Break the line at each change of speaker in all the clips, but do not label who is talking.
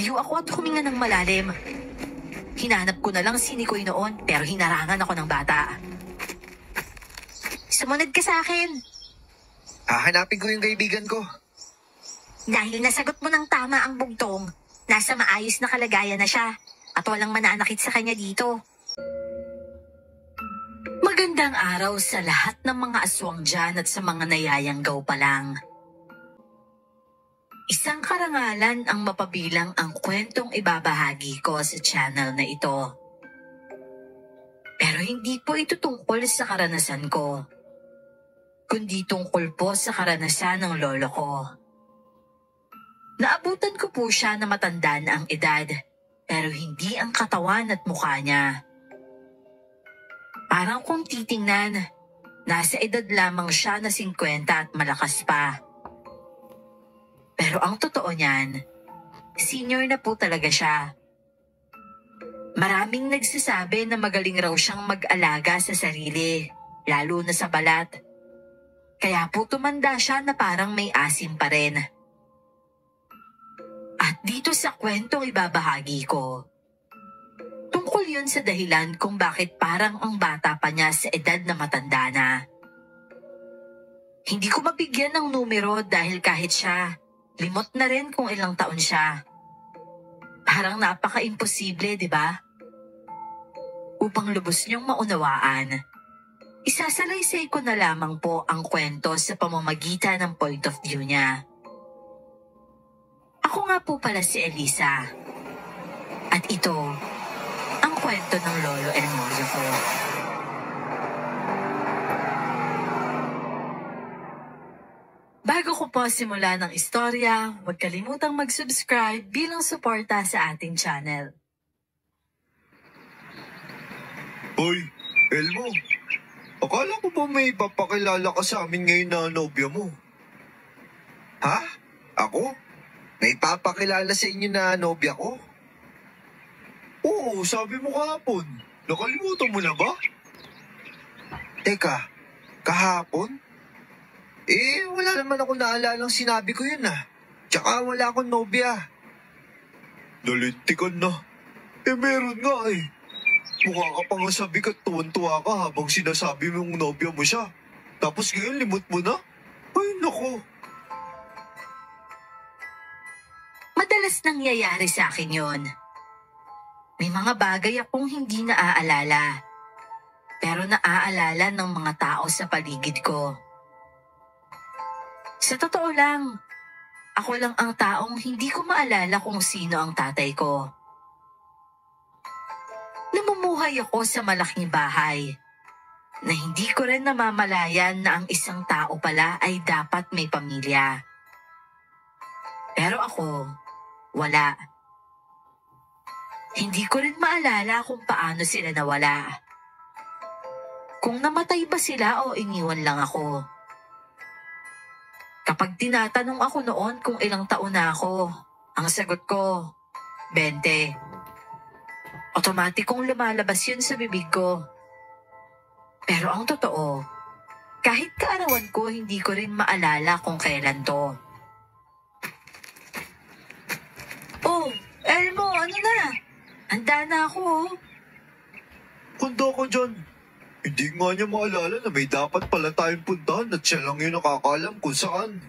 Tumayo ako at huminga ng malalim. Hinanap ko na lang si Nikoy noon pero hinarangan ako ng bata. Sumunod ka sa akin.
Hahanapin ko yung kaibigan ko.
Dahil nasagot mo ng tama ang bugtong, nasa maayos na kalagayan na siya at walang mananakit sa kanya dito. Magandang araw sa lahat ng mga aswang dyan at sa mga nayayanggaw pa lang. Isang karangalan ang mapabilang ang kwentong ibabahagi ko sa channel na ito. Pero hindi po ito tungkol sa karanasan ko, kundi tungkol po sa karanasan ng lolo ko. Naabutan ko po siya na matanda na ang edad, pero hindi ang katawan at mukha niya. Parang kung titingnan, nasa edad lamang siya na 50 at malakas pa. Pero ang totoo niyan, senior na po talaga siya. Maraming nagsasabi na magaling raw siyang mag-alaga sa sarili, lalo na sa balat. Kaya po tumanda siya na parang may asim pa rin. At dito sa kwentong ibabahagi ko, tungkol yun sa dahilan kung bakit parang ang bata pa niya sa edad na matanda na. Hindi ko mabigyan ng numero dahil kahit siya, limot na rin kung ilang taon siya. Parang napaka-imposible, di ba? Upang lubos niyong maunawaan, isasalaysay ko na lamang po ang kwento sa pamamagitan ng point of view niya. Ako nga po pala si Elisa. At ito, ang kwento ng Lolo Elmorio ko. Bago ko po simula ng istorya, huwag kalimutang mag-subscribe bilang suporta sa ating channel.
Hoy, Elmo. Akala ko ba may papakilala ka sa amin ngayon na nobya mo? Ha? Ako? May papakilala sa inyo na nobya ko? Oo, sabi mo kahapon. Nakalimutan mo na ba? Teka, kahapon? Wala naman ako naalalang sinabi ko yun ah. Tsaka wala akong nobya. Nalintikan na. Meron nga eh. Mukha ka pa nga sabik at tuwan-tuwa ka habang sinasabi mong nobya mo siya. Tapos ngayon limot mo na? Ay, nako.
Madalas nangyayari sa akin yon. May mga bagay akong hindi naaalala, pero naaalala ng mga tao sa paligid ko. Sa totoo lang, ako lang ang taong hindi ko maalala kung sino ang tatay ko. Namumuhay ako sa malaking bahay na hindi ko rin namamalayan na ang isang tao pala ay dapat may pamilya. Pero ako, wala. Hindi ko rin maalala kung paano sila nawala. Kung namatay ba sila o iniwan lang ako. Kapag tinatanong ako noon kung ilang taon na ako, ang sagot ko, 20. Otomatikong lumalabas yun sa bibig ko. Pero ang totoo, kahit kaarawan ko, hindi ko rin maalala kung kailan to. Oh, Elmo, ano na? Handa na ako, oh.
Handa ko dyan. Hindi nga niya maalala na may dapat pala tayong puntahan at siya lang yung nakakaalam kung saan.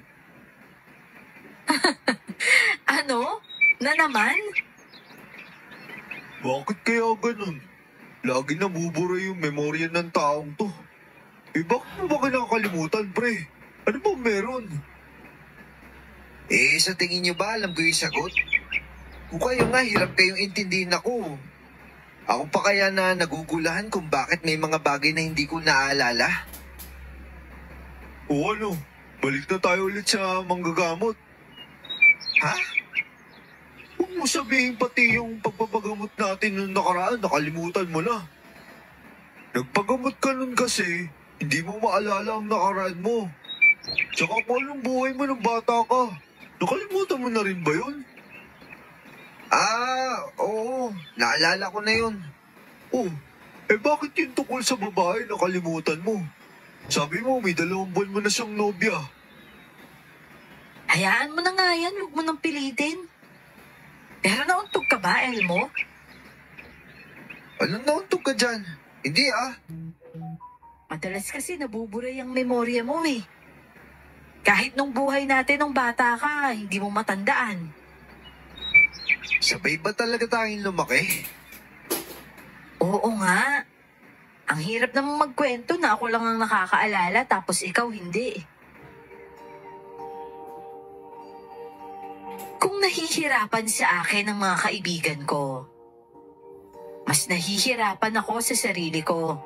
Ano? Na naman?
Bakit kaya ganun? Lagi nabubura yung memorya ng taong to. Bakit mo ba kinakalimutan, pre? Ano ba meron? Sa tingin niyo ba alam ko yung sagot? Kung kayo nga, hirap kayong intindihin ako. Ako pa kaya na nagugulahan kung bakit may mga bagay na hindi ko naaalala? O ano, balik na tayo ulit sa manggagamot. Ha? Huwag mo sabihin pati yung pagpapagamot natin nung nakaraan, nakalimutan mo na. Nagpagamot ka nun kasi, hindi mo maalala ang nakaraan mo. Tsaka kung anong buhay mo nung bata ka, nakalimutan mo na rin ba yun? Oo. Naalala ko na yun. Oh, bakit yung tungkol sa babae nakalimutan mo? Sabi mo, may 2 buwan mo na siyang nobya.
Hayaan mo na nga yan, huwag mo nang pilitin. Pero nauntog ka ba, Elmo?
Anong nauntog ka dyan? Hindi ah.
Madalas kasi nabuburay ang memorya mo eh. Kahit nung buhay natin nung bata ka, hindi mo matandaan.
Sabay ba talaga tayong lumaki?
Oo nga. Ang hirap namang magkwento na ako lang ang nakakaalala tapos ikaw hindi. Kung nahihirapan sa akin ang mga kaibigan ko, mas nahihirapan ako sa sarili ko.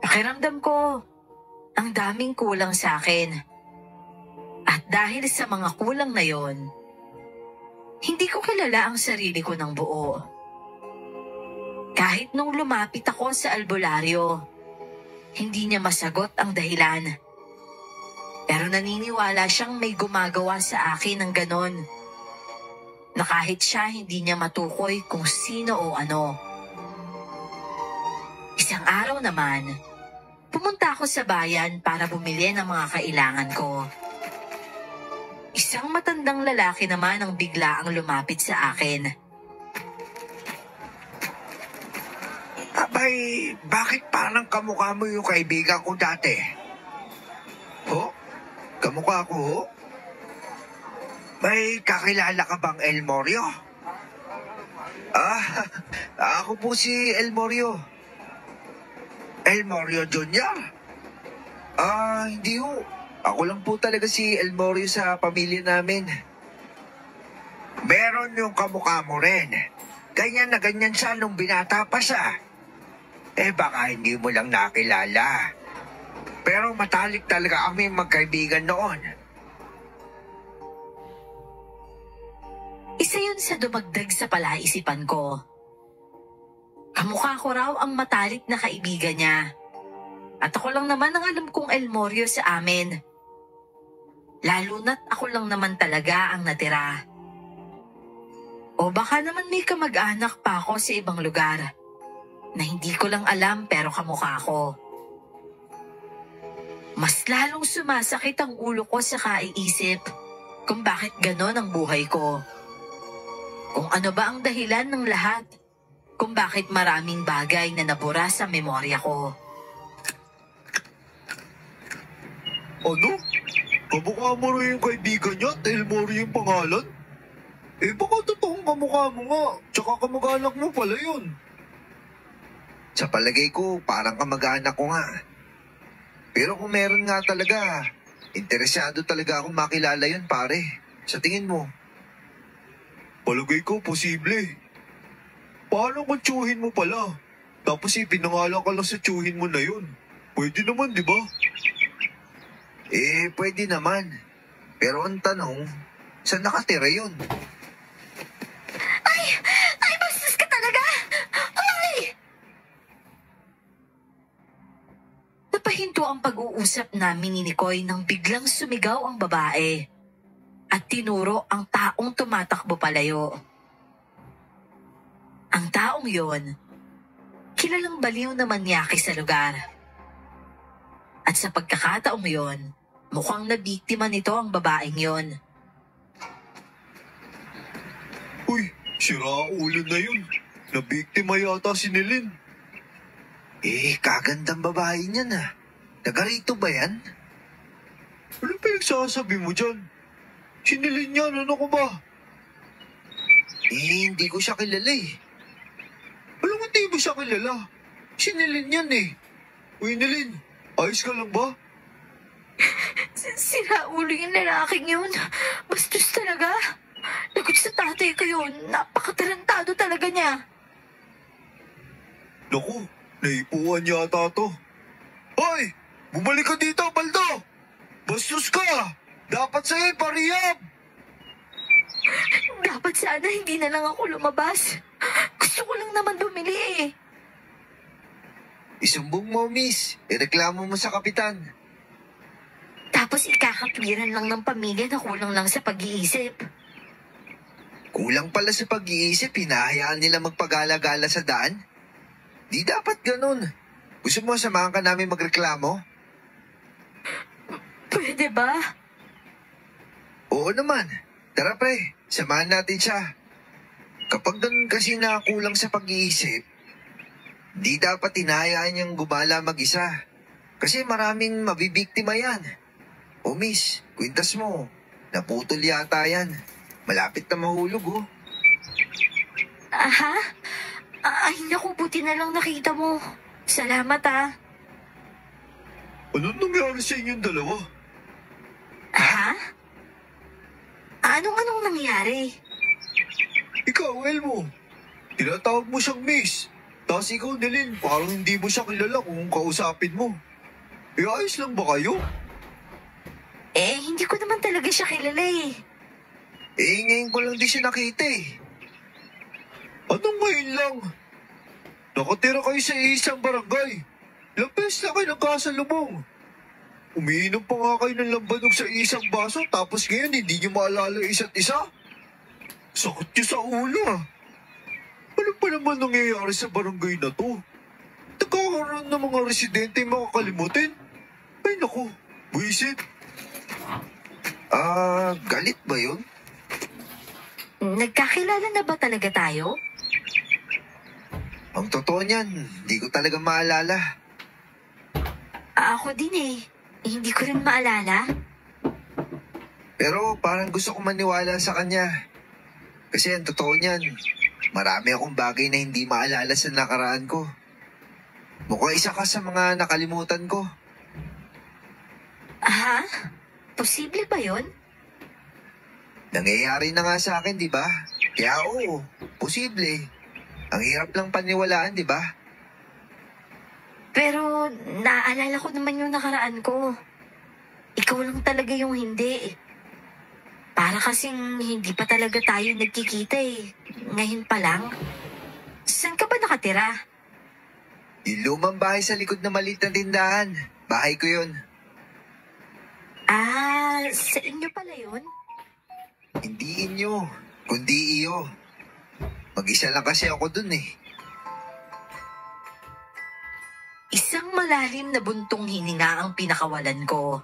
Pakiramdam ko, ang daming kulang sa akin. At dahil sa mga kulang na yon, hindi ko kilala ang sarili ko ng buo. Kahit nung lumapit ako sa albularyo, hindi niya masagot ang dahilan. Pero naniniwala siyang may gumagawa sa akin ng ganon, na kahit siya hindi niya matukoy kung sino o ano. Isang araw naman, pumunta ako sa bayan para bumili ng mga kailangan ko. Isang matandang lalaki naman ang biglaang lumapit sa akin.
Abay, bakit parang kamukha mo yung kaibigan ko dati? Ho? Kamukha ko ho? May kakilala ka bang El Morio? Ah, ako po si El Morio. El Morio Jr.? Hindi ho. Ako lang po talaga si El Morio sa pamilya namin. Meron yung kamukha mo rin. Ganyan na ganyan siya nung binata pa siya. Baka hindi mo lang nakilala. Pero matalik talaga kami magkaibigan noon.
Isa yun sa dumagdag sa palaisipan ko. Kamukha ko raw ang matalik na kaibigan niya. At ako lang naman ang alam kong El Morio sa amin. Lalo na't ako lang naman talaga ang natira. O baka naman may kamag-anak pa ako sa ibang lugar na hindi ko lang alam pero kamukha ko. Mas lalong sumasakit ang ulo ko sa kaiisip kung bakit ganon ang buhay ko. Kung ano ba ang dahilan ng lahat, kung bakit maraming bagay na nabura sa memorya ko.
Ano? Kamukha mo rin yung kaibigan niya at El Morio yung pangalan? Baka totoong kamukha mo nga, tsaka kamag-anak mo pala yun. Sa palagay ko, parang kamag-anak ko nga. Pero kung meron nga talaga, interesado talaga akong makilala yun, pare. Sa tingin mo? Palagay ko, posible. Paano kung tsuhin mo pala? Tapos ipinangalan ka lang sa tsuhin mo na yun. Pwede naman, di ba? Pwede naman. Pero ang tanong, saan nakatira yun?
Ay, bastos ka talaga! Ay! Napahinto ang pag-uusap namin ni Nikoy nang biglang sumigaw ang babae at tinuro ang taong tumatakbo palayo. Ang taong yon, kilalang baliw na manyaki sa lugar. At sa pagkakataong yon, mukhang nabiktima nito ang babaeng yon.
Uy, siraulo na yun. Nabiktima yata si Nilin. Kagandang babae niyan ah. Nagarito ba yan? Ano pinagsasabi mo dyan? Si Nilin yan, ano ko ba? Hindi ko siya kilala eh. Alam, hindi mo siya kilala. Si Nilin yan eh. Uy, Nilin, ayos ka lang ba?
Sira ulo yung lalaking yun. Bastos talaga. Lagot sa tatay ko yun. Napakatarantado talaga niya.
Naku, naipuan yata to. Hoy! Bumalik ka dito, Baldo! Bastos ka! Dapat sa'yo parihab!
Dapat sana hindi na lang ako lumabas. Gusto ko lang naman bumili eh.
Isumbong mo, miss. Ireklamo mo sa kapitan.
Tapos ikakatwiran lang ng pamilya na kulang lang sa pag-iisip.
Kulang pala sa pag-iisip, hinahayaan nila magpagala-gala sa daan? Di dapat ganun. Gusto mo samahan ka namin magreklamo?
Pwede ba?
Oo naman. Tara pre, samahan natin siya. Kapag ganun kasi nakakulang sa pag-iisip, di dapat hinahayaan niyang gumala mag-isa. Kasi maraming mabibiktima yan. O miss, kwintas mo. Naputol yata yan. Malapit na mahulog oh.
Aha? Ay, naku, buti na lang nakita mo. Salamat ah.
Anong nangyari sa inyong dalawa?
Ha? Anong nangyari?
Ikaw, Elmo. Tinatawag mo siyang miss. Tapos ikaw, Nilin, parang hindi mo siya kilala kung kausapin mo. Ayos lang ba kayo?
Hindi ko naman talaga siya kilala eh.
Ngayon ko lang di siya nakita eh. Anong ngayon lang? Nakatira kayo sa isang barangay. Ilang beses na kayo nagkasalubong. Umiinom pa nga kayo ng lambanog sa isang baso tapos ngayon hindi niyo maalala isa't isa. Sakit niyo sa ulo ah. Ano pa naman nangyayari sa barangay na to? Nagkakaroon ng mga residente yung makakalimutin? Ay naku, buisit. Galit ba yun?
Nagkakilala na ba talaga tayo?
Ang totoo niyan, hindi ko talaga maalala.
Ako din eh. Hindi ko rin maalala.
Pero parang gusto ko maniwala sa kanya. Kasi ang totoo niyan, marami akong bagay na hindi maalala sa nakaraan ko. Mukhang isa ka sa mga nakalimutan ko.
Ha? Posible ba yun?
Nangyayari na nga sa akin, di ba? Kaya oo, posible. Ang hirap lang paniwalaan, di ba?
Pero naaalala ko naman yung nakaraan ko. Ikaw lang talaga yung hindi. Para kasing hindi pa talaga tayo nagkikita eh. Ngayon pa lang. Saan ka ba nakatira?
Yung lumang bahay sa likod na maliit na tindahan. Bahay ko yun.
Sa inyo pala yun?
Hindi inyo, kundi iyo. Mag-isa lang kasi ako dun eh.
Isang malalim na buntong hininga ang pinakawalan ko.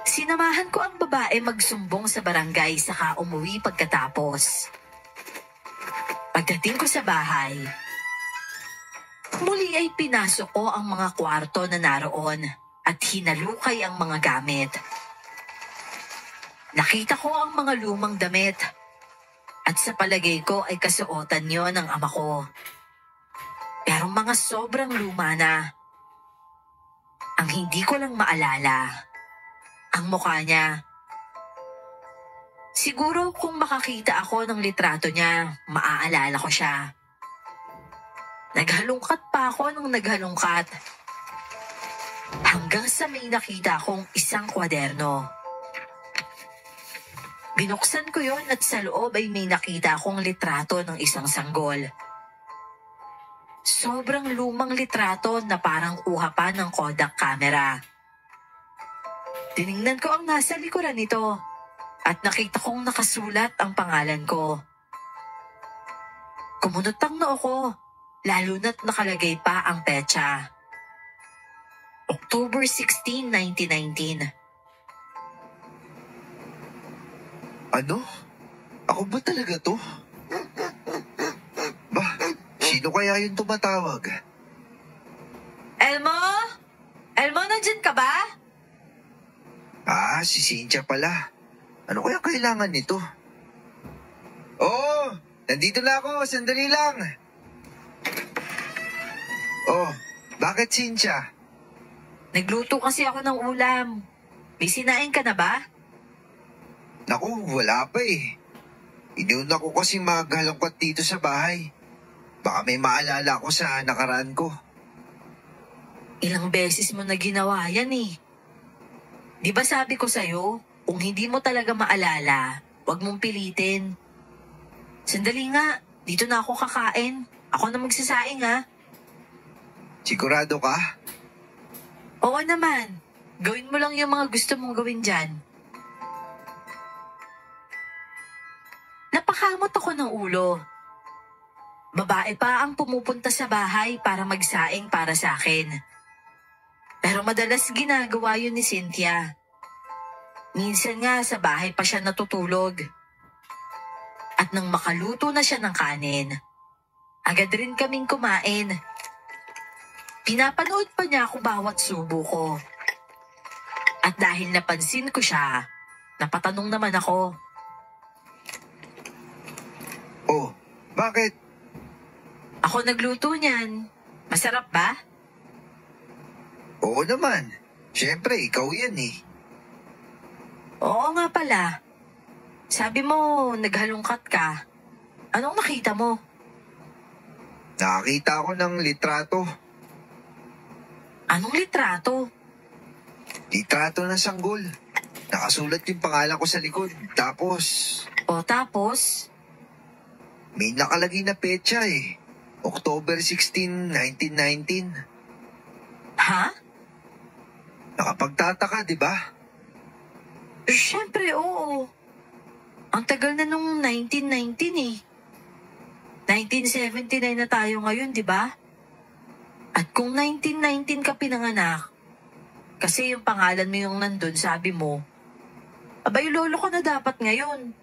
Sinamahan ko ang babae magsumbong sa barangay saka umuwi pagkatapos. Pagdating ko sa bahay, muli ay pinasok ko ang mga kwarto na naroon at hinalukay ang mga gamit. Nakita ko ang mga lumang damit at sa palagay ko ay kasuotan yon ng ama ko. Pero mga sobrang luma na. Ang hindi ko lang maalala, ang mukha niya. Siguro kung makakita ako ng litrato niya, maaalala ko siya. Naghalungkat pa ako nung naghalungkat. Hanggang sa may nakita akong isang kwaderno. Binuksan ko yon at sa loob ay may nakita akong litrato ng isang sanggol. Sobrang lumang litrato na parang kuha pa ng Kodak camera. Tiningnan ko ang nasa likuran nito at nakita kong nakasulat ang pangalan ko. Kumunot ang noo ko, lalo na't nakalagay pa ang petsa. October 16, 1919.
Ano? Ako ba talaga to? Sino kaya yung tumatawag?
Elmo? Elmo, nandyan ka ba?
Si Cynthia pala. Ano kaya kailangan nito? Oh, nandito na ako. Sandali lang. Oh, bakit Cynthia?
Nagluto kasi ako ng ulam. May sinain ka na ba?
Naku, wala pa eh. Inuna ko kasi maghalongkat dito sa bahay. Baka may maalala ko sa nakaraan ko.
Ilang beses mo na ginawa yan eh. Di ba sabi ko sa'yo, kung hindi mo talaga maalala, huwag mong pilitin. Sandali nga, dito na ako kakain. Ako na magsasaing ha.
Sigurado ka?
Oo naman. Gawin mo lang yung mga gusto mong gawin dyan. Napakamot ako ng ulo. Babae pa ang pumupunta sa bahay para magsaing para sa akin. Pero madalas ginagawa yun ni Cynthia. Minsan nga sa bahay pa siya natutulog. At nang makaluto na siya ng kanin, agad rin kaming kumain. Pinapanood pa niya ako bawat subo ko. At dahil napansin ko siya, napatanong naman ako.
Oh, bakit?
Ako nagluto niyan. Masarap ba?
Oo naman. Siyempre, ikaw yan eh.
Oo nga pala. Sabi mo, naghalongkat ka. Anong nakita mo?
Nakakita ako ng litrato.
Anong litrato?
Litrato ng sanggol. Nakasulat yung pangalan ko sa likod. Tapos,
O tapos?
may nakalagay na petsa eh. October 16, 1919.
Ha?
Nakapagtataka, di ba?
Siyempre, oo. Ang tagal na nung 1919 eh. 1979 na tayo ngayon, di ba? At kung 1919 ka pinanganak, kasi yung pangalan mo yung nandun, sabi mo, abay, lolo ko na dapat ngayon.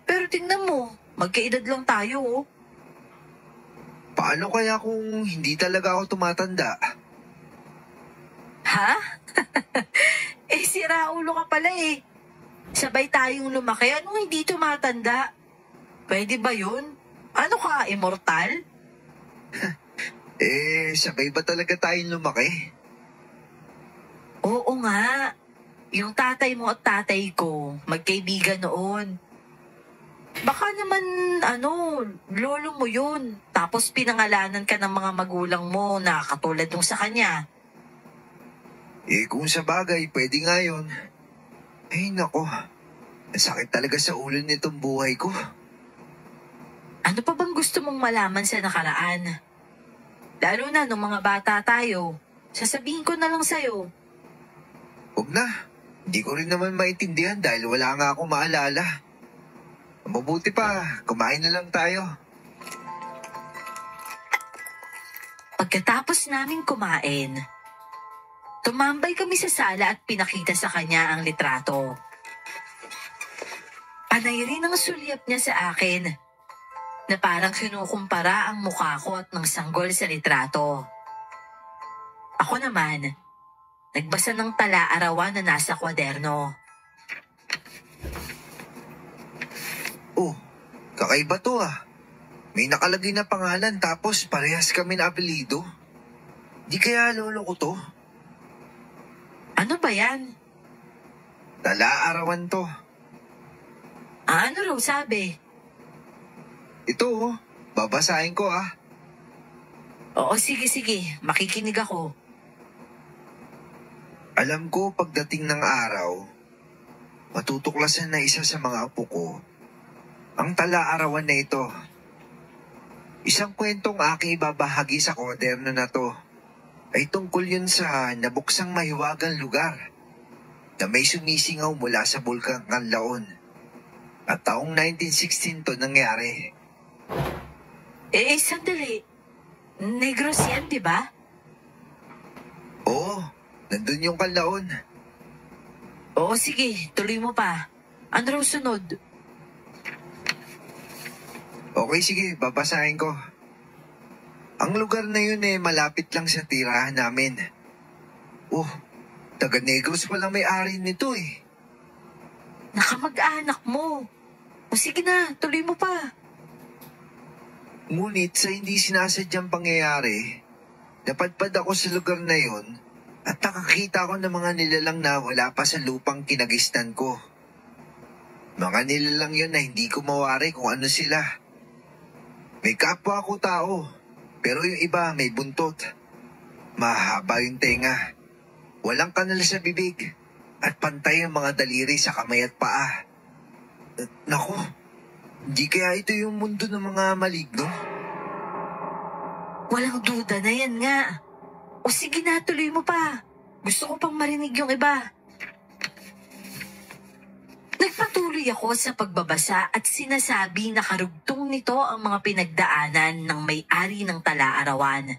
Pero tingnan mo, magkaedad lang tayo, oh.
Paano kaya kung hindi talaga ako tumatanda?
Ha? Sira ulo ka pala eh. Sabay tayong lumaki, anong hindi tumatanda? Pwede ba yun? Ano ka, immortal?
Sabay ba talaga tayong lumaki?
Oo nga. Yung tatay mo at tatay ko, magkaibigan noon. Baka naman, lolo mo yun. Tapos pinangalanan ka ng mga magulang mo na katulad nung sa kanya.
Kung sa bagay, pwede nga yun. Ay, nako. Nasakit talaga sa ulo nitong buhay ko.
Ano pa bang gusto mong malaman sa nakaraan? Lalo na nung mga bata tayo. Sasabihin ko na lang sa'yo.
Huwag na. Hindi ko rin naman maintindihan dahil wala nga akong maalala. Mabuti pa, kumain na lang tayo.
Pagkatapos naming kumain, tumambay kami sa sala at pinakita sa kanya ang litrato. Panay rin ang sulyap niya sa akin, na parang kinukumpara ang mukha ko at ng sanggol sa litrato. Ako naman, nagbasa ng tala-arawan na nasa kwaderno.
Oh, kakaiba to ah. May nakalagay na pangalan tapos parehas kami na apelido. Di kaya lolo ko to?
Ano ba yan?
Tala-arawan to.
Ano raw sabi?
Ito oh, babasahin ko ah.
Oo, sige, makikinig ako.
Alam ko pagdating ng araw, matutuklasan na isa sa mga apo ko ang tala-arawan na ito. Isang kwentong aking ibabahagi sa kwaderno na to ay tungkol yun sa nabuksang mahiwagang lugar na may sumisingaw mula sa Bulkang Kanlaon. At taong 1916 to nangyari.
Sandali. Negros yan, di ba?
Oo, nandun yung Kanlaon.
Oo, sige, tuloy mo pa. Ano raw sunod?
Okay, sige, babasahin ko. Ang lugar na yun malapit lang sa tirahan namin. Oh, taga Negros palang may-ari nito eh.
Nakamag-anak mo. O sige na, tuloy mo pa.
Ngunit sa hindi sinasadyang pangyayari, napadpad ako sa lugar na yun at nakakita ko ng mga nilalang na wala pa sa lupang kinagisnan ko. Mga nilalang yun na hindi ko mawari kung ano sila. May kapwa ko tao, pero yung iba may buntot. Mahaba yung tenga. Walang kanal sa bibig. At pantay ang mga daliri sa kamay at paa. Naku, hindi kaya ito yung mundo ng mga maligno?
Walang duda na yan nga. O sige na, tuloy mo pa. Gusto ko pang marinig yung iba. Nagpatuloy ako sa pagbabasa at sinasabi na karugtong nito ang mga pinagdaanan ng may-ari ng tala-arawan.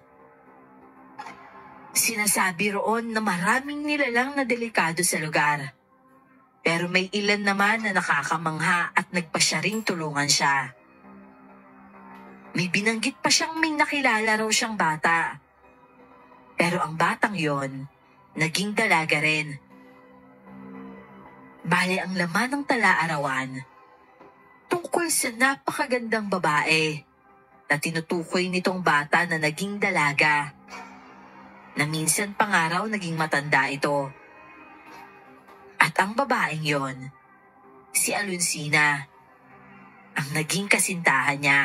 Sinasabi roon na maraming nilalang na delikado sa lugar. Pero may ilan naman na nakakamangha at nagpa siya ring tulungan siya. May binanggit pa siyang may nakilala raw siyang bata. Pero ang batang yon, naging dalaga rin. Bale ang laman ng tala-arawan, tungkol sa napakagandang babae na tinutukoy nitong bata na naging dalaga, na minsan pa nga raw naging matanda ito. At ang babaeng yon, si Alonsina, ang naging kasintahan niya.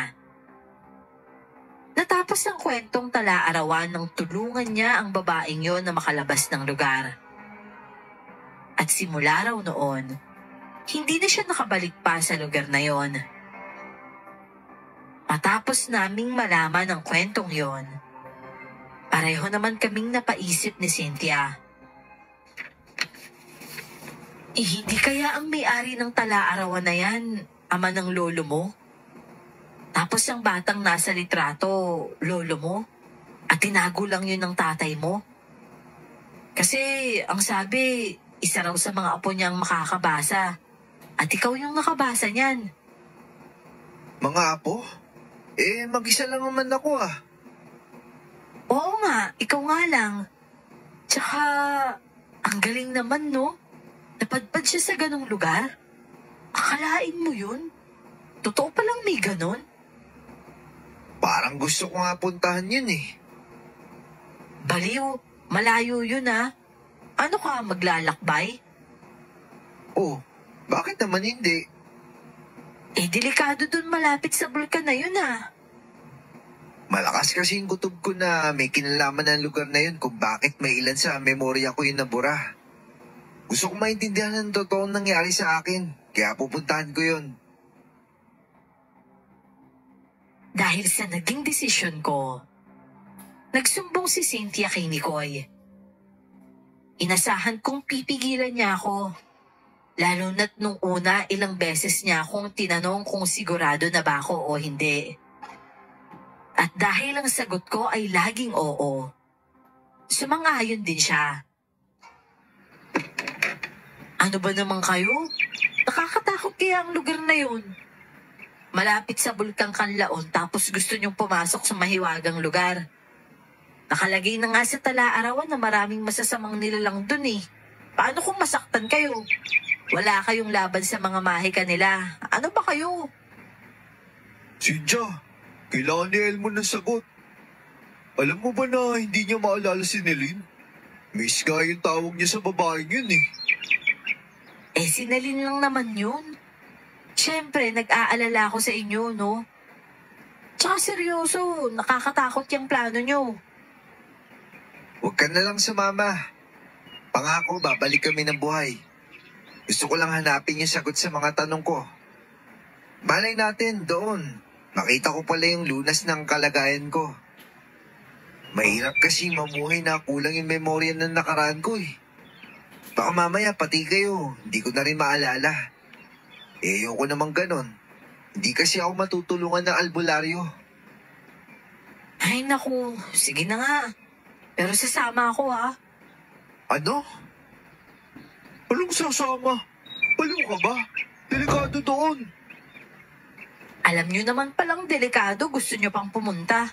Natapos ang kwentong tala-arawan nang tulungan niya ang babaeng yon na makalabas ng lugar. At simula raw noon, hindi na siya nakabalik pa sa lugar na yon. Matapos naming malaman ang kwentong yon, pareho naman kaming napaisip ni Cynthia. Hindi kaya ang may-ari ng tala-arawan na yan, ama ng lolo mo? Tapos ang batang nasa litrato, lolo mo? At tinago lang yun ng tatay mo? Kasi ang sabi, isa raw sa mga apo niyang makakabasa. At ikaw yung nakabasa niyan.
Mga apo? Mag-isa lang naman ako ah.
Oo nga, ikaw nga lang. Tsaka, ang galing naman no? Napadpad siya sa ganong lugar? Akalain mo yun? Totoo palang may ganon?
Parang gusto ko nga puntahan yun eh.
Baliw, malayo yun ah. Ano ka, maglalakbay?
Oh, bakit naman hindi?
Delikado dun malapit sa bulkan na yun ah.
Malakas kasi yung kutob ko na may kinalaman ng lugar na yun kung bakit may ilan sa memorya ko yung nabura. Gusto kong maintindihan ng totoong nangyari sa akin, kaya pupuntahan ko yun.
Dahil sa naging desisyon ko, nagsumbong si Cynthia kay Nicoy. Inasahan kong pipigilan niya ako, lalo na't nung una ilang beses niya akong tinanong kung sigurado na ba ako o hindi. At dahil ang sagot ko ay laging oo, sumang-ayon din siya. Ano ba naman kayo? Nakakatakot kaya ang lugar na yun. Malapit sa Bulkang Kanlaon tapos gusto niyong pumasok sa mahiwagang lugar. Nakalagay na nga sa tala-arawan na maraming masasamang nilalang dun eh. Paano kung masaktan kayo? Wala kayong laban sa mga mahika nila. Ano ba kayo?
Cynthia, kailangan ni Elmo ng sagot. Alam mo ba na hindi niya maalala si Nelin? Miss nga yung tawag niya sa babaeng yun eh.
Sinalin lang naman yun. Siyempre, nag-aalala ako sa inyo, no? Tsaka seryoso, nakakatakot yung plano nyo.
Huwag ka na lang sumama. Pangako, babalik kami ng buhay. Gusto ko lang hanapin yung sagot sa mga tanong ko. Malay natin, doon. Makita ko pala yung lunas ng kalagayan ko. Mahirap kasi mamuhay na kulang yung memorya ng nakaraan ko eh. Baka mamaya pati kayo, hindi ko na rin maalala. Ayoko naman ganon. Hindi kasi ako matutulungan ng albularyo.
Ay naku, sige na nga. Pero sasama ako ha.
Ano? Anong sasama? Baliw ka ba? Delikado doon.
Alam nyo naman palang delikado, gusto nyo pang pumunta.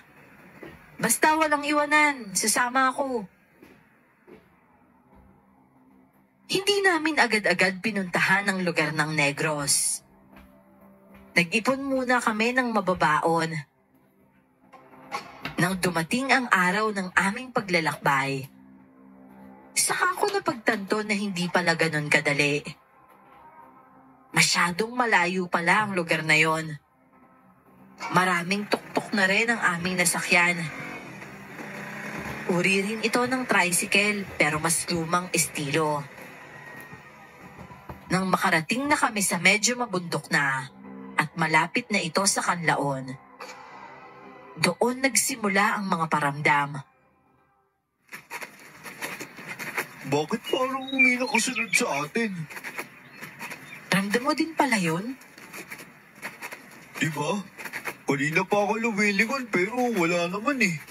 Basta walang iwanan, sasama ako. Hindi namin agad-agad pinuntahan ang lugar ng Negros. Nag-ipon muna kami ng mababaon. Nang dumating ang araw ng aming paglalakbay, saka ko napagtanto na hindi pala ganon kadali. Masyadong malayo pala ang lugar na yon. Maraming tuktok na rin ang aming nasakyan. Uri rin ito ng tricycle pero mas lumang estilo. Nang makarating na kami sa medyo mabundok na at malapit na ito sa Kanlaon, doon nagsimula ang mga paramdam.
Bakit parang may nakasunod sa atin?
Ramdam mo din pala yun?
Diba? Kanina pa ako lumilingon pero wala naman eh.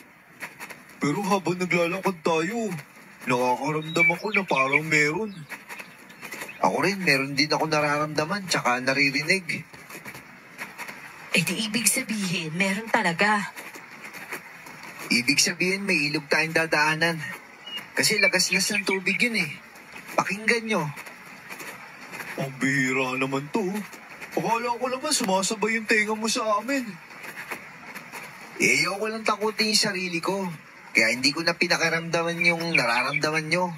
Pero habang naglalakad tayo, nakakaramdam ako na parang meron. Ako rin, meron din ako nararamdaman tsaka naririnig.
Eh di ibig sabihin, meron talaga.
Ibig sabihin may ilog tayong dadaanan. Kasi lagas-las ng tubig yun eh. Pakinggan nyo. Ang bihira naman to. Akala ko naman sumasabay yung tenga mo sa amin. Ayoko lang takutin yung sarili ko. Kaya hindi ko na pinakaramdaman yung nararamdaman nyo.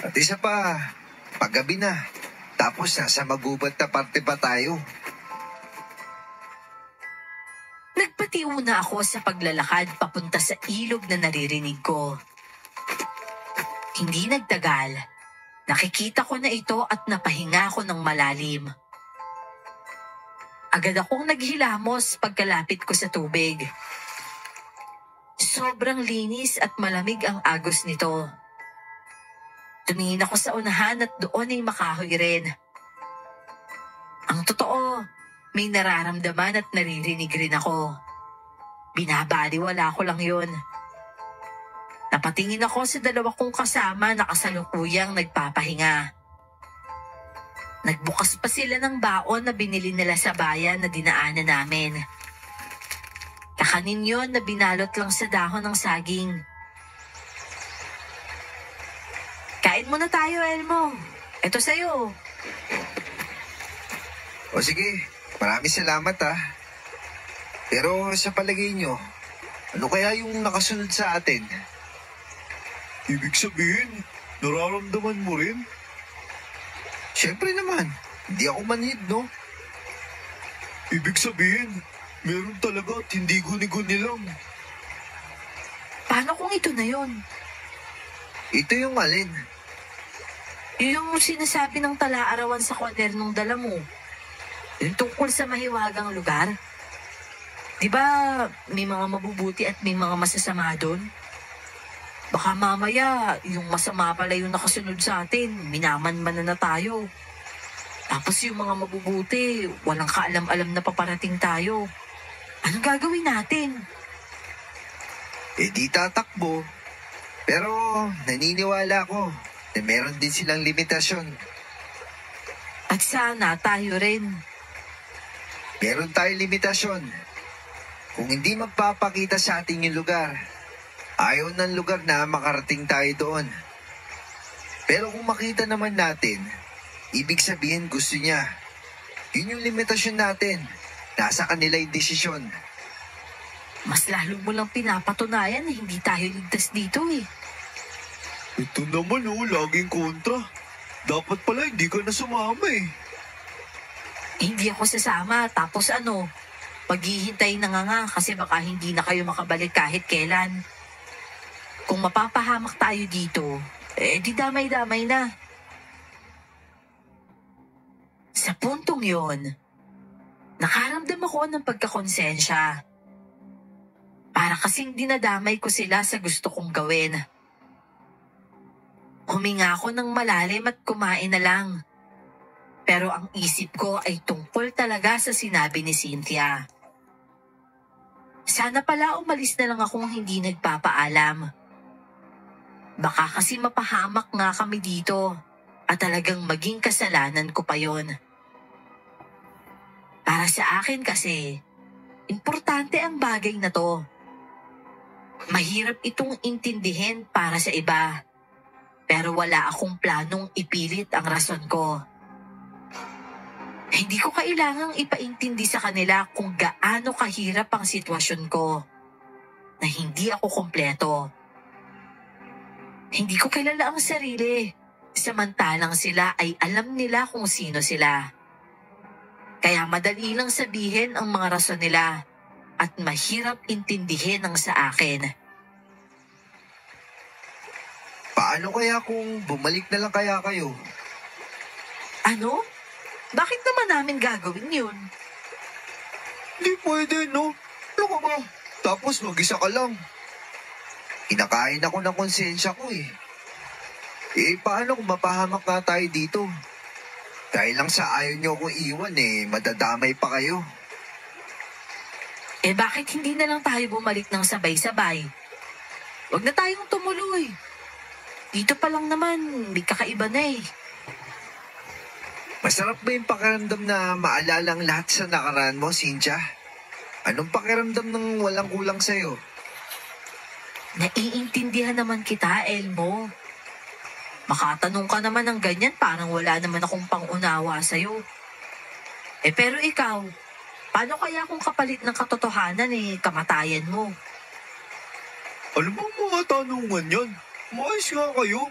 At isa pa, paggabi na. Tapos nasa magubat na parte pa tayo.
Nagpatiw na ako sa paglalakad papunta sa ilog na naririnig ko. Hindi nagtagal. Nakikita ko na ito at napahinga ko ng malalim. Agad akong naghilamos pagkalapit ko sa tubig. Sobrang linis at malamig ang agos nito. Tumingin ako sa unahan at doon ay makahoy rin. Ang totoo, may nararamdaman at naririnig rin ako. Binabaliwala ko lang yun. Napatingin ako sa dalawa kong kasama na kasalukuyang nagpapahinga. Nagbukas pa sila ng baon na binili nila sa bayan na dinaanan namin. Kakanin yun na binalot lang sa dahon ng saging. Kain muna tayo, Elmo. Ito sa'yo.
O sige, maraming salamat ah. Pero sa palagay nyo, ano kaya yung nakasunod sa atin? Ibig sabihin, nararamdaman mo rin? Siyempre naman, hindi ako manhid, no? Ibig sabihin, meron talaga at hindi guni-guni lang.
Paano kung ito na yon?
Ito yung alin?
Yung sinasabi ng tala-arawan sa kwadernong dala mo. Yung tungkol sa mahiwagang lugar. Di ba may mga mabubuti at may mga masasama doon? Baka mamaya, yung masama pala yung nakasunod sa atin, minaman-man na tayo. Tapos yung mga mabubuti, walang kaalam-alam na paparating tayo. Anong gagawin natin?
Eh di tatakbo. Pero naniniwala ko na meron din silang limitasyon.
At sana tayo rin.
Meron tayong limitasyon. Kung hindi magpapakita sa atin yung lugar, ayaw ng lugar na makarating tayo doon. Pero kung makita naman natin, ibig sabihin gusto niya. Yun yung limitasyon natin. Nasa kanila yung desisyon.
Mas lalo mo lang pinapatunayan na hindi tayo ligtas dito eh.
Ito naman laging kontra. Dapat pala hindi ka na sumama eh.
Hindi ako sasama, tapos ano, maghihintay na nga kasi baka hindi na kayo makabalik kahit kailan. Kung mapapahamak tayo dito, eh di damay-damay na. Sa puntong yon, nakaramdam ako ng pagkakonsensya. Para kasing dinadamay ko sila sa gusto kong gawin. Huminga ako ng malalim at kumain na lang. Pero ang isip ko ay tungkol talaga sa sinabi ni Cynthia. Sana pala umalis na lang akong hindi nagpapaalam. Baka kasi mapahamak nga kami dito at talagang maging kasalanan ko pa yon. Para sa akin kasi, importante ang bagay na to. Mahirap itong intindihin para sa iba, pero wala akong planong ipilit ang rason ko. Hindi ko kailangang ipaintindi sa kanila kung gaano kahirap ang sitwasyon ko, na hindi ako kompleto. Hindi ko kilala ang sarili, samantalang sila ay alam nila kung sino sila. Kaya madali lang sabihin ang mga rason nila at mahirap intindihin ang sa akin.
Paano kaya kung bumalik na lang kaya kayo?
Ano? Bakit naman namin gagawin yun?
Hindi pwede, no? Ano ka ba? Tapos mag-isa ka lang. Kinakain ako ng konsensya ko eh. Eh, paano kung mapahamak nga tayo dito? Dahil lang sa ayaw niyo akong iwan eh, madadamay pa kayo.
Eh bakit hindi na lang tayo bumalik ng sabay-sabay? Huwag na tayong tumuloy. Dito pa lang naman, may kakaiba na eh.
Masarap ba yung pakiramdam na maalala ang lahat sa nakaraan mo, Cynthia? Anong pakiramdam ng walang kulang sa'yo?
Naiintindihan naman kita, Elmo. Makatanong ka naman ng ganyan, parang wala naman akong pangunawa sa'yo. Pero ikaw, paano kaya kung kapalit ng katotohanan kamatayan mo?
Ano ba mga tanungan yan? Maayos nga kayo.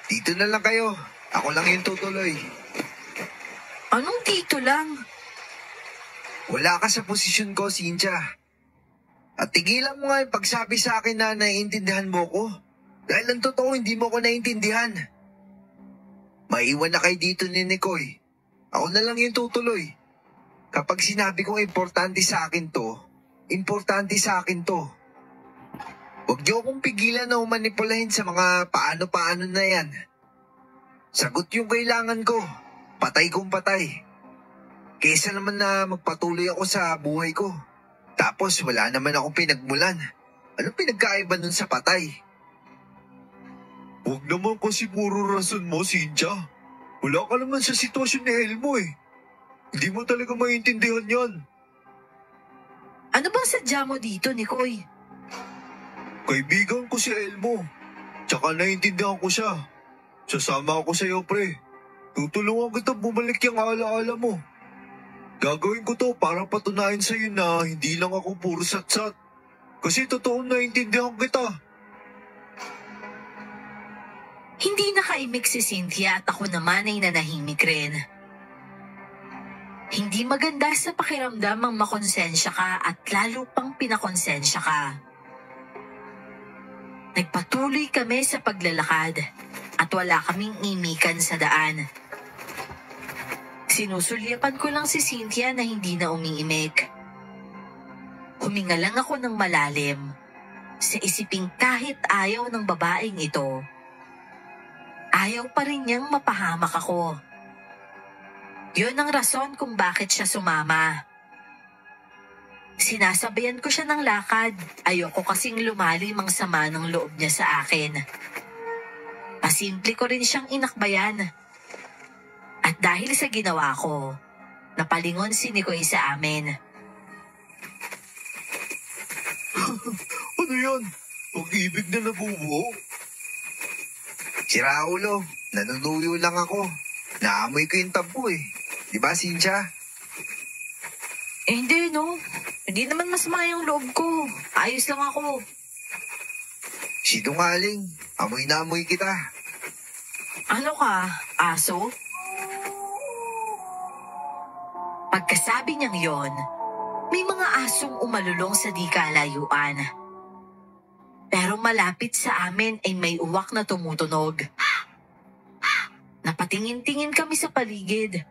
Dito na lang kayo. Ako lang yung tutuloy.
Anong dito lang?
Wala ka sa posisyon ko, Cynthia. At tigilan mo nga yung pagsabi sa akin na naiintindihan mo ko. Dahil ang totoo, hindi mo ko naiintindihan. Maiwan na kayo dito ni Nicoy. Ako na lang yung tutuloy. Kapag sinabi kong importante sa akin to, importante sa akin to. Huwag niyo akong pigilan na umanipulahin sa mga paano-paano na yan. Sagot yung kailangan ko. Patay kong patay. Kesa naman na magpatuloy ako sa buhay ko. Tapos wala naman akong pinagmulan. Anong pinagkaiba nun sa patay? Huwag naman kasi puro rason mo, Cynthia. Wala ka naman sa sitwasyon ni Elmo eh. Hindi mo talaga maintindihan yan.
Ano bang sadya mo dito, Nicoy?
Kaibigan ko si Elmo. Tsaka naiintindihan ko siya. Sasama ako sa iyo, pre. Tutulungan kita bumalik yung alaala mo. Gagawin ko to para patunayan sa iyo na hindi lang ako puro satsat. Kasi totoong naiintindihan kita.
Hindi nakaimik si Cynthia at ako naman ay nanahimik rin. Hindi maganda sa pakiramdam ang makonsensya ka at lalo pang pinakonsensya ka. Nagpatuloy kami sa paglalakad at wala kaming imikan sa daan. Sinusulyapan ko lang si Cynthia na hindi na umiimik. Huminga lang ako ng malalim sa isiping kahit ayaw ng babaeng ito, ayaw pa rin niyang mapahamak ako. Yun ang rason kung bakit siya sumama. Sinasabayan ko siya ng lakad. Ayoko kasing lumalim ang sama ng loob niya sa akin. Pasimple ko rin siyang inakbayan. At dahil sa ginawa ko, napalingon si Nicoy sa amin.
Ano yan? Pag-ibig na nabubuo? Si Raulo, nanunuyo lang ako. Naamoy ko yung tabu eh. Diba, Cynthia?
Hindi no. Hindi naman masama yung loob ko. Ayos lang ako.
Sinungaling. Amoy na amoy kita.
Ano ka, aso? Pagkasabi niyang yon, may mga asong umalulong sa di kalayuan. Pero malapit sa amin ay may uwak na tumutunog. Napatingin-tingin kami sa paligid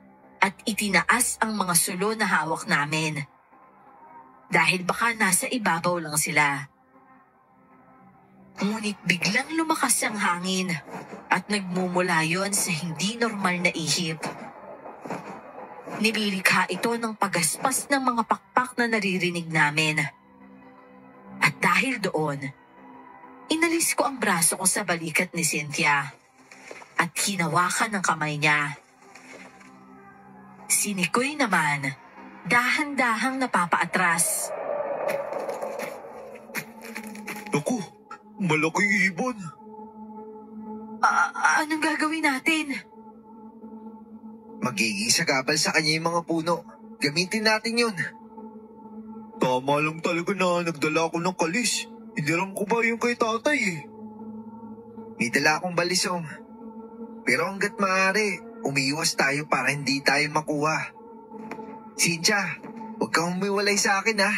at itinaas ang mga sulo na hawak namin. Dahil baka nasa ibabaw lang sila. Ngunit biglang lumakas ang hangin at nagmumula yon sa hindi normal na ihip. Nililikha ito ng pagaspas ng mga pakpak na naririnig namin. At dahil doon, inalis ko ang braso ko sa balikat ni Cynthia at hinawakan ng kamay niya. Si Nicoy naman, dahan-dahang napapaatras.
Naku, malaking ibon.
Anong gagawin natin?
Magiging sagabal sa kanya yung mga puno. Gamitin natin yun. Tama lang talaga na nagdala ako ng kalis. Hiniram ko ba yung kay tatay eh? May dala akong balisong. Pero hanggat maaari, umiiwas tayo para hindi tayo makuha. Cynthia, huwag kang humiwalay sa akin ha.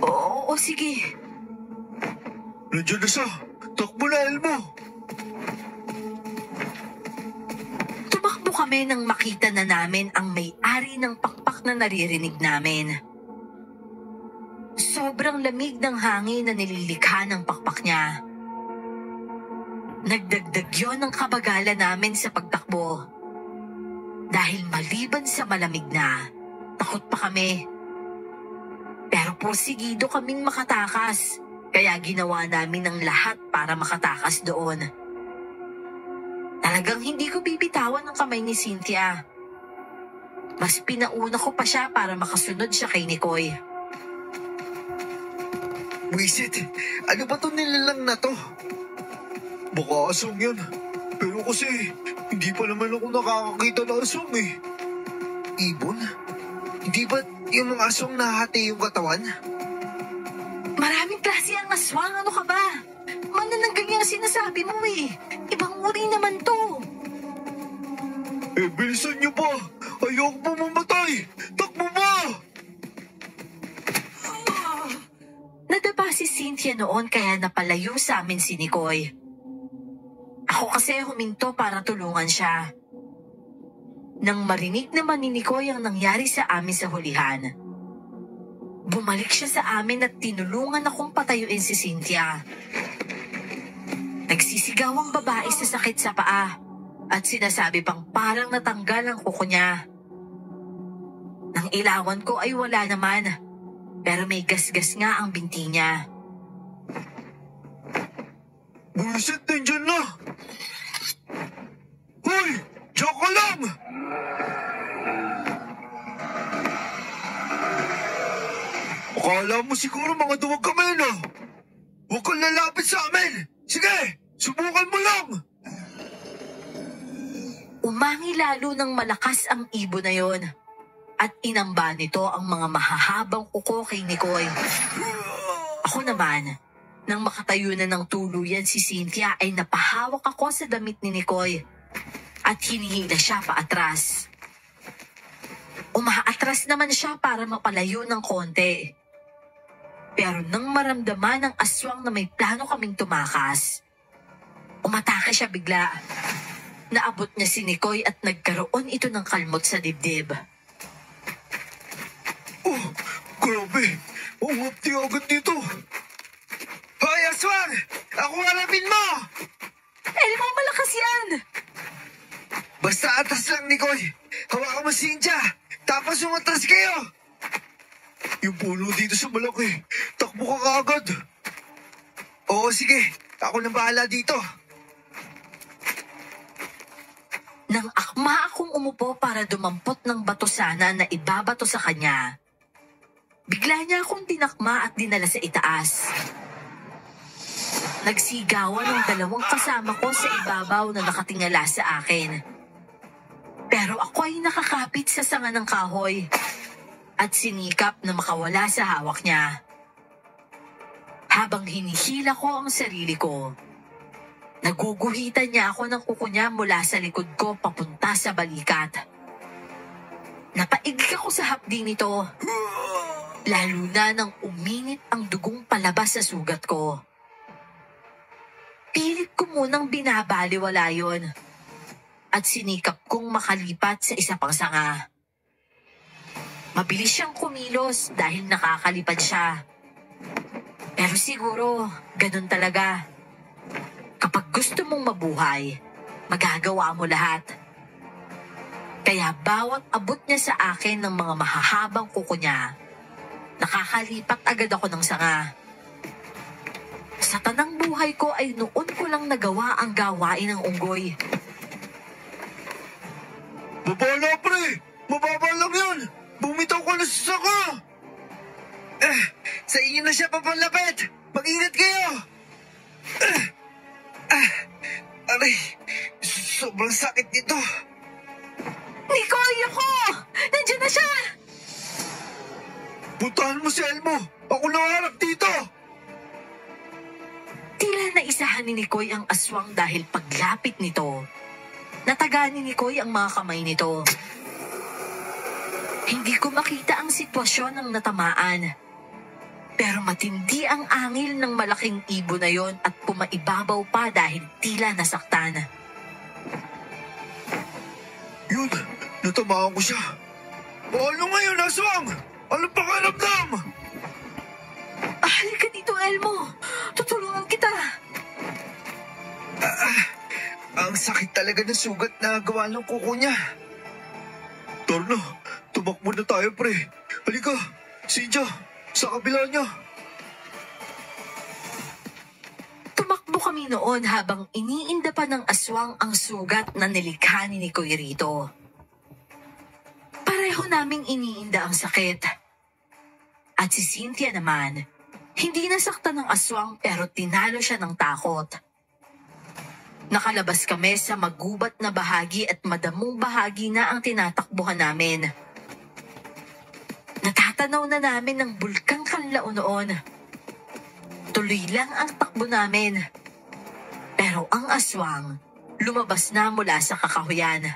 Oo, sige.
Nandiyan na siya. Takbo na, Elmo.
Tumakbo kami nang makita na namin ang may-ari ng pakpak na naririnig namin. Sobrang lamig ng hangin na nililikha ng pakpak niya. Nagdagdag yon ng kabagalan namin sa pagtakbo. Dahil maliban sa malamig na, takot pa kami. Pero porsigido kaming makatakas, kaya ginawa namin ang lahat para makatakas doon. Talagang hindi ko bibitawan ang kamay ni Cynthia. Mas pinauna ko pa siya para makasunod siya kay Nikoy.
Wisit, ano ba to nilalang na to? Baka asong yan. Pero kasi, hindi pa naman ako nakakakita ng asong eh. Ibon? Hindi ba yung mga asong nahati yung katawan?
Maraming klase ang aswang, ano ka ba? Manananggal yung sinasabi mo eh. Ibang uri naman to.
Eh, bilisan niyo pa! Ayoko pa mamatay! Takbo ba!
Nadapa si Cynthia noon kaya napalayo sa amin si Nikoy. Ako kasi huminto para tulungan siya. Nang marinig naman ni Nikoy ang nangyari sa amin sa hulihan, bumalik siya sa amin at tinulungan akong patayuin si Cynthia. Nagsisigaw ang babae sa sakit sa paa at sinasabi pang parang natanggal ang kuko niya. Nang ilawan ko ay wala naman, pero may gasgas nga ang binti niya.
Buisit, nandyan na! Hoy! Diyan ka lang! Akala mo siguro mga duwag kami, no? Huwag kang lalapit sa amin! Sige! Subukan mo lang!
Umangi lalo ng malakas ang ibon na yon at inamba nito ang mga mahahabang kuko kay Nikoy. Ako naman, nang makatayo na ng tuluyan si Cynthia ay napahawak ako sa damit ni Nikoy at hinihila siya paatras. Umaatras naman siya para mapalayo ng konti. Pero nang maramdaman ng aswang na may plano kaming tumakas, umatake siya bigla. Naabot niya si Nikoy at nagkaroon ito ng kalmot sa dibdib.
Oh, grabe! Umapti agad dito! Hoy, aswang! Ako harapin mo!
Elmo, malakas yan!
Basta atas lang, Nikoy! Hawakan mo si Inja! Tapos umatras kayo! Yung puno dito sa malaki, takbo ka kaagad! Oo, sige. Ako nang bahala dito.
Nang akma akong umupo para dumampot ng bato sana na ibabato sa kanya, bigla niya akong tinakma at dinala sa itaas. Nagsigawan ng dalawang kasama ko sa ibabaw na nakatingala sa akin. Pero ako ay nakakapit sa sanga ng kahoy at sinikap na makawala sa hawak niya. Habang hinihila ko ang sarili ko, naguguhitan niya ako ng kuko niya mula sa likod ko papunta sa balikat. Napaigik ako sa hapdi nito, lalo na nang uminit ang dugong palabas sa sugat ko. Pilit ko munang binabaliwala yon at sinikap kong makalipat sa isa pang sanga. Mabilis siyang kumilos dahil nakakalipad siya. Pero siguro, ganun talaga. Kapag gusto mong mabuhay, magagawa mo lahat. Kaya bawat abot niya sa akin ng mga mahahabang kuko niya, nakakalipat agad ako ng sanga. Sa tanang buhay ko ay noon ko lang nagawa ang gawain ng unggoy.
Babala, pre! Mababa lang yan! Bumitaw ka na sa saka! Sa inyo na siya papalapit! Mag-ingat kayo! Aray! Sobrang sakit nito!
Nikoy, ako! Nandiyan na siya!
Puntahan mo si Elmo! Ako na harap dito!
Tila naisahan ni Nikoy ang aswang dahil paglapit nito, nataga ni Nikoy ang mga kamay nito. Hindi ko makita ang sitwasyon ng natamaan. Pero matindi ang angil ng malaking ibon na yon at pumaibabaw pa dahil tila nasaktan.
Yun! Natamaan ko siya! Ano ngayon, aswang? Ano pakiramdam?
Halika dito, Elmo! Tutulungan kita!
Ang sakit talaga ng sugat na gawa ng kuko niya. Torno, tumakbo na tayo, pre. Halika, Sinja, sa kabila niya.
Tumakbo Tumakbo kami noon habang iniinda pa ng aswang ang sugat na nilikha ni Nikoy rito. Pareho naming iniinda ang sakit. At si Cynthia naman, hindi nasaktan ng aswang pero tinalo siya ng takot. Nakalabas kami sa magubat na bahagi at madamong bahagi na ang tinatakbuhan namin. Natatanaw na namin ng bulkang Kanlao noon. Tuloy lang ang takbo namin. Pero ang aswang, lumabas na mula sa kakahuyan.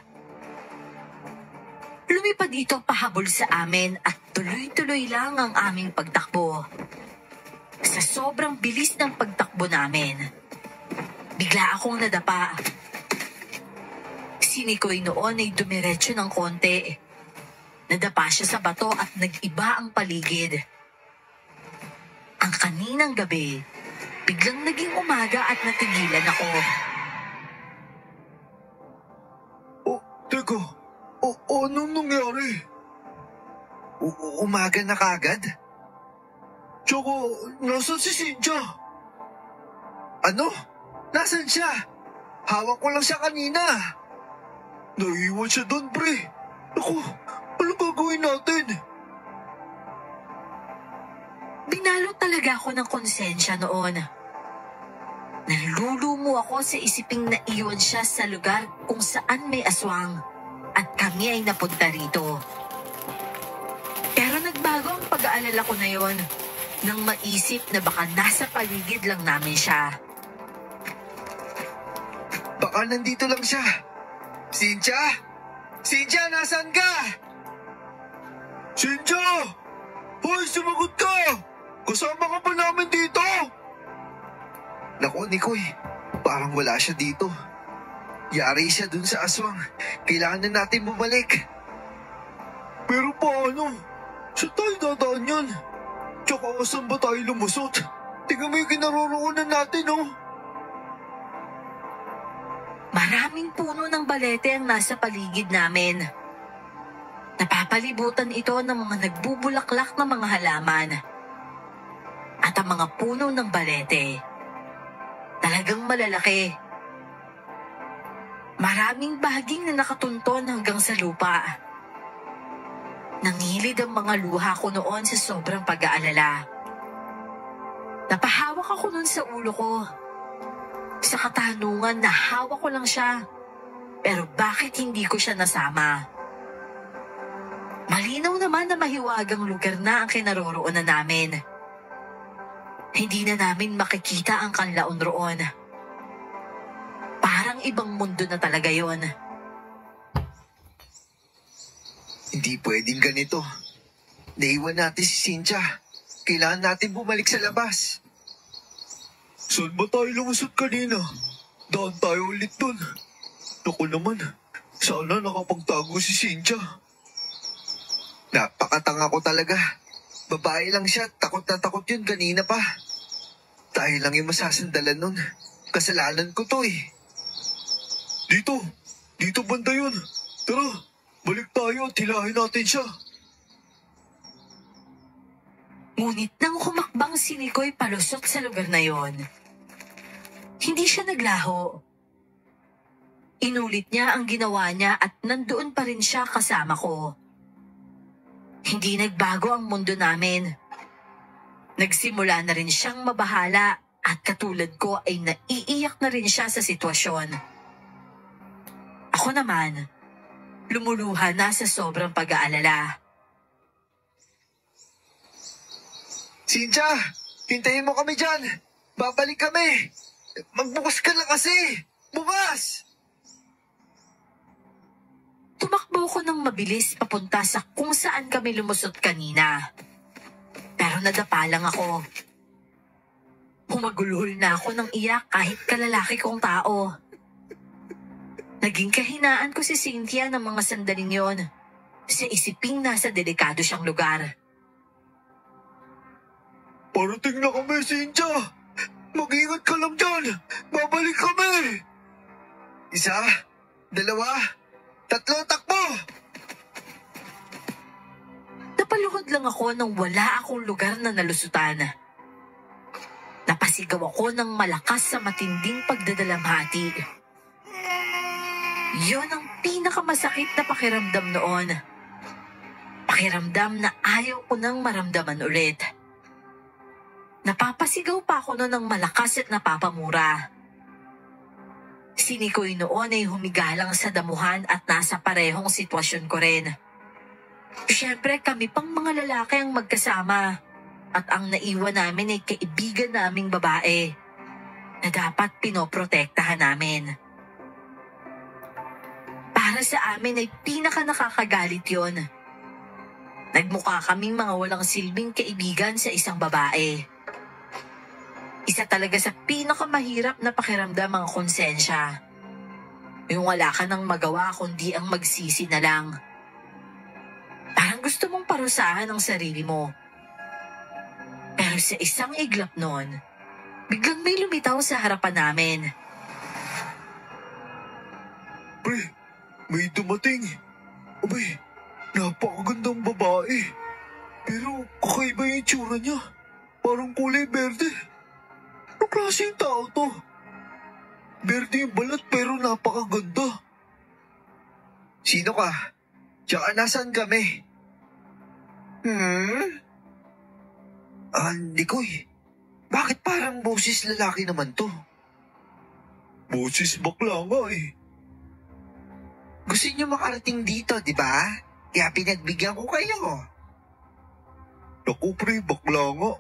Lumipad ito pahabol sa amin at tuloy-tuloy lang ang aming pagtakbo. Sa sobrang bilis ng pagtakbo namin, bigla akong nadapa. Si Nikoy noon ay dumiretso ng konti. Nadapa siya sa bato at nag-iba ang paligid. Ang kaninang gabi, biglang naging umaga at natigilan ako.
Oh, teka. Anong nangyari?
Umaga na kagad?
Tsaka, nasan si Cynthia?
Ano? Nasaan siya? Hawak ko lang siya kanina.
Naiiwan siya doon, pre. Ako, ano gagawin natin?
Binalo talaga ako ng konsensya noon. Nalulumo ako sa isiping naiwan siya sa lugar kung saan may aswang at kami ay napunta rito. Pero nagbago ang pag-aalala ko na yon nang maisip na baka nasa paligid lang namin siya.
Baka nandito lang siya. Cynthia? Cynthia, nasaan ka?
Cynthia! Hoy, sumagot ka! Kasama ka pa namin dito!
Naku, Nikoy. Parang wala siya dito. Yari siya dun sa aswang. Kailangan na natin bumalik.
Pero paano? Saan tayo dadaan yan? Tsaka saan ba tayo lumusot? Tingnan mo yung kinaroroonan natin, oh.
Maraming puno ng balete ang nasa paligid namin. Napapalibutan ito ng mga nagbubulaklak na mga halaman. At ang mga puno ng balete, talagang malalaki. Maraming bahaging na nakatunton hanggang sa lupa. Nangilid ang mga luha ko noon sa sobrang pag-aalala. Napahawak ako noon sa ulo ko. Sa katanungan na hawak ko lang siya. Pero bakit hindi ko siya nasama? Malinaw naman na mahiwagang lugar na ang kinaroroonan namin. Hindi na namin makikita ang Kanlaon roon. Parang ibang mundo na talaga yon.
Hindi pwedeng ganito. Naiwan natin si Cynthia. Kailangan natin bumalik sa labas.
Saan ba tayo lumusot kanina? Daan tayo ulit dun. Naku naman, sana nakapagtago si Cynthia.
Napakatanga ko talaga. Babae lang siya. Takot na takot yun kanina pa. Tayo lang yung masasandalan nun. Kasalanan ko to eh.
Dito banda yun. Tara, balik tayo at hilahin natin siya.
Ngunit nang humakbang si Nikoy palusot sa lugar na yon, hindi siya naglaho. Inulit niya ang ginawa niya at nandoon pa rin siya kasama ko. Hindi nagbago ang mundo namin. Nagsimula na rin siyang mabahala at katulad ko ay naiiyak na rin siya sa sitwasyon. Ako naman, lumuluha na sa sobrang pag-aalala.
Cynthia, hintayin mo kami dyan. Babalik kami. Magbukas ka lang kasi. Bukas!
Tumakbo ko ng mabilis papunta sa kung saan kami lumusot kanina. Pero nadapa lang ako. Humagulhol na ako ng iyak kahit kalalaki kong tao. Naging kahinaan ko si Cynthia ng mga sandaling yon. Sa isiping nasa delikado siyang lugar.
Parating na kami, Cynthia! Mag-ingat ka lang dyan! Babalik kami!
1, 2, 3, takbo!
Napaluhod lang ako nang wala akong lugar na nalusutan. napasigaw ako ng malakas sa matinding pagdadalamhati. Yon ang pinakamasakit na pakiramdam noon. Pakiramdam na ayaw ko nang maramdaman ulit. Napapasigaw pa ako noon ng malakas at napapamura. Si Nikoy noon ay humigalang sa damuhan at nasa parehong sitwasyon ko rin. Siyempre kami pang mga lalaki ang magkasama at ang naiwan namin ay kaibigan naming babae na dapat pinoprotektahan namin. Para sa amin ay pinaka nakakagalit yon. Nagmukha kaming mga walang silbing kaibigan sa isang babae. Isa talaga sa pinakamahirap na pakiramdam ang konsensya. Yung wala ka nang magawa kundi ang magsisi na lang. Parang gusto mong parusahan ang sarili mo. Pero sa isang iglap noon, biglang may lumitaw sa harapan namin.
Pre, may dumating. Abay, napakagandang babae. Pero kakaiba yung itsura niya. Parang kulay berde. Anong klaseng tao to? Berde yung balat pero napakaganda.
Sino ka? Tsaka nasaan kami? Nikoy, bakit parang boses lalaki naman to?
Boses bakla nga eh.
Gusto niyo makarating dito, di ba? Kaya pinagbigyan ko kayo.
Naku pre, bakla nga.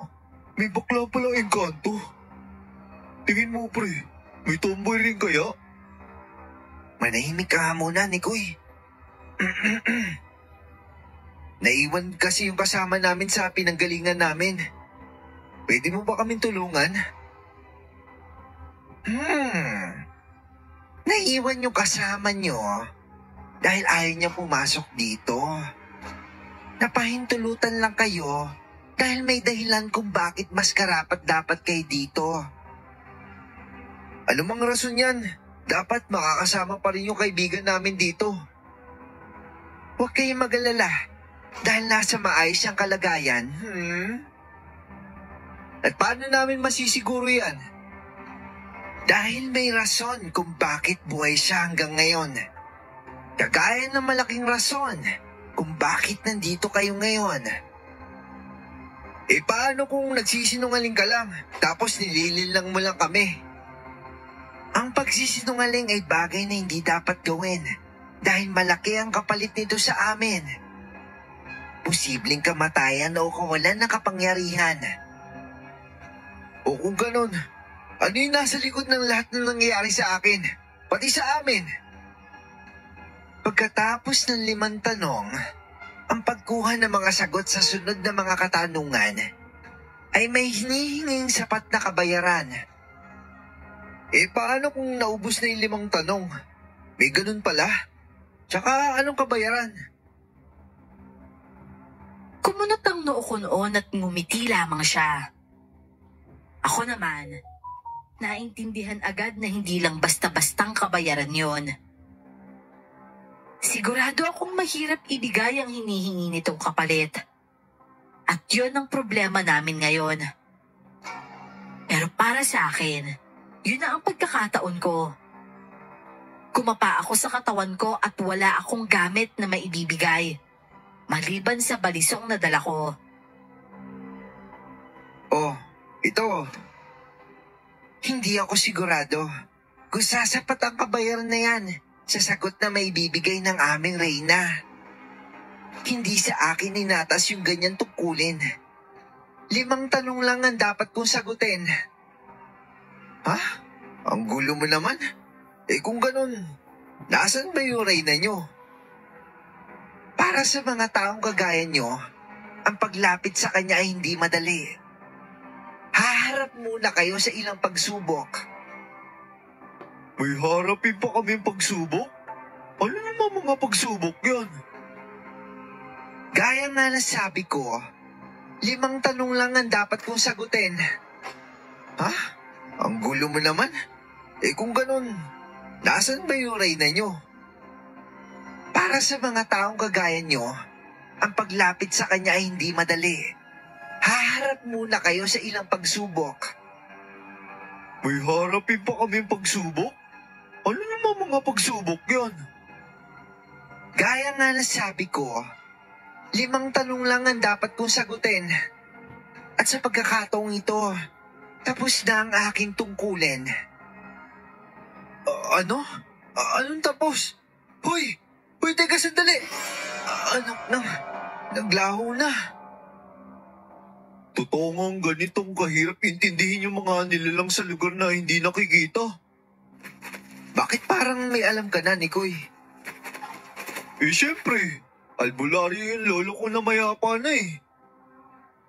May bakla palang engkanto. Tingin mo pre, may tomboy rin kaya?
Manahimik ka muna, Nikoy. Naiwan kasi yung kasama namin sa pinanggalingan namin. Pwede mo ba kaming tulungan? Naiwan yung kasama nyo dahil ayaw niya pumasok dito. Napahintulutan lang kayo dahil may dahilan kung bakit mas karapat dapat kayo dito. Ano mang rason yan? Dapat makakasama pa rin yung kaibigan namin dito. Huwag kayong mag-alala dahil nasa maayos siyang kalagayan. At paano namin masisiguro yan? Dahil may rason kung bakit buhay siya hanggang ngayon. Kagaya ng malaking rason kung bakit nandito kayo ngayon. Paano kung nagsisinungaling ka lang tapos nililin lang mo lang kami? Ang pagsisinungaling ay bagay na hindi dapat gawin dahil malaki ang kapalit nito sa amin. Posibleng kamatayan o kawalan ng kapangyarihan. O kung ganon, ano yung nasa likod ng lahat ng nangyayari sa akin, pati sa amin? Pagkatapos ng 5 tanong, ang pagkuha ng mga sagot sa sunod na mga katanungan ay may hinihinging sapat na kabayaran. Paano kung naubos na yung 5 tanong? May ganun pala. Tsaka anong kabayaran?
Kumunot ang noo ko noon at ngumiti lamang siya. Ako naman, naintindihan agad na hindi lang basta-bastang kabayaran yon. Sigurado akong mahirap ibigay ang hinihingi nitong kapalit. At yun ang problema namin ngayon. Pero para sa akin, yun na ang pagkakataon ko. Kumapa ako sa katawan ko at wala akong gamit na maibibigay, maliban sa balisong na dala ko.
Oh, ito. Hindi ako sigurado kung sasapat ang kabayaran na yan sa sagot na maibibigay ng aming reyna. Hindi sa akin inatas yung ganyan tungkulin. 5 tanong lang ang dapat kong sagutin. Ha? Ang gulo mo naman. Kung ganun, nasan ba yung reyna nyo? Para sa mga taong kagaya nyo, ang paglapit sa kanya ay hindi madali. Haharap muna kayo sa ilang pagsubok.
May harapin pa kami pagsubok? Ano naman mga pagsubok yan?
Gaya nga na sabi ko, 5 tanong lang ang dapat kong sagutin. Ha? Ang gulo mo naman. Kung ganun, nasan ba yung reyna nyo? Para sa mga taong kagaya nyo, ang paglapit sa kanya ay hindi madali. Haharap muna kayo sa ilang pagsubok.
May harapin pa kami pagsubok? Ano naman mga pagsubok yan?
Gaya nga na sabi ko, 5 tanong lang ang dapat kong sagutin. At sa pagkakataong ito, tapos na ang aking tungkulin. Ano? Anong tapos? Hoy! Hoy, teka sandali! Naglaho na.
Totoo ngang ganitong kahirap intindihin yung mga nilalang sa lugar na hindi nakikita.
Bakit parang may alam ka na, Nikoy?
Siyempre, albularyo yung lolo ko na mayapa na eh.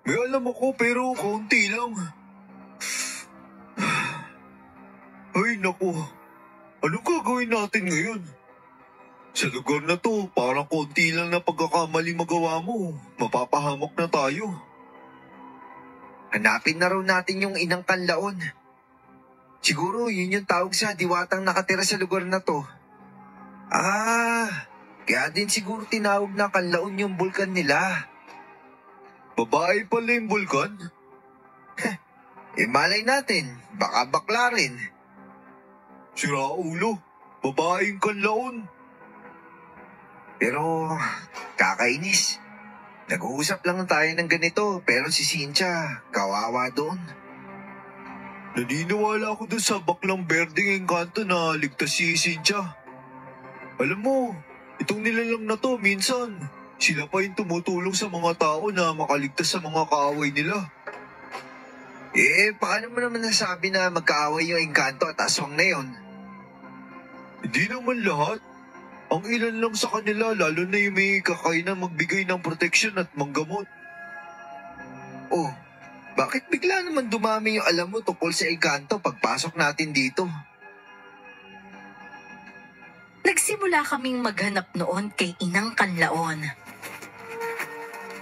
May alam ako pero kaunti lang. Ay naku, anong gagawin natin ngayon? Sa lugar na to, parang konti lang na pagkakamali magawa mo. Mapapahamak na tayo.
Hanapin na raw natin yung inang Kanlaon. Siguro yun yung tawag sa diwatang nakatira sa lugar na to. Kaya din siguro tinawag na Kanlaon yung bulkan nila.
Babae pala yung bulkan?
Malay natin, baka bakla rin.
Sira ulo, babaeng Kanlaon.
Pero kakainis. Nag-uusap lang tayo ng ganito pero si Cynthia, kawawa doon.
Naniniwala ako dun sa baklang berdeng engkanto na ligtas si Cynthia. Alam mo, itong nilalang na to minsan, sila pa yung tumutulong sa mga tao na makaligtas sa mga kaaway nila.
Paano mo naman nasabi na magkaaway yung engkanto at aswang na yun?
Hindi naman lahat. Ang ilan lang sa kanila, lalo na yung may kakainan magbigay ng proteksyon at manggamot.
Oh, bakit bigla naman dumami yung alam mo tungkol sa engkanto pagpasok natin dito?
Nagsimula kaming maghanap noon kay Inang Kanlaon.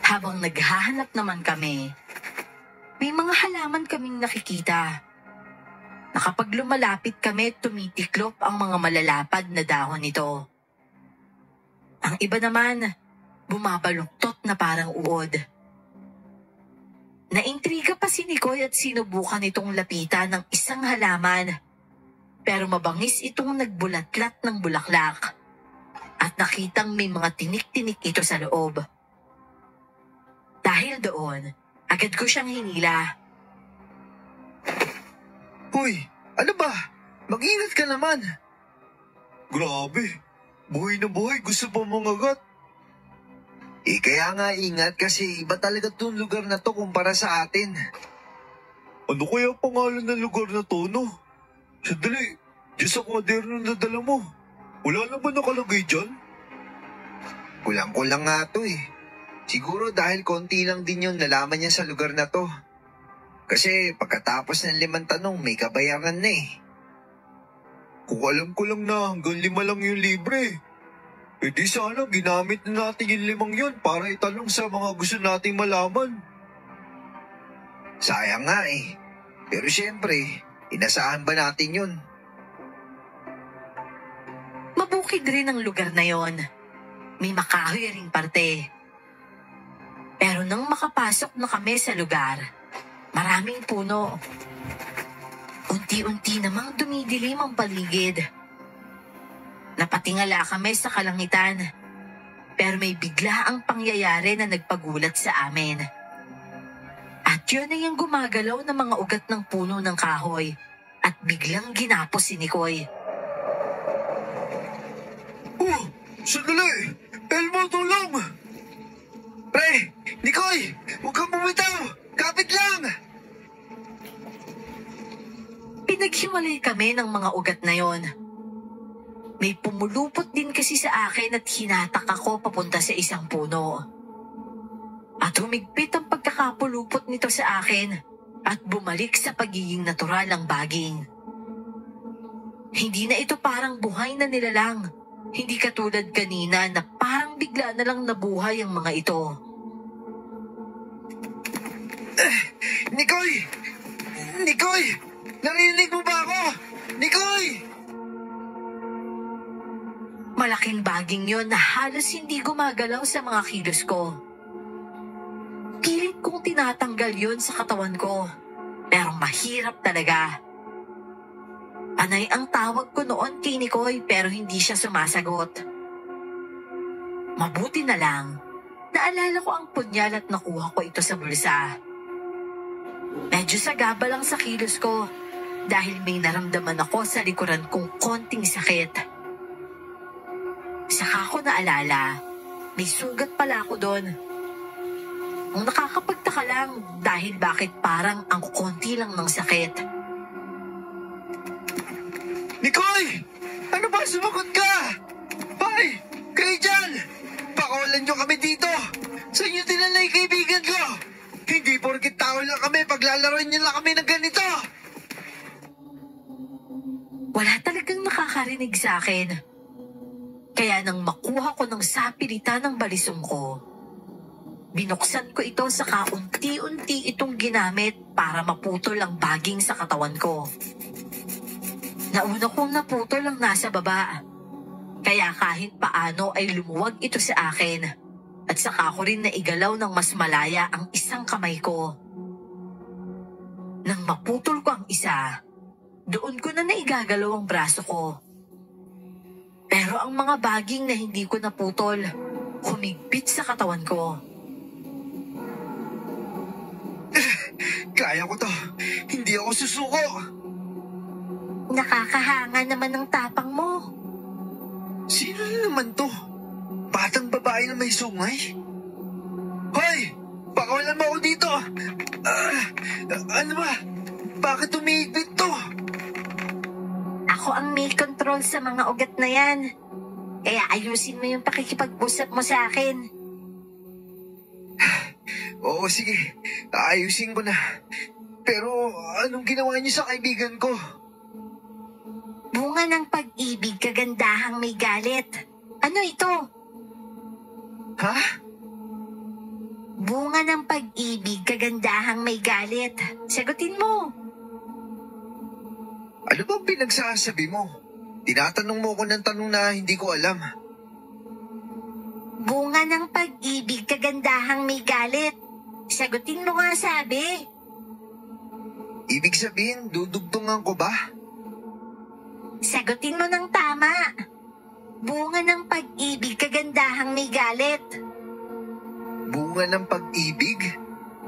Habang naghahanap naman kami, may mga halaman kaming nakikita. Na kapag lumalapit kami, tumitiklop ang mga malalapad na dahon nito. Ang iba naman, bumabaluktot na parang uod. Naintriga pa si Nikoy at sinubukan itong lapitan ng isang halaman. Pero mabangis itong nagbulatlat ng bulaklak. At nakitang may mga tinik-tinik ito sa loob. Dahil doon, agad ko siyang hinila.
Hoy, ano ba? Mag-ingat ka naman.
Grabe, buhay na buhay, gusto pa mangagat.
Kaya nga ingat kasi iba talaga itong lugar na to kumpara sa atin.
Ano kaya pangalan ng lugar na to, no? Sandali, diyan sa kwaderno na dala mo. Wala na ba nakalagay dyan?
Kulang-kulang nga to eh. Siguro dahil konti lang din yung nalaman niya sa lugar na to. Kasi pagkatapos ng 5 tanong, may kabayaran na eh.
Kung alam ko lang na hanggang 5 lang yung libre. Di sana ginamit na natin yung 5 yun para itanong sa mga gusto nating malaman.
Sayang nga eh. Pero syempre, inasahan ba natin yun?
Mabukid rin ang lugar na yon. May makahoy ring parte. Pero nang makapasok na kami sa lugar, maraming puno. Unti-unti namang dumidilim ang paligid. Napatingala kami sa kalangitan. Pero may bigla ang pangyayari na nagpagulat sa amin. At yun ay yung gumagalaw na mga ugat ng puno ng kahoy. At biglang ginapos si Nikoy.
Oh, sandali! Elmo, tulong!
Pre! Nikoy! Huwag kang bumitaw! Kapit lang!
Pinaghiwalay kami ng mga ugat na yon. May pumulupot din kasi sa akin at hinatak ako papunta sa isang puno. At humigpit ang pagkakapulupot nito sa akin at bumalik sa pagiging natural ang baging. Hindi na ito parang buhay na nilalang. Hindi katulad kanina na parang bigla na lang nabuhay ang mga ito.
Nikoy! Nikoy! Narinig mo ba ako? Nikoy!
Malaking baging yon na halos hindi gumagalaw sa mga kilos ko. Pilit kong tinatanggal yon sa katawan ko. Pero mahirap talaga. Panay ang tawag ko noon kay Nikoy pero hindi siya sumasagot. Mabuti na lang, naalala ko ang punyal at nakuha ko ito sa bulsa. Medyo sagaba lang sa kilos ko dahil may naramdaman ako sa likuran kong konting sakit. Saka ko naalala, may sugat pala ako doon. Ang nakakapagtaka lang dahil bakit parang ang konti lang ng sakit.
Nikoy! Ano ba? Sumagot ka! Hoy! Kayo dyan! Pakawalan nyo kami dito! Sa inyo dinala yung kaibigan ko! Hindi porkit tao lang kami, paglalaroin nyo lang kami ng ganito!
Wala talagang nakakarinig sa akin. Kaya nang makuha ko ng sapilitan ng balisong ko, binuksan ko ito sa kaunti-unti itong ginamit para maputol ang baging sa katawan ko. Nauna kong naputol ang nasa baba. Kaya kahit paano ay lumuwag ito sa akin at saka ko rin naigalaw ng mas malaya ang isang kamay ko. Nang maputol ko ang isa, doon ko na naigagalaw ang braso ko. Pero ang mga baging na hindi ko naputol, humigpit sa katawan ko.
Kaya ko to. Hindi ako susuko.
Nakakahanga naman ng tapang mo.
Sino na naman to? Batang babae na may sungay? Hoy! Pakawalan mo ako dito! Ano ba? Bakit umihigpit to?
Ako ang may control sa mga ugat na yan. Kaya ayusin mo yung pakikipag-usap mo sa akin.
Oo, sige. Ayusin ko na. Pero anong ginawa niyo sa kaibigan ko?
Bunga ng pag-ibig, kagandahang may galit. Ano ito?
Ha?
Bunga ng pag-ibig, kagandahang may galit. Sagutin mo.
Ano bang pinagsasabi mo? Tinatanong mo ko ng tanong na hindi ko alam.
Bunga ng pag-ibig, kagandahang may galit. Sagutin mo nga sabi.
Ibig sabihin, dudugtungan ko ba?
Sagutin mo ng tama. Bunga ng pag-ibig, kagandahang may galit.
Bunga ng pag-ibig?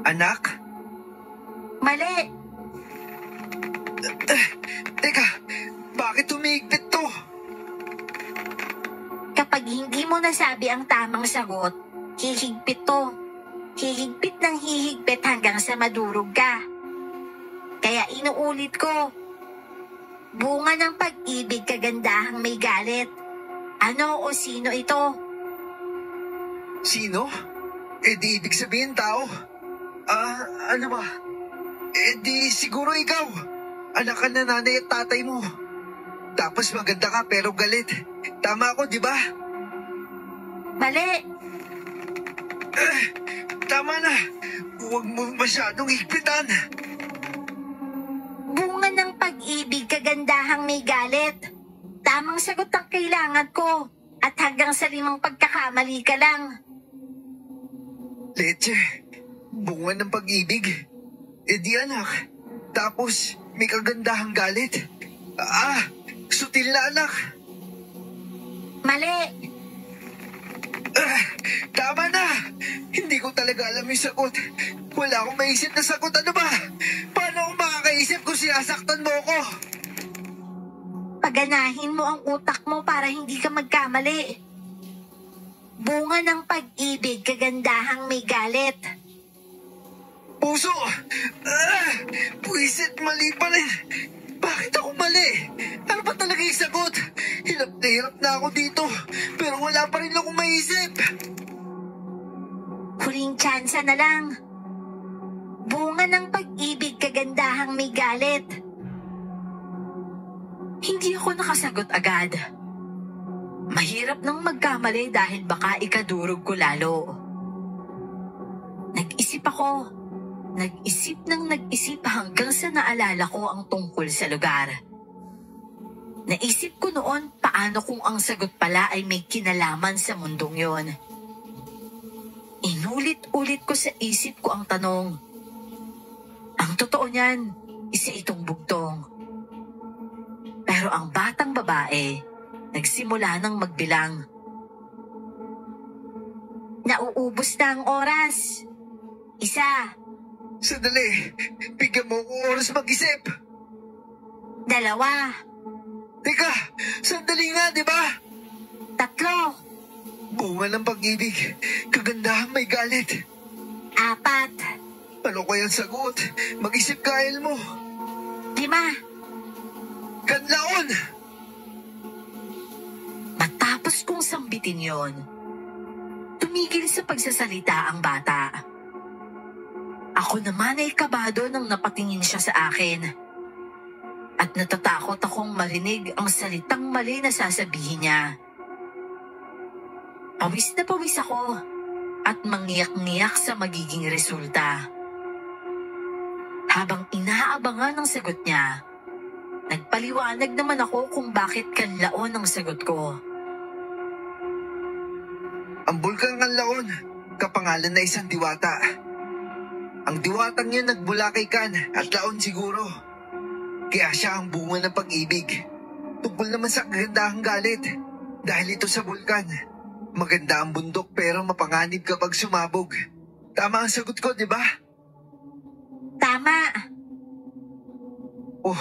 Anak?
Mali.
Teka, bakit umihigpit to?
Kapag hindi mo nasabi ang tamang sagot, hihigpit to. Hihigpit ng hihigpit hanggang sa madurog ka. Kaya inuulit ko. Bunga ng pag-ibig, kagandahang may galit. Ano o sino ito?
Sino? Di ibig sabihin tao. Ano ba? Di siguro ikaw. Anak ka na nanay at tatay mo. Tapos maganda ka pero galit. Tama ako, di ba?
Mali.
Tama na. Huwag mo masyadong higpitan.
Bunga ng pag-ibig, kagandahang may galit. Tamang sagot ang kailangan ko. At hanggang sa 5 pagkakamali ka lang.
Leche, bunga ng pag-ibig. Di anak. Tapos may kagandahang galit. Sutil na anak.
Mali.
Tama na! Hindi ko talaga alam yung sagot. Wala akong maisip na sagot. Ano ba? Paano ako makakaisip kung sinasaktan mo ako?
Paganahin mo ang utak mo para hindi ka magkamali. Bunga ng pag-ibig, kagandahang may galit.
Puso! Puwisit, mali pa rin. Bakit ako mali? Ano ba talaga yung sagot? Hirap na ako dito. Pero wala pa rin akong maisip.
Huling tsansa na lang. Bunga ng pag-ibig, kagandahang may galit. Hindi ako nakasagot agad. Mahirap nang magkamali dahil baka ikadurog ko lalo. Nag-isip ako. Nag-isip hanggang sa naalala ko ang tungkol sa lugar. Naisip ko noon paano kung ang sagot pala ay may kinalaman sa mundong yon. Inulit-ulit ko sa isip ko ang tanong. Ang totoo niyan, isa itong bugtong. Pero Pero ang batang babae, nagsimula ng magbilang. Nauubos na ang oras. Isa,
Sandali, bigyan mo akong oras mag-isip.
dalawa,
Teka, sandali nga, di ba?
tatlo,
Bunga ng pag-ibig, kagandahan may galit.
apat,
Ano kayang sagot? Mag-isip ka, Elmo.
5.
Kanlaon!
Matapos kong sambitin yon, tumigil sa pagsasalita ang bata. Ako naman ay kabado nang napatingin siya sa akin. At natatakot akong marinig ang salitang mali na sasabihin niya. Pawis na pawis ako at mangiyak-ngiyak sa magiging resulta. Habang inaabangan ang sagot niya, nagpaliwanag naman ako kung bakit kanlaon ang sagot ko.
Ang Bulkang Kanlaon, kapangalan na isang diwata. Ang diwatang yun nagbula kay Kan at Laon siguro. Kaya siya ang bunga ng pag-ibig. Tungkol naman sa kagandahang galit. Dahil ito sa bulkan. Maganda ang bundok pero mapanganib kapag sumabog. Tama ang sagot ko, di ba?
Tama!
Oh,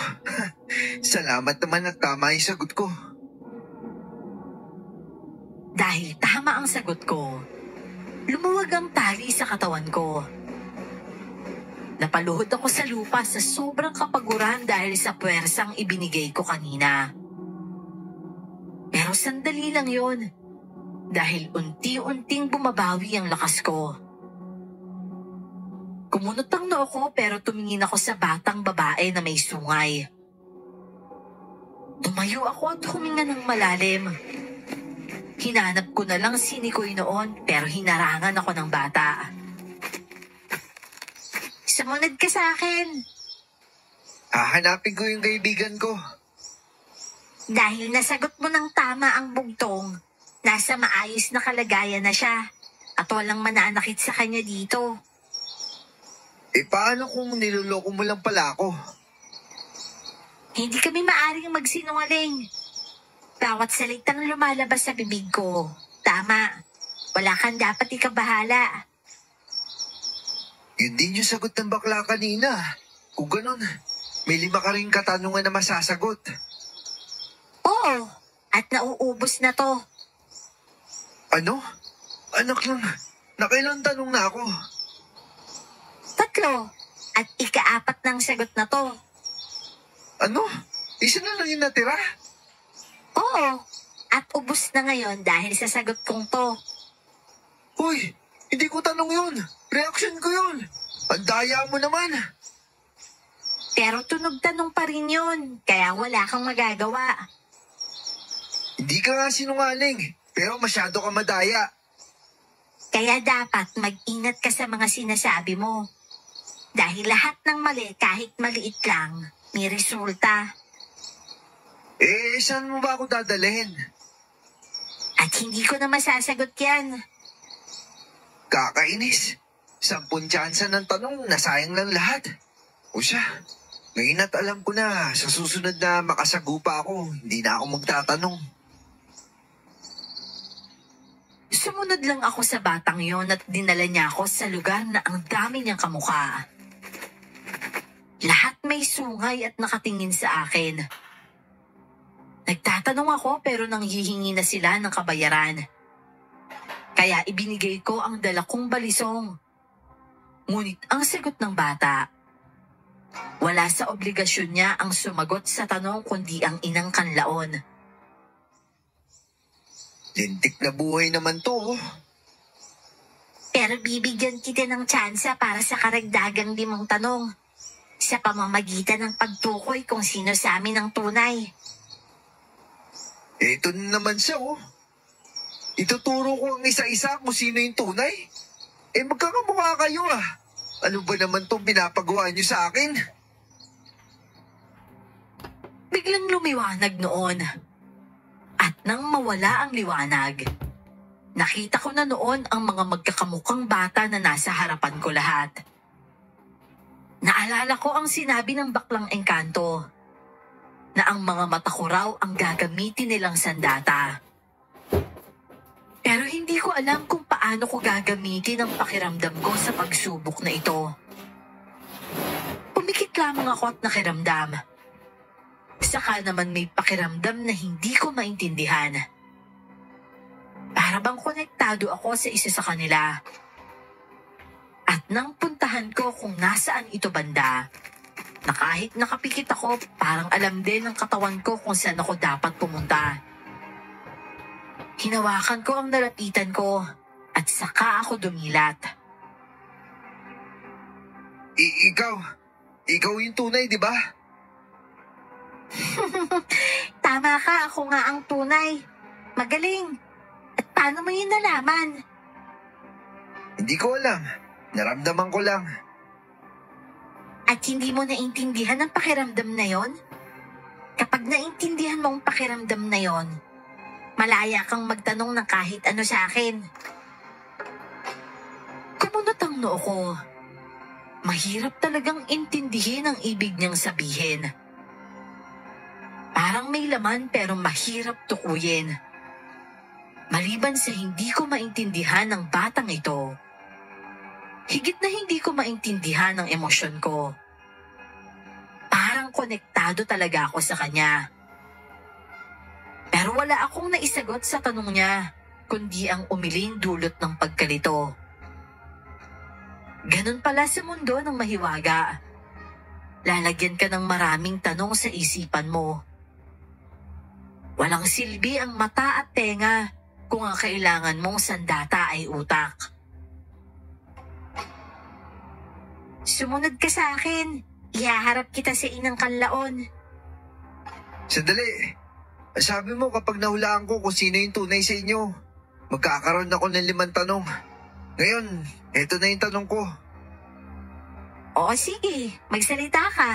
salamat naman at tama yung sagot ko.
Dahil tama ang sagot ko, lumuwag ang tali sa katawan ko. Napaluhod ako sa lupa sa sobrang kapaguran dahil sa puwersang ibinigay ko kanina. Pero sandali lang yon, dahil unti-unting bumabawi ang lakas ko. Kumunot ang noo ko pero tumingin ako sa batang babae na may sungay. Tumayo ako at huminga ng malalim. Hinanap ko na lang si Nikoy noon pero hinarangan ako ng bata. Sumunod ka sa akin.
Hahanapin ko yung kaibigan ko.
Dahil nasagot mo ng tama ang bugtong, nasa maayos na kalagayan na siya at walang mananakit sa kanya dito.
Paano kung niloloko mo lang pala ako?
Hindi kami maaring magsinungaling. Bawat salitang lumalabas sa bibig ko, tama. Wala kang dapat ikabahala.
Yun din yung sagot ng bakla kanina. Kung ganun, may 5 ka rin katanungan na masasagot.
Oo, at nauubos na to.
Ano? Anak lang, nakailang tanong na ako.
3, at ika-4 ng sagot na to.
Ano? Isa na lang yung natira?
Oo, at ubos na ngayon dahil sa sagot kong to.
Uy, hindi ko tanong yun. Reaction ko yun. Ang daya mo naman.
Pero tunog tanong pa rin yun, kaya wala kang magagawa.
Hindi ka nga sinungaling, pero masyado ka madaya.
Kaya dapat mag-ingat ka sa mga sinasabi mo. Dahil lahat ng mali, kahit maliit lang, may resulta.
Saan mo ba ako dadalhin?
At hindi ko na masasagot yan.
Kakainis. 10 tsansa ng tanong, nasayang lang lahat. O siya, ngayon at alam ko na sa susunod na makasagupa ako, hindi na ako magtatanong.
Sumunod lang ako sa batang yon at dinala niya ako sa lugar na ang dami niyang kamukha. Lahat may sungay at nakatingin sa akin. Nagtatanong ako pero nanghihingi na sila ng kabayaran. Kaya ibinigay ko ang dala kong balisong. Ngunit ang sagot ng bata, wala sa obligasyon niya ang sumagot sa tanong kundi ang inang Kanlaon.
Lintik na buhay naman to.
Pero bibigyan kita ng tsansa para sa karagdagang 5 tanong sa pamamagitan ng pagtukoy kung sino sa amin ang tunay.
Ito na naman siya, oh. Ituturo ko ang isa-isa kung sino yung tunay. Magkakamukha kayo, ah. Ano ba naman tong pinapagawa niyo sa akin?
Biglang lumiwanag noon. At nang mawala ang liwanag, nakita ko na noon ang mga magkakamukhang bata na nasa harapan ko lahat. Naalala ko ang sinabi ng baklang engkanto. na ang mga mata ko raw ang gagamitin nilang sandata. Pero hindi ko alam kung paano ko gagamitin ang pakiramdam ko sa pagsubok na ito. Pumikit lamang ako at nakiramdam. Saka naman may pakiramdam na hindi ko maintindihan. Para bang konektado ako sa isa sa kanila. At nang puntahan ko kung nasaan ito banda, na kahit nakapikit ako, parang alam din ng katawan ko kung saan ako dapat pumunta. Hinawakan ko ang nalapitan ko at saka ako dumilat.
Ikaw yung tunay, di ba?
Tama ka, ako nga ang tunay. Magaling. At paano mo yun nalaman?
Hindi ko alam. Naramdaman ko lang.
At hindi mo naintindihan ang pakiramdam na yon? Kapag naintindihan mo ang pakiramdam na yon, malaya kang magtanong ng kahit ano sa akin. Kumunot ang noo ko. Mahirap talagang intindihin ang ibig niyang sabihin. Parang may laman pero mahirap tukuyin. Maliban sa hindi ko maintindihan ng batang ito, higit na hindi ko maintindihan ang emosyon ko. Parang konektado talaga ako sa kanya. Pero wala akong naisagot sa tanong niya, kundi ang umiling dulot ng pagkalito. Ganun pala sa mundo ng mahiwaga. Lalagyan ka ng maraming tanong sa isipan mo. Walang silbi ang mata at tenga kung ang kailangan mong sandata ay utak. Sumunod ka sa akin. Ihaharap kita sa inang kanlaon.
Sandali. Sabi mo kapag nahulaan ko kung sino yung tunay sa inyo, magkakaroon ako ng 5 tanong. Ngayon, eto na yung tanong ko.
Oo, sige. Magsalita ka.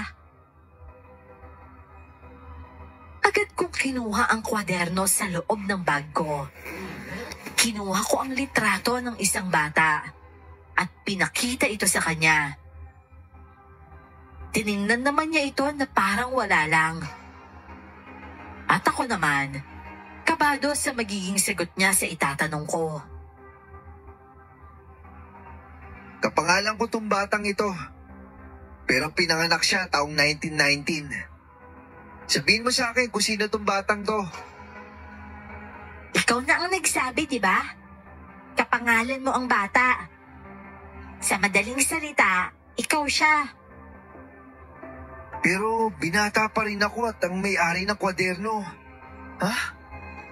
Agad kong kinuha ang kwaderno sa loob ng bag ko. Kinuha ko ang litrato ng isang bata at pinakita ito sa kanya. Tiningnan naman niya ito na parang wala lang. At ako naman, kabado sa magiging sagot niya sa itatanong ko.
Kapangalan ko tong batang ito. Pero pinanganak siya taong 1919. Sabihin mo sa akin kung sino tong batang to.
Ikaw na ang nagsabi, di ba? Kapangalan mo ang bata. Sa madaling salita, ikaw siya.
Pero binata pa rin ako at ang may-ari ng kwaderno. Ha?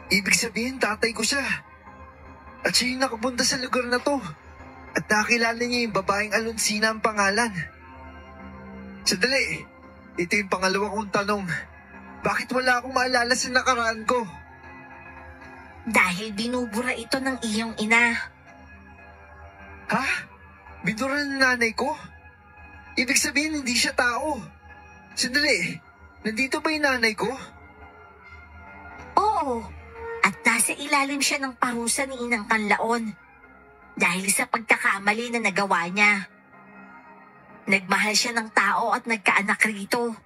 Ibig sabihin tatay ko siya. At siya yung nakapunta sa lugar na to. At nakilala niya yung babaeng Alonsina ang pangalan. Sandali, ito yung pangalawa kong tanong. Bakit wala akong maalala sa nakaraan ko?
Dahil binubura ito ng iyong ina.
Ha? Binura ng nanay ko? Ibig sabihin hindi siya tao. Sandali, nandito ba yung nanay ko?
Oo, at nasa ilalim siya ng parusa ni Inang Kanlaon. Dahil sa pagkakamali na nagawa niya. Nagmahal siya ng tao at nagkaanak rito.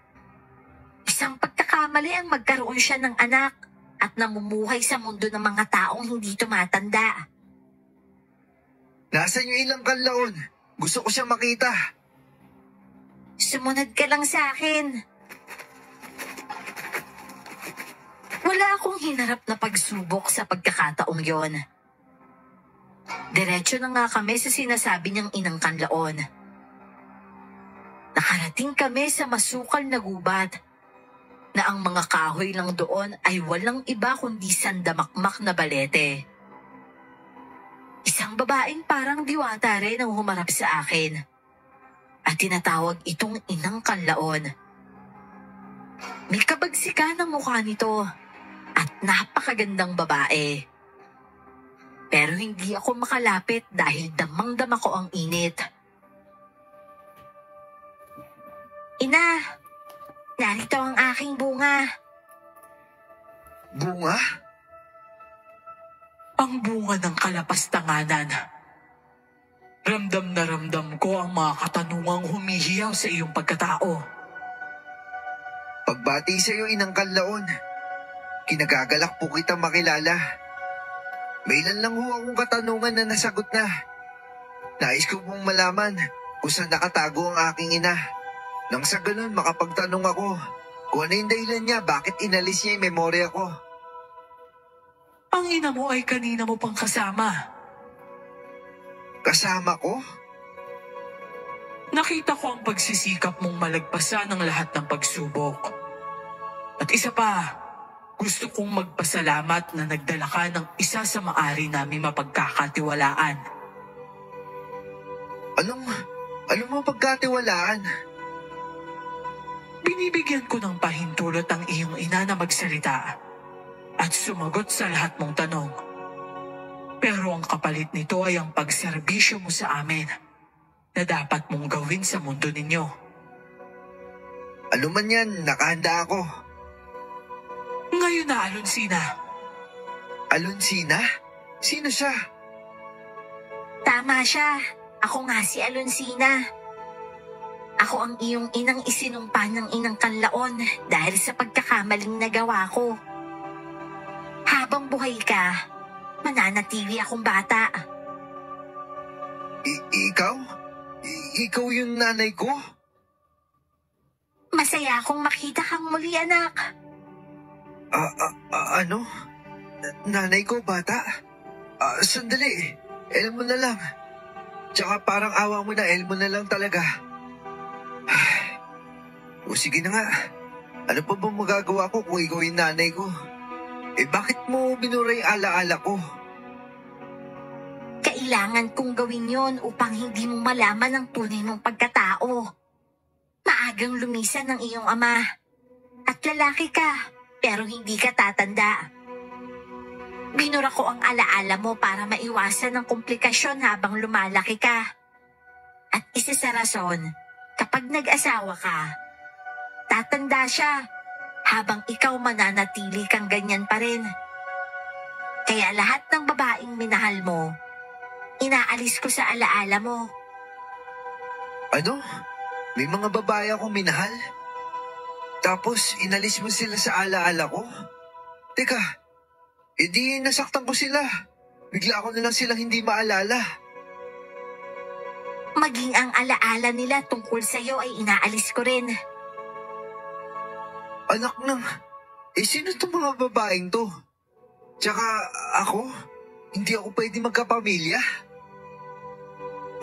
Isang pagkakamali ang magkaroon siya ng anak at namumuhay sa mundo ng mga taong hindi tumatanda.
Nasaan yung Inang Kanlaon? Gusto ko siyang makita.
Sumunod ka lang sa akin. Wala akong hinarap na pagsubok sa pagkakataong yon. Diretso na nga kami sa sinasabi niyang Inang Kanlaon. Nakarating kami sa masukal na gubat na ang mga kahoy lang doon ay walang iba kundi sandamakmak na balete. Isang babaeng parang diwata rin ang humarap sa akin at tinatawag itong Inang Kanlaon. May kabagsikan ang mukha nito at napakagandang babae. Pero hindi ako makalapit dahil damang-dama ko ang init. Ina, narito ang aking bunga.
Bunga?
Ang bunga ng kalapastanganan. Ramdam na ramdam ko ang mga katanungang humihiyaw sa iyong pagkatao.
Pagbati sa'yo, Inang Kanlaon, kinagagalak po kita makilala. May ilan lang ho akong katanungan na nasagot na. Nais ko pong malaman kung saan nakatago ang aking ina. Nang sa ganun, makapagtanong ako kung ano yung dahilan niya, bakit inalis niya yung memorya ko.
Ang ina mo ay kanina mo pang kasama.
Kasama ko?
Nakita ko ang pagsisikap mong malagpasan ng lahat ng pagsubok. At isa pa, gusto kong magpasalamat na nagdala ka ng isa sa maari namin mapagkakatiwalaan.
Anong mapagkatiwalaan?
Binibigyan ko ng pahintulot ang iyong ina na magsalita at sumagot sa lahat mong tanong. Pero ang kapalit nito ay ang pagserbisyo mo sa amin na dapat mong gawin sa mundo ninyo.
Ano man yan, nakahanda ako.
Ngayon na, Alonsina.
Alonsina? Sino siya?
Tama siya. Ako nga si Alonsina. Ako ang iyong inang isinumpa ng Inang Kanlaon dahil sa pagkakamaling nagawa ko. Habang buhay ka, mananatili akong bata.
Ikaw? Ikaw yung nanay ko?
Masaya akong makita kang muli, anak.
Ano? Nanay ko, bata? Sandali. Elmo na lang. Tsaka parang awa mo na, Elmo na lang talaga. O sige na nga. Ano pa ba magagawa ko kung ikaw yung nanay ko? Bakit mo binura yung alaala ko?
Kailangan kong gawin yon upang hindi mo malaman ang tunay mong pagkatao. Maagang lumisan ng iyong ama. At lalaki ka, pero hindi ka tatanda. Binura ko ang alaala mo para maiwasan ang komplikasyon habang lumalaki ka. At isa sa rason, kapag nag-asawa ka, tatanda siya habang ikaw mananatili kang ganyan pa rin. Kaya lahat ng babaeng minahal mo, inaalis ko sa alaala mo.
Ano? May mga babae akong minahal? Tapos inalis mo sila sa alaala ko? Teka, edi nasaktan ko sila. Bigla ako na lang silang hindi maalala.
Maging ang alaala nila tungkol sa'yo ay inaalis ko rin.
Anak ng... sino itong mga babaeng to? Tsaka ako? Hindi ako pwede magkapamilya?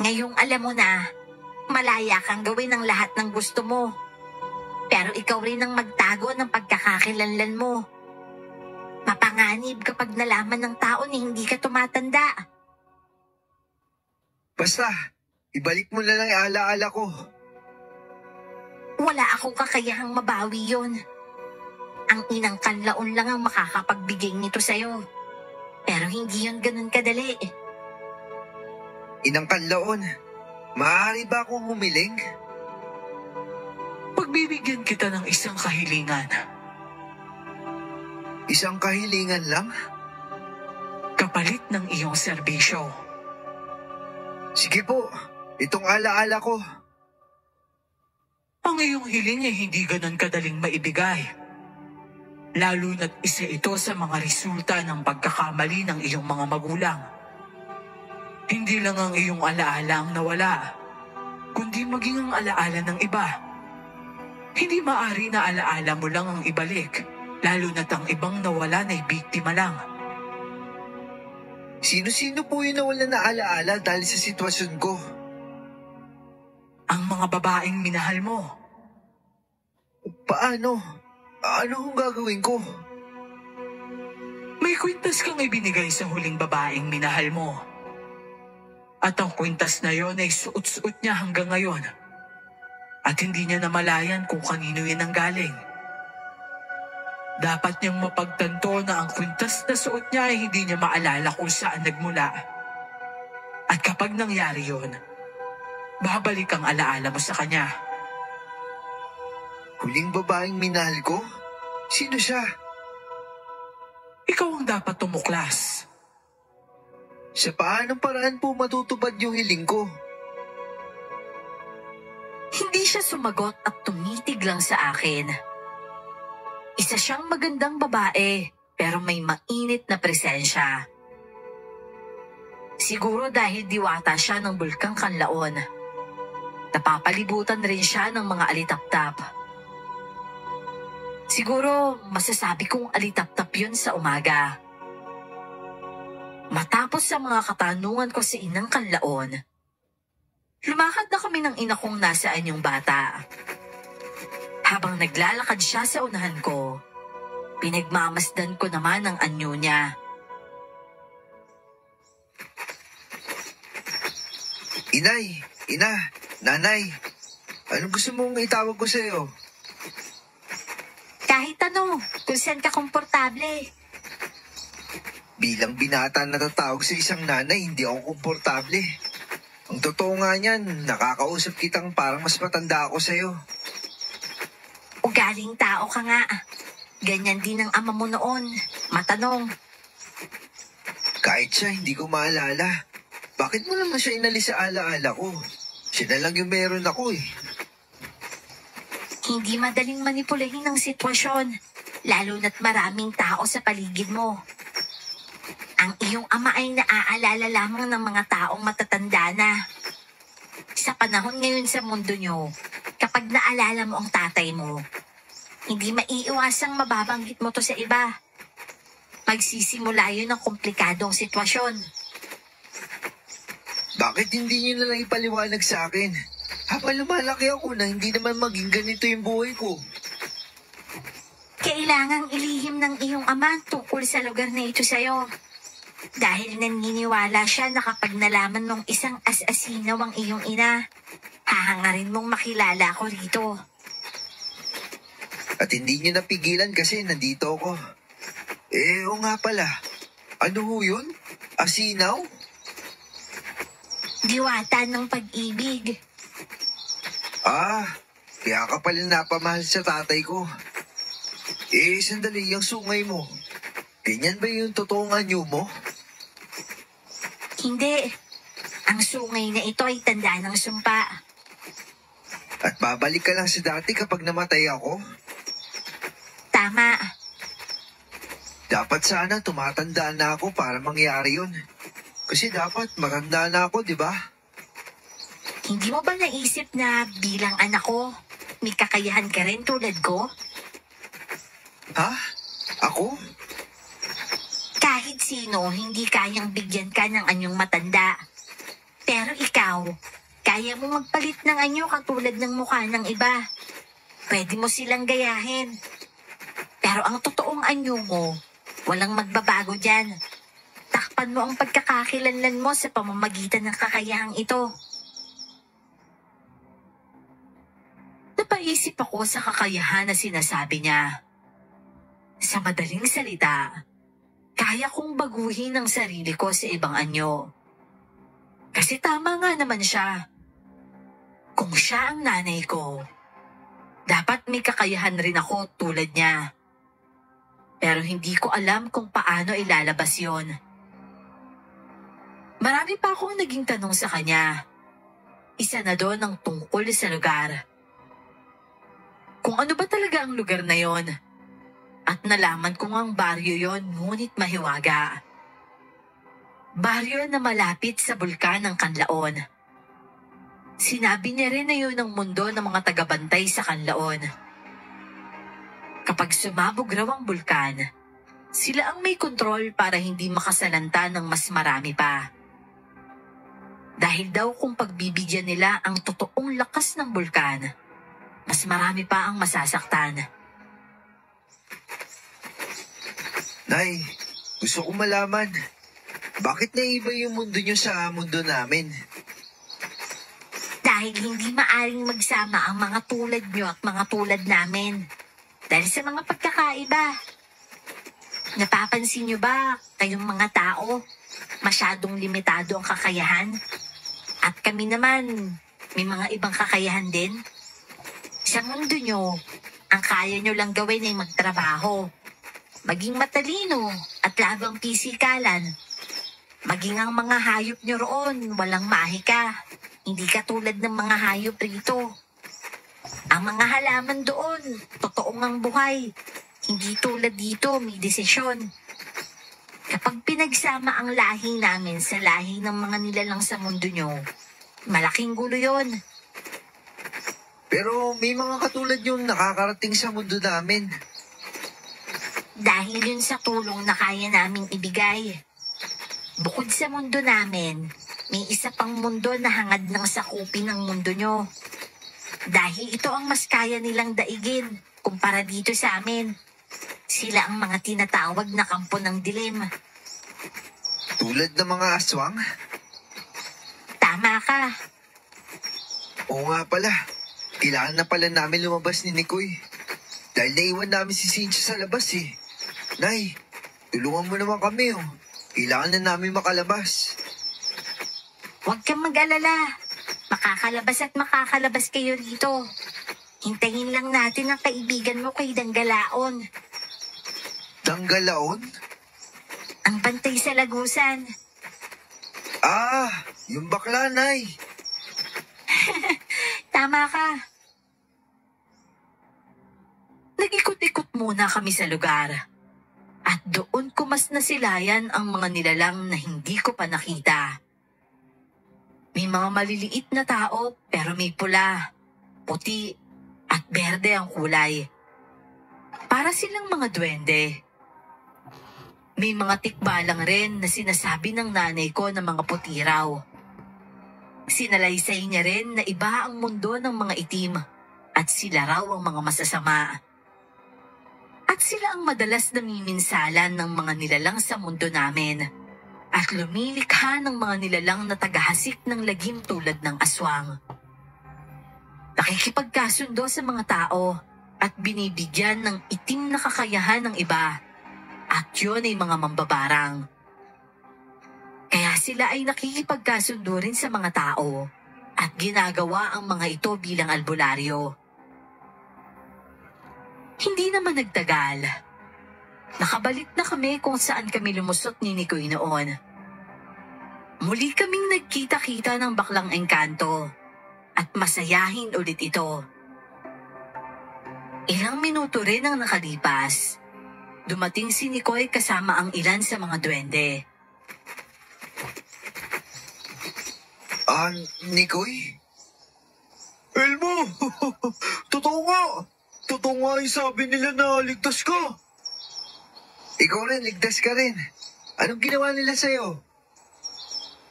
Ngayong alam mo na, malaya kang gawin ang lahat ng gusto mo. Pero ikaw rin ang magtago ng pagkakakilanlan mo. Mapanganib kapag nalaman ng tao na hindi ka tumatanda.
Basta, ibalik mo na lang yung alaala ko.
Wala akong kakayahang mabawi yon. Ang Inang Kanlaon lang ang makakapagbigay nito sa'yo. Pero hindi yon ganun kadali.
Inang Kanlaon, maaari ba akong humiling?
Pagbibigyan kita ng isang kahilingan.
Isang kahilingan lang?
Kapalit ng iyong serbisyo.
Sige po, itong alaala ko.
Ang iyong hiling ay hindi ganun kadaling maibigay. Lalo na't isa ito sa mga resulta ng pagkakamali ng iyong mga magulang. Hindi lang ang iyong alaala ang nawala, kundi maging ang alaala ng iba. Hindi maari na alaala mo lang ang ibalik, lalo na't ang ibang nawala na'y biktima lang.
Sino-sino po yung nawala na alaala dahil sa sitwasyon ko?
Ang mga babaeng minahal mo.
Paano? Ano kung gagawin ko?
May kwintas kang ibinigay sa huling babaeng minahal mo. At ang kwintas na yon ay suot-suot niya hanggang ngayon. At hindi niya namalayan kung kanino yan ang galing. Dapat niyang mapagtanto na ang kwintas na suot niya ay hindi niya maalala kung saan nagmula. At kapag nangyari yon, babalik ang alaala mo sa kanya.
Huling babaeng minahal ko? Sino siya?
Ikaw ang dapat tumuklas.
Sa paanong paraan po matutupad yung hiling ko?
Hindi siya sumagot at tumitig lang sa akin. Isa siyang magandang babae, pero may mainit na presensya. Siguro dahil diwata siya ng Bulkang Kanlaon. Napapalibutan rin siya ng mga alitaptap. Siguro masasabi kong alitaptap yun sa umaga. Matapos sa mga katanungan ko sa Inang Kanlaon, lumakad na kami ng ina kong nasaan yung bata. Habang naglalakad siya sa unahan ko, pinagmamasdan ko naman ang anyo niya.
Inay, ina, nanay, anong gusto mong itawag ko sa'yo?
Kahit ano, kung saan ka komportable.
Bilang binata na tatawag sa isang nanay, hindi ako komportable. Ang totoo nga niyan, nakakausap kitang parang mas matanda ako sa'yo.
Ugaling tao ka nga. Ganyan din ang ama mo noon. Matanong.
Kahit siya, hindi ko maalala. Bakit mo naman siya inalis sa alaala ko? Siya na lang yung meron ako eh.
Hindi madaling manipulahin ang sitwasyon, lalo na't maraming tao sa paligid mo. Ang iyong ama ay naaalala lamang ng mga taong matatanda na. Sa panahon ngayon sa mundo nyo, kapag naalala mo ang tatay mo, hindi maiiwasang mababanggit mo to sa iba. Magsisimula yun ng komplikadong sitwasyon.
Bakit hindi niyo na lang ipaliwanag sa akin? Habang lumalaki ako na hindi naman maging ganito yung buhay ko.
Kailangang ilihim ng iyong ama tungkol sa lugar na ito sa'yo. Dahil naniniwala siya na kapag nalaman mong isang as-asinaw ang iyong ina, hahangarin mong makilala ko rito.
At hindi niyo napigilan kasi nandito ako. O nga pala, ano ho yun? Asinaw?
Diwata ng pag-ibig.
Kaya ka pala napamahal sa tatay ko. Sandali, yung sungay mo. Ganyan ba yung totoong anyo mo?
Hindi. Ang sungay na ito ay tanda ng sumpa.
At babalik ka lang sa dati kapag namatay ako?
Tama.
Dapat sana tumatanda na ako para mangyari yun. Kasi dapat maganda na ako, di ba?
Hindi mo ba naisip na bilang anak ko, may kakayahan ka rin tulad ko?
Ha? Ako?
Kahit sino, hindi kayang bigyan ka ng anyong matanda. Pero ikaw, kaya mo magpalit ng anyo katulad ng mukha ng iba. Pwede mo silang gayahin. Pero ang totoong anyo mo, walang magbabago dyan. Takpan mo ang pagkakakilanlan mo sa pamamagitan ng kakayahang ito. Napaisip ako sa kakayahan na sinasabi niya. Sa madaling salita, kaya kong baguhin ang sarili ko sa ibang anyo. Kasi tama nga naman siya. Kung siya ang nanay ko, dapat may kakayahan rin ako tulad niya. Pero hindi ko alam kung paano ilalabas yon. Marami pa akong naging tanong sa kanya. Isa na doon ang tungkol sa lugar. Kung ano ba talaga ang lugar na yon? At nalaman ko ang baryo yon, ngunit mahiwaga. Baryo na malapit sa bulkan ng Kanlaon. Sinabi niya rin na yun ang mundo ng mga tagabantay sa Kanlaon. Kapag sumabog raw ang bulkan, sila ang may kontrol para hindi makasalanta ng mas marami pa. Dahil daw kung pagbibigyan nila ang totoong lakas ng bulkan, mas marami pa ang masasaktan.
Nay, gusto ko malaman. Bakit naiba yung mundo niyo sa mundo namin?
Dahil hindi maaring magsama ang mga tulad nyo at mga tulad namin. Dahil sa mga pagkakaiba. Napapansin nyo ba, kayong mga tao, masyadong limitado ang kakayahan? At kami naman, may mga ibang kakayahan din. Sa mundo nyo, ang kaya nyo lang gawin ay magtrabaho. Maging matalino at labang pisikalan. Maging ang mga hayop nyo roon, walang mahika. Hindi katulad ng mga hayop rito. Ang mga halaman doon, totoong ang buhay. Hindi tulad dito, may desisyon. Kapag pinagsama ang lahi namin sa lahi ng mga nilalang sa mundo nyo, malaking gulo yon.
Pero may mga katulad yung nakakarating sa mundo namin.
Dahil yun sa tulong na kaya naming ibigay. Bukod sa mundo namin, may isa pang mundo na hangad ng sakupin ng mundo nyo. Dahil ito ang mas kaya nilang daigin kumpara dito sa amin. Sila ang mga tinatawag na kampo ng dilim.
Tulad ng mga aswang?
Tama ka.
Oo nga pala. Kailangan na pala namin lumabas ni Nikoy. Dahil naiwan namin si Cynthia sa labas eh. Nay, tulungan mo naman kami oh. Kailangan na namin makalabas.
Huwag kang mag-alala. Makakalabas at makakalabas kayo rito. Hintayin lang natin ang kaibigan mo kay Danggalaon.
Danggalaon?
Ang bantay sa lagusan.
Ah, yung bakla, Nay.
Tama ka. Nag-ikot-ikot muna kami sa lugar. At doon ko mas nasilayan ang mga nilalang na hindi ko pa nakita. May mga maliliit na tao pero may pula, puti, at berde ang kulay. Para silang mga duwende. May mga tikbalang rin na sinasabi ng nanay ko na mga puti raw. Sinalaysay niya rin na iba ang mundo ng mga itim at sila raw ang mga masasama. At sila ang madalas namiminsalan ng mga nilalang sa mundo namin at lumilikha ng mga nilalang na tagahasik ng lagim tulad ng aswang. Nakikipagkasundo sa mga tao at binibigyan ng itim na kakayahan ng iba. At yun ay mga mambabarang. Kaya sila ay nakikipagkasundo rin sa mga tao at ginagawa ang mga ito bilang albularyo. Hindi naman nagtagal. Nakabalik na kami kung saan kami lumusot ni Nikoy noon. Muli kaming nagkita-kita ng baklang engkanto at masayahin ulit ito. Ilang minuto rin ang nakalipas. Dumating si Nikoy kasama ang ilan sa mga duwende.
Nikoy?
Elmo! Totoo nga! Totoo nga yung sabi nila na ligtas ka.
Ikaw rin, ligtas ka rin. Anong ginawa nila sa'yo?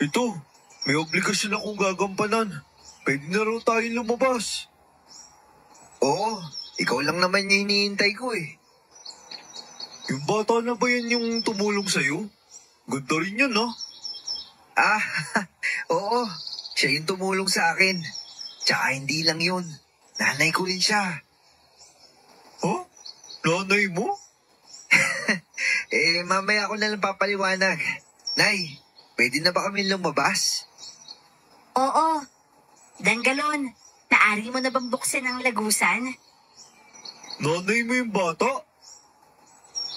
Ito, may obligasyon akong gagampanan. Pwede na raw tayong lumabas.
Oo, ikaw lang naman yung hinihintay ko eh.
Yung bata na ba yan yung tumulong sa'yo? Ganda rin yan, ha?
Ah, oo. Siya yung tumulong sa akin. Tsaka hindi lang yun. Nanay ko rin siya.
Huh? Nanay mo?
Mamaya ako na lang papaliwanag. Nay, pwede na ba kami lumabas?
Oo. Danggalon, naari mo na bang buksan ang lagusan?
Nanay mo yung bata?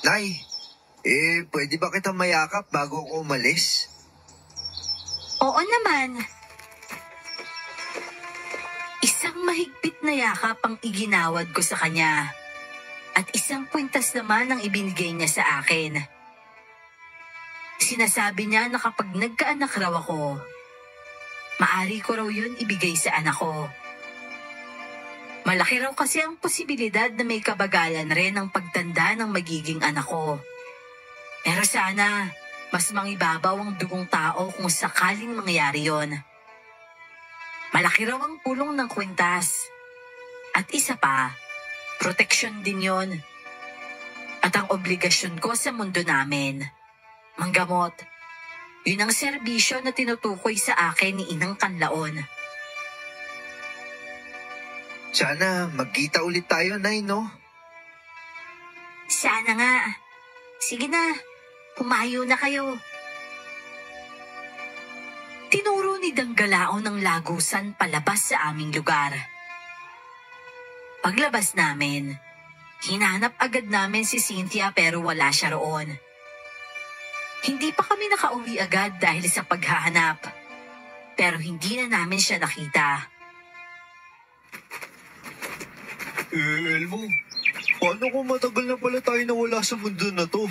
Nay, pwede ba kita mayakap bago ako umalis?
Oo naman. Isang mahigpit na yakap ang iginawad ko sa kanya. At isang kwintas naman ang ibinigay niya sa akin. Sinasabi niya na kapag nagkaanak raw ako, maari ko raw yun ibigay sa anak ko. Malaki raw kasi ang posibilidad na may kabagalan rin ang pagtanda ng magiging anak ko. Pero sana, mas mangibabaw ang dugong tao kung sakaling mangyari yon. Malaki raw ang pulong ng kwintas. At isa pa, proteksyon din yon. At ang obligasyon ko sa mundo namin, manggamot, yun ang serbisyo na tinutukoy sa akin ni Inang Kanlaon.
Sana magkita ulit tayo, Nay, no?
Sana nga. Sige na, humayo na kayo. Tinuro ni Danggalaon ng lagusan palabas sa aming lugar. Paglabas namin, hinanap agad namin si Cynthia pero wala siya roon. Hindi pa kami nakauwi agad dahil sa paghahanap, pero hindi na namin siya nakita.
Elmo, Paano kung matagal na pala tayo nawala sa mundo na to?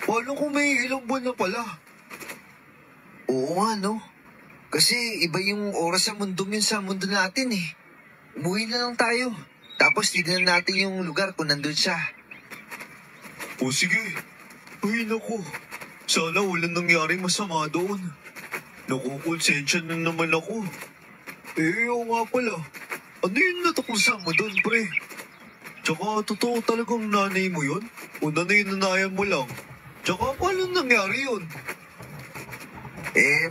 Paano kung may ilang buwan na pala?
Oo nga, no? Kasi iba yung oras sa mundong yun sa mundo natin eh. Umuwi na lang tayo. Tapos tignan natin yung lugar kung nandun siya.
O sige. Uy, naku. Sana walang nangyaring masama doon. Nakukonsensya na naman ako. Oo nga pala. Ano yung natuklasan mo doon, pre? Tsaka totoo talagang nanay mo yun? O nanay-nanayan mo lang? Tsaka paano nangyari yun?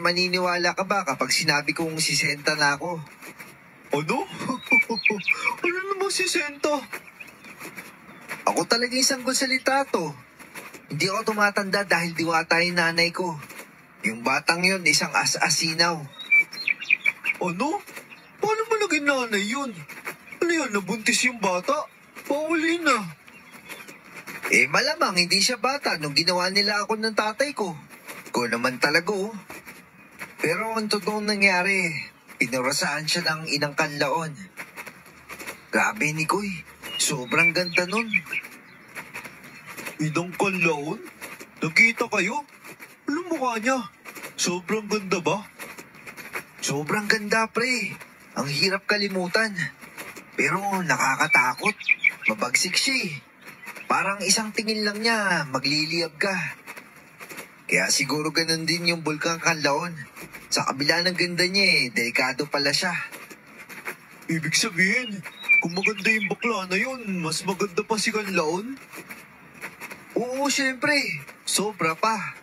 Maniniwala ka ba kapag sinabi kong sisenta na ako?
Ano? Ano naman si Senta?
Ako talaga isang salita to. Hindi ako tumatanda dahil diwata yung nanay ko. Yung batang yun, isang as-asinaw.
Ano? Paano mo naging nanay yun? Ano yan, nabuntis yung bata? Pauli na.
Malamang hindi siya bata nung ginawa nila ako ng tatay ko. Ko naman talaga oh. Pero ang totoong nangyari, pinurasaan siya ng inang kanlaon. Grabe Nikoy, sobrang ganda nun.
Inang kanlaon? Nakita kayo? Anong mukha niya? Sobrang ganda ba?
Sobrang ganda pre, ang hirap kalimutan. Pero nakakatakot, mabagsik siya eh. Parang isang tingin lang niya, magliliyab ka. Kaya siguro ganun din yung Bulkang Kanlaon. Sa kabila ng ganda niya delikado pala siya.
Ibig sabihin, kung maganda yung bakla na yun, mas maganda pa si Kanlaon?
Oo, syempre. Sobra pa.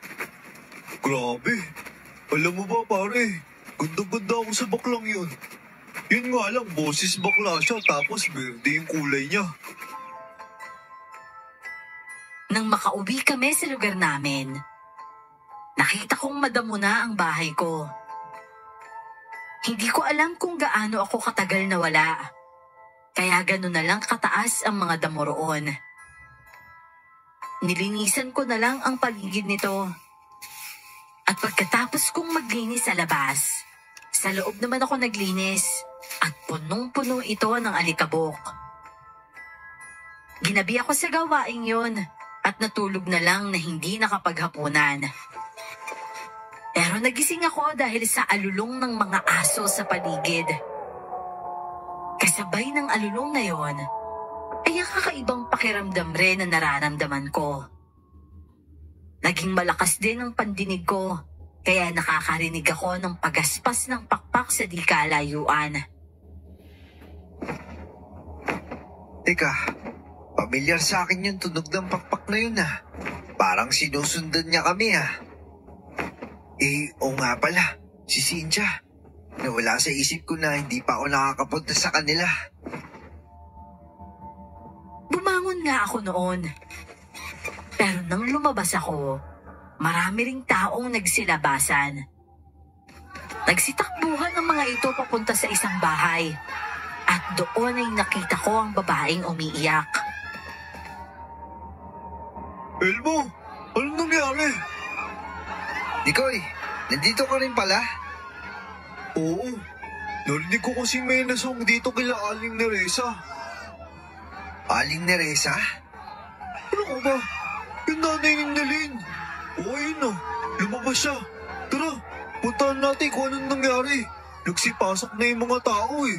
Grabe. Alam mo ba pare, ganda-ganda ako sa baklang yun. Yun nga lang, boses bakla siya tapos berde yung kulay niya.
Nang makauwi kami sa lugar namin, nakita kong madamo na ang bahay ko. Hindi ko alam kung gaano ako katagal na wala. Kaya gano'n na lang kataas ang mga damo roon. Nilinisan ko na lang ang paligid nito. At pagkatapos kong maglinis sa labas, sa loob naman ako naglinis at punong-puno ito ng alikabok. Ginabi ako sa gawaing yon at natulog na lang na hindi nakapaghapunan. Pero nagising ako dahil sa alulong ng mga aso sa paligid. Kasabay ng alulong na yon, ay ang kakaibang pakiramdam rin na nararamdaman ko. Naging malakas din ang pandinig ko, kaya nakakarinig ako ng pagaspas ng pakpak sa di kalayuan.
Teka, pamilyar sa akin yung tunog ng pakpak na yun ah. Parang sinusundan niya kami ah. Oo nga pala, si Cynthia. Nawala sa isip ko na hindi pa ako nakakapunta sa kanila.
Bumangon nga ako noon. Pero nang lumabas ako, marami ring taong nagsilabasan. Nagsitakbuhan ang mga ito papunta sa isang bahay. At doon ay nakita ko ang babaeng umiiyak.
Elmo, anong nangyari?
Nikoy, nandito ka rin pala?
Oo, narinig ko kasi may nasong dito kila Aling Neresa.
Aling Neresa?
Ano ka ba? Yung nanay ni Nalin. Oo, ayun na. Lumabas siya. Tara, puntahan natin kung anong nangyari. Nagsipasak na yung mga tao eh.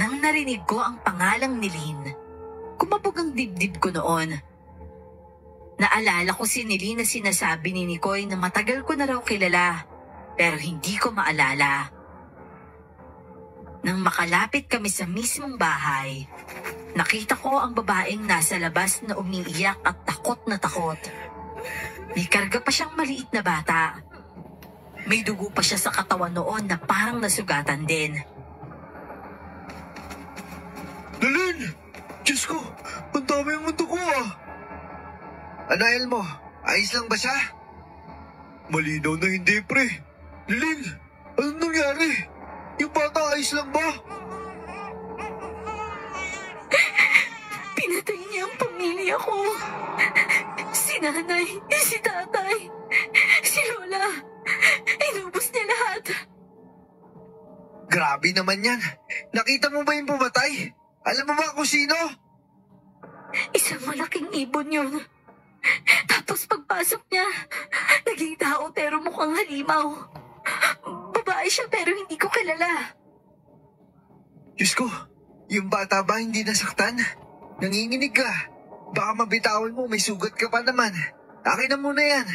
Nang narinig ko ang pangalang ni Lynn, kumabog ang dibdib ko noon. Naalala ko si Nilin na sinasabi ni Nikoy na matagal ko na raw kilala, pero hindi ko maalala. Nang makalapit kami sa mismong bahay, nakita ko ang babaeng nasa labas na umiiyak at takot na takot. May karga pa siyang maliit na bata. May dugo pa siya sa katawan noon na parang nasugatan din.
Nalin! Diyos ko, ang dami ang mundo ko ah!
Ano Elmo? Ayos lang ba siya?
Malinaw na hindi pre. Nalin, anong nangyari? Yung bata ayos lang ba?
Pinatay niya ang pamilya ko. Si nanay, si tatay, si lola. Inubos niya lahat.
Grabe naman yan. Nakita mo ba yung pumatay? Alam mo ba kung sino?
Isang malaking ibon yun. Tapos pagpasok niya, naging tao pero mukhang halimaw. Babae siya pero hindi ko kilala.
Diyos ko, yung bata ba hindi nasaktan? Nanginginig ka. Baka mabitawan mo, may sugat ka pa naman. Akin na muna yan.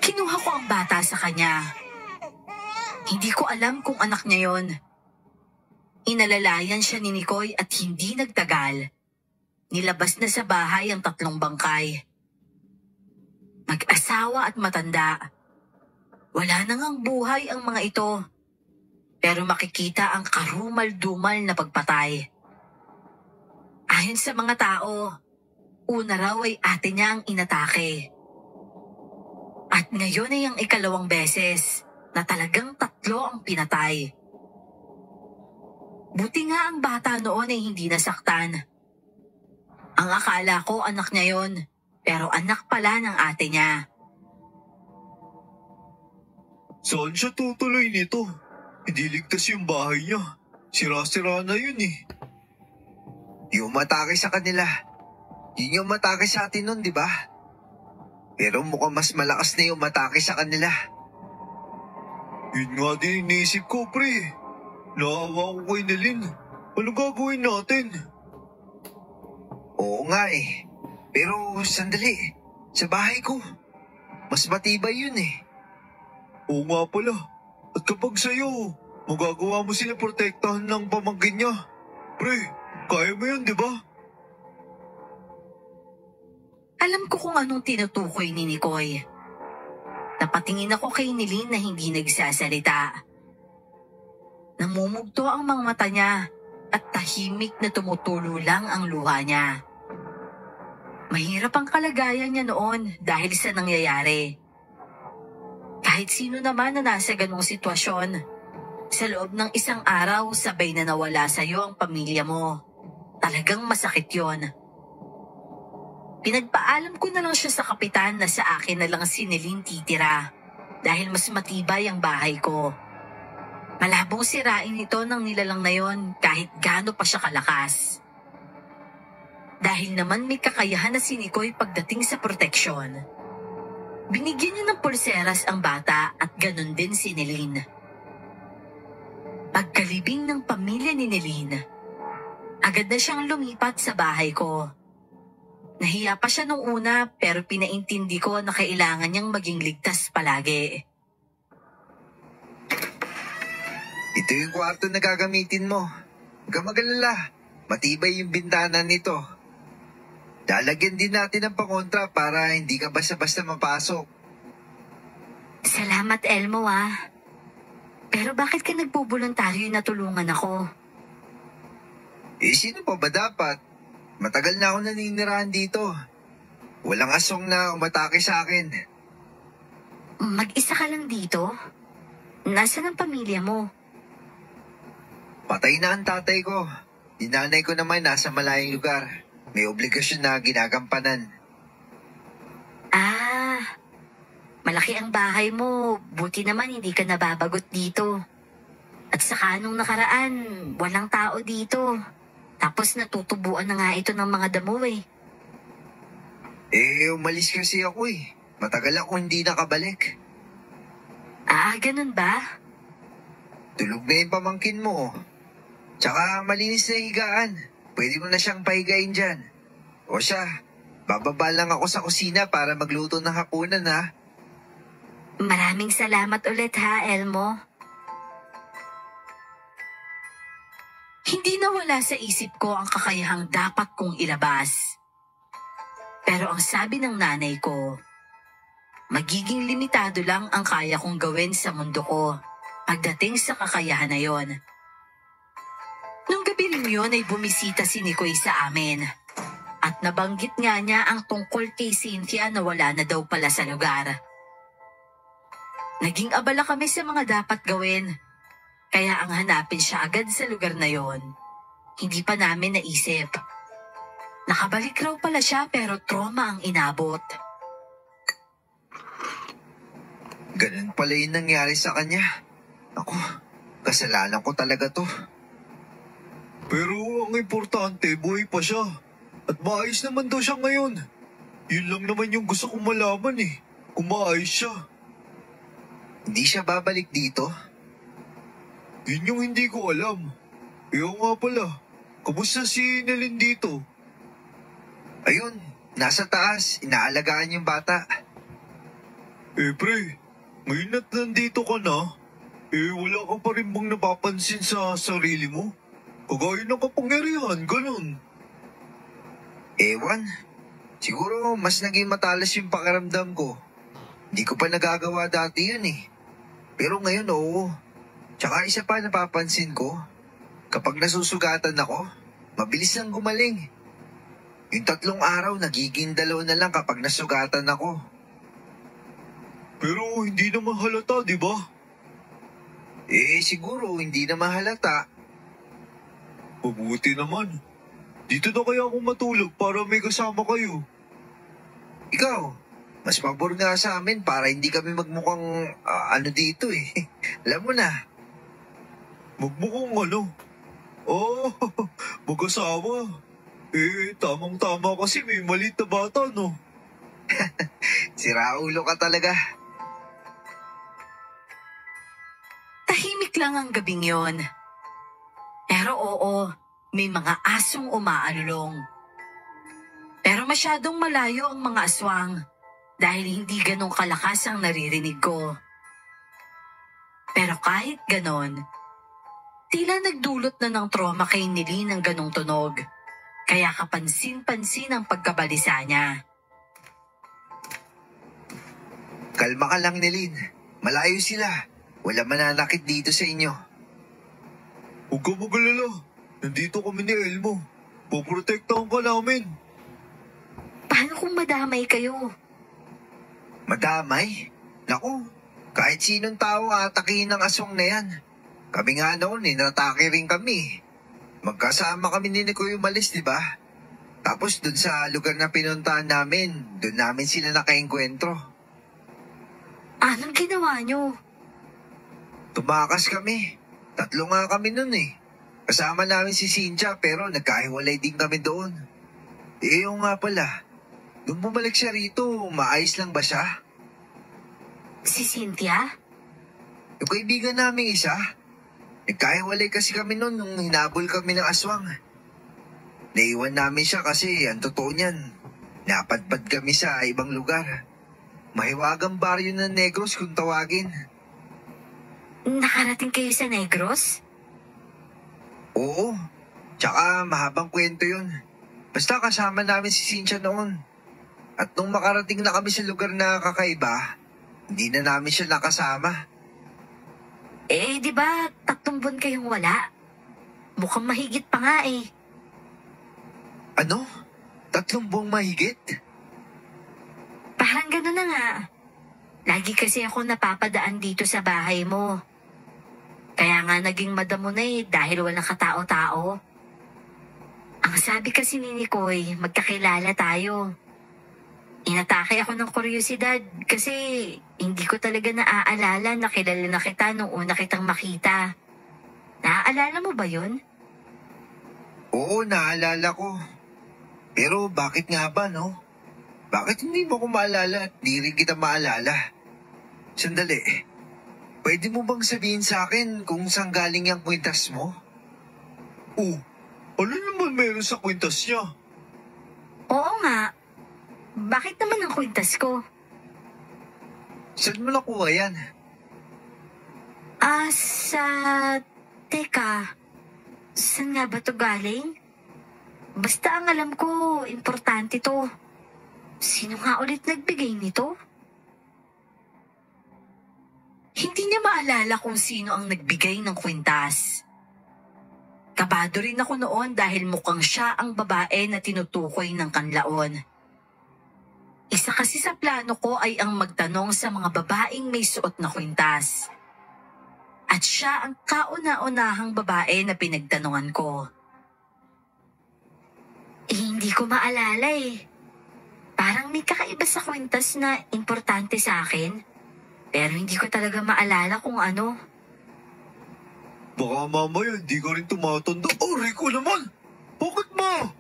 Kinuha ko ang bata sa kanya. Hindi ko alam kung anak niya yon. Inalalayan siya ni Nikoy at hindi nagtagal. Nilabas na sa bahay ang 3 bangkay. Mag-asawa at matanda. Wala na ngang buhay ang mga ito. Pero makikita ang karumal-dumal na pagpatay. Ayon sa mga tao, una raw ay ate niya ang inatake. At ngayon ay ang 2nd beses na talagang 3 ang pinatay. Buti nga ang bata noon ay hindi nasaktan. Ang akala ko anak niya yon, pero anak pala ng ate niya.
Saan siya tutuloy nito? Hindi ligtas yung bahay niya. Sira-sira na yun eh.
Yung matake sa kanila. Yun yung matake sa atin nun, di ba? Pero mukhang mas malakas na yung matake sa kanila.
Yun nga din iniisip ko, pre. Naawa ko kay Nalin. Ano gagawin natin?
Oo nga eh. Pero sandali, sa bahay ko. Mas matibay yun eh.
Oo nga pala. At kapag sa'yo, magagawa mo sila protektahan ng pamangkin niya. Pre, kaya mo yun, di ba?
Alam ko kung anong tinutukoy ni Nikoy. Napatingin ako kay Nilin na hindi nagsasalita. Namumugto ang mga mata niya at tahimik na tumutulo lang ang luha niya. Mahirap ang kalagayan niya noon dahil sa nangyayari. Kahit sino naman na nasa ganong sitwasyon, sa loob ng 1 araw sabay na nawala sa iyo ang pamilya mo. Talagang masakit yon. Pinagpaalam ko na lang siya sa kapitan na sa akin na lang si Nilin titira dahil mas matibay ang bahay ko. Malabong sirain ito ng nilalang na yon kahit gaano pa siya kalakas. Dahil naman may kakayahan na si Nikoy pagdating sa proteksyon. Binigyan niya ng pulseras ang bata at ganun din si Nilin. Pagkalibing ng pamilya ni Nilin, agad na siyang lumipat sa bahay ko. Nahiya pa siya nung una pero pinaintindi ko na kailangan niyang maging ligtas palagi.
Ito yung kwarto na gagamitin mo. Huwag kang mag-alala. Matibay yung bintana nito. Lalagyan din natin ng pangontra para hindi ka basta-basta mapasok.
Salamat, Elmo ah. Pero bakit ka nagboboluntaryo na tulungan ako?
Eh, sino pa ba dapat? Matagal na ako naninirahan dito. Walang asong na umatake sa akin.
Mag-isa ka lang dito? Nasaan ang pamilya mo?
Patay na ang tatay ko. Di nanay ko naman nasa malayong lugar. May obligasyon na ginagampanan.
Ah, malaki ang bahay mo. Buti naman hindi ka nababagot dito. At saka nung nakaraan, walang tao dito. Tapos natutubuan na nga ito ng mga damo eh.
Eh, umalis kasi ako eh. Matagal ako hindi nakabalik.
Ah, ganun ba?
Tulog na yung pamangkin mo. Tsaka malinis na higaan. Pwede mo na siyang pahigain dyan. O siya, bababa lang ako sa kusina para magluto ng hapunan ha.
Maraming salamat ulit ha, Elmo. Hindi nawala sa isip ko ang kakayahang dapat kong ilabas. Pero ang sabi ng nanay ko, magiging limitado lang ang kaya kong gawin sa mundo ko pagdating sa kakayahan na yon. Nung gabi rin yun ay bumisita si Nikoy sa amin. At nabanggit nga niya ang tungkol kay Cynthia na wala na daw pala sa lugar. Naging abala kami sa mga dapat gawin. Kaya ang hanapin siya agad sa lugar na yon, hindi pa namin naisip. Nakabalik raw pala siya pero trauma ang inabot.
Ganun pala yung nangyari sa kanya. Ako, kasalanan ko talaga to.
Pero ang importante, buhay pa siya. At maayos naman daw siya ngayon. Yun lang naman yung gusto kong malaman eh. Kung maayos siya.
Hindi siya babalik dito?
Yun yung hindi ko alam. Iyo nga pala, kamusta si Nelin dito?
Ayun, nasa taas, inaalagaan yung bata.
Pre, ngayon at nandito ka na, wala ka pa rin bang napapansin sa sarili mo? Kagaya ng kapangyarihan, ganun.
Ewan, siguro mas naging matalas yung pakiramdam ko. Hindi ko pa nagagawa dati yun eh. Pero ngayon oo. Tsaka isa pa napapansin ko, kapag nasusugatan ako, mabilis lang gumaling. Yung 3 araw, nagiging 2 na lang kapag nasugatan ako.
Pero hindi naman halata, di ba?
Siguro hindi na mahalata.
Mabuti naman. Dito na kaya ako matulog para may kasama kayo.
Ikaw, mas pabor nga sa amin para hindi kami magmukhang ano dito eh. Alam mo na.
Magmukhang ano? Oh, mag-asawa. Tamang-tama kasi may maliit na bata, no?
Siraulo ka talaga.
Tahimik lang ang gabing yon. Pero oo, may mga asong umaalulong. Pero masyadong malayo ang mga aswang dahil hindi ganong kalakas ang naririnig ko. Pero kahit ganon, tila nagdulot na ng trauma kay Nelin ang ganong tunog. Kaya kapansin-pansin ang pagkabalisa niya.
Kalma ka lang, Nelin. Malayo sila. Wala mananakit dito sa inyo.
Huwag ka magalala. Nandito kami ni Elmo. Poprotektahan ka namin.
Paano kung madamay kayo?
Madamay? Naku, kahit sinong tao atakihin ng aswang na yan. Kami nga noon natake rin kami. Magkasama kami ni Kuya Umalis, di ba? Tapos dun sa lugar na pinuntahan namin, dun namin sila nakaengkwentro.
Anong ginawa niyo?
Tumakas kami. 3 nga kami nun eh. Kasama namin si Cynthia pero nagkahiwalay din kami doon. Yung nga pala, nung bumalik siya rito, maayos lang ba siya?
Si Cynthia?
Yung kaibigan namin isa, nagkahiwalay kasi kami noon nung hinabol kami ng aswang. Naiwan namin siya kasi ang totoo niyan, napadpad kami sa ibang lugar. Mahiwagang baryo ng Negros kung tawagin.
Nakarating kayo sa Negros?
Oo, tsaka mahabang kwento yun. Basta kasama namin si Cynthia noon. At nung makarating na kami sa lugar na kakaiba, hindi na namin siya nakasama.
Di ba 3 buwan kayong wala? Mukhang mahigit pa nga eh.
Ano? 3 buwang mahigit?
Parang gano'n na nga. Lagi kasi ako napapadaan dito sa bahay mo. Kaya nga naging madamo na dahil walang katao-tao. Ang sabi kasi ni Nikoy, magkakilala tayo. Inatake ako ng kuryosidad kasi hindi ko talaga naaalala na kilala na kita nung una kitang makita. Naaalala mo ba yun?
Oo, naalala ko. Pero bakit nga ba, no? Bakit hindi mo ko maalala at di rin kita maalala? Sandali, pwede mo bang sabihin sa akin kung saan galing yung kwintas mo?
Ano naman meron sa kwintas niya?
Oo nga. Bakit naman ang kwintas ko?
Saan mo nakuha yan?
Teka. Saan nga ba to galing? Basta ang alam ko, importante to. Sino nga ulit nagbigay nito? Hindi niya maalala kung sino ang nagbigay ng kwintas. Kabado rin ako noon dahil mukhang siya ang babae na tinutukoy ng kanlaon. Isa kasi sa plano ko ay ang magtanong sa mga babaeng may suot na kwintas. At siya ang kauna-unahang babae na pinagtanungan ko. Hindi ko maalala eh. Parang may kakaiba sa kwintas na importante sa akin. Pero hindi ko talaga maalala kung ano.
Baka mamaya hindi ka rin tumatanda. Oh, Rico naman! Bakit ma?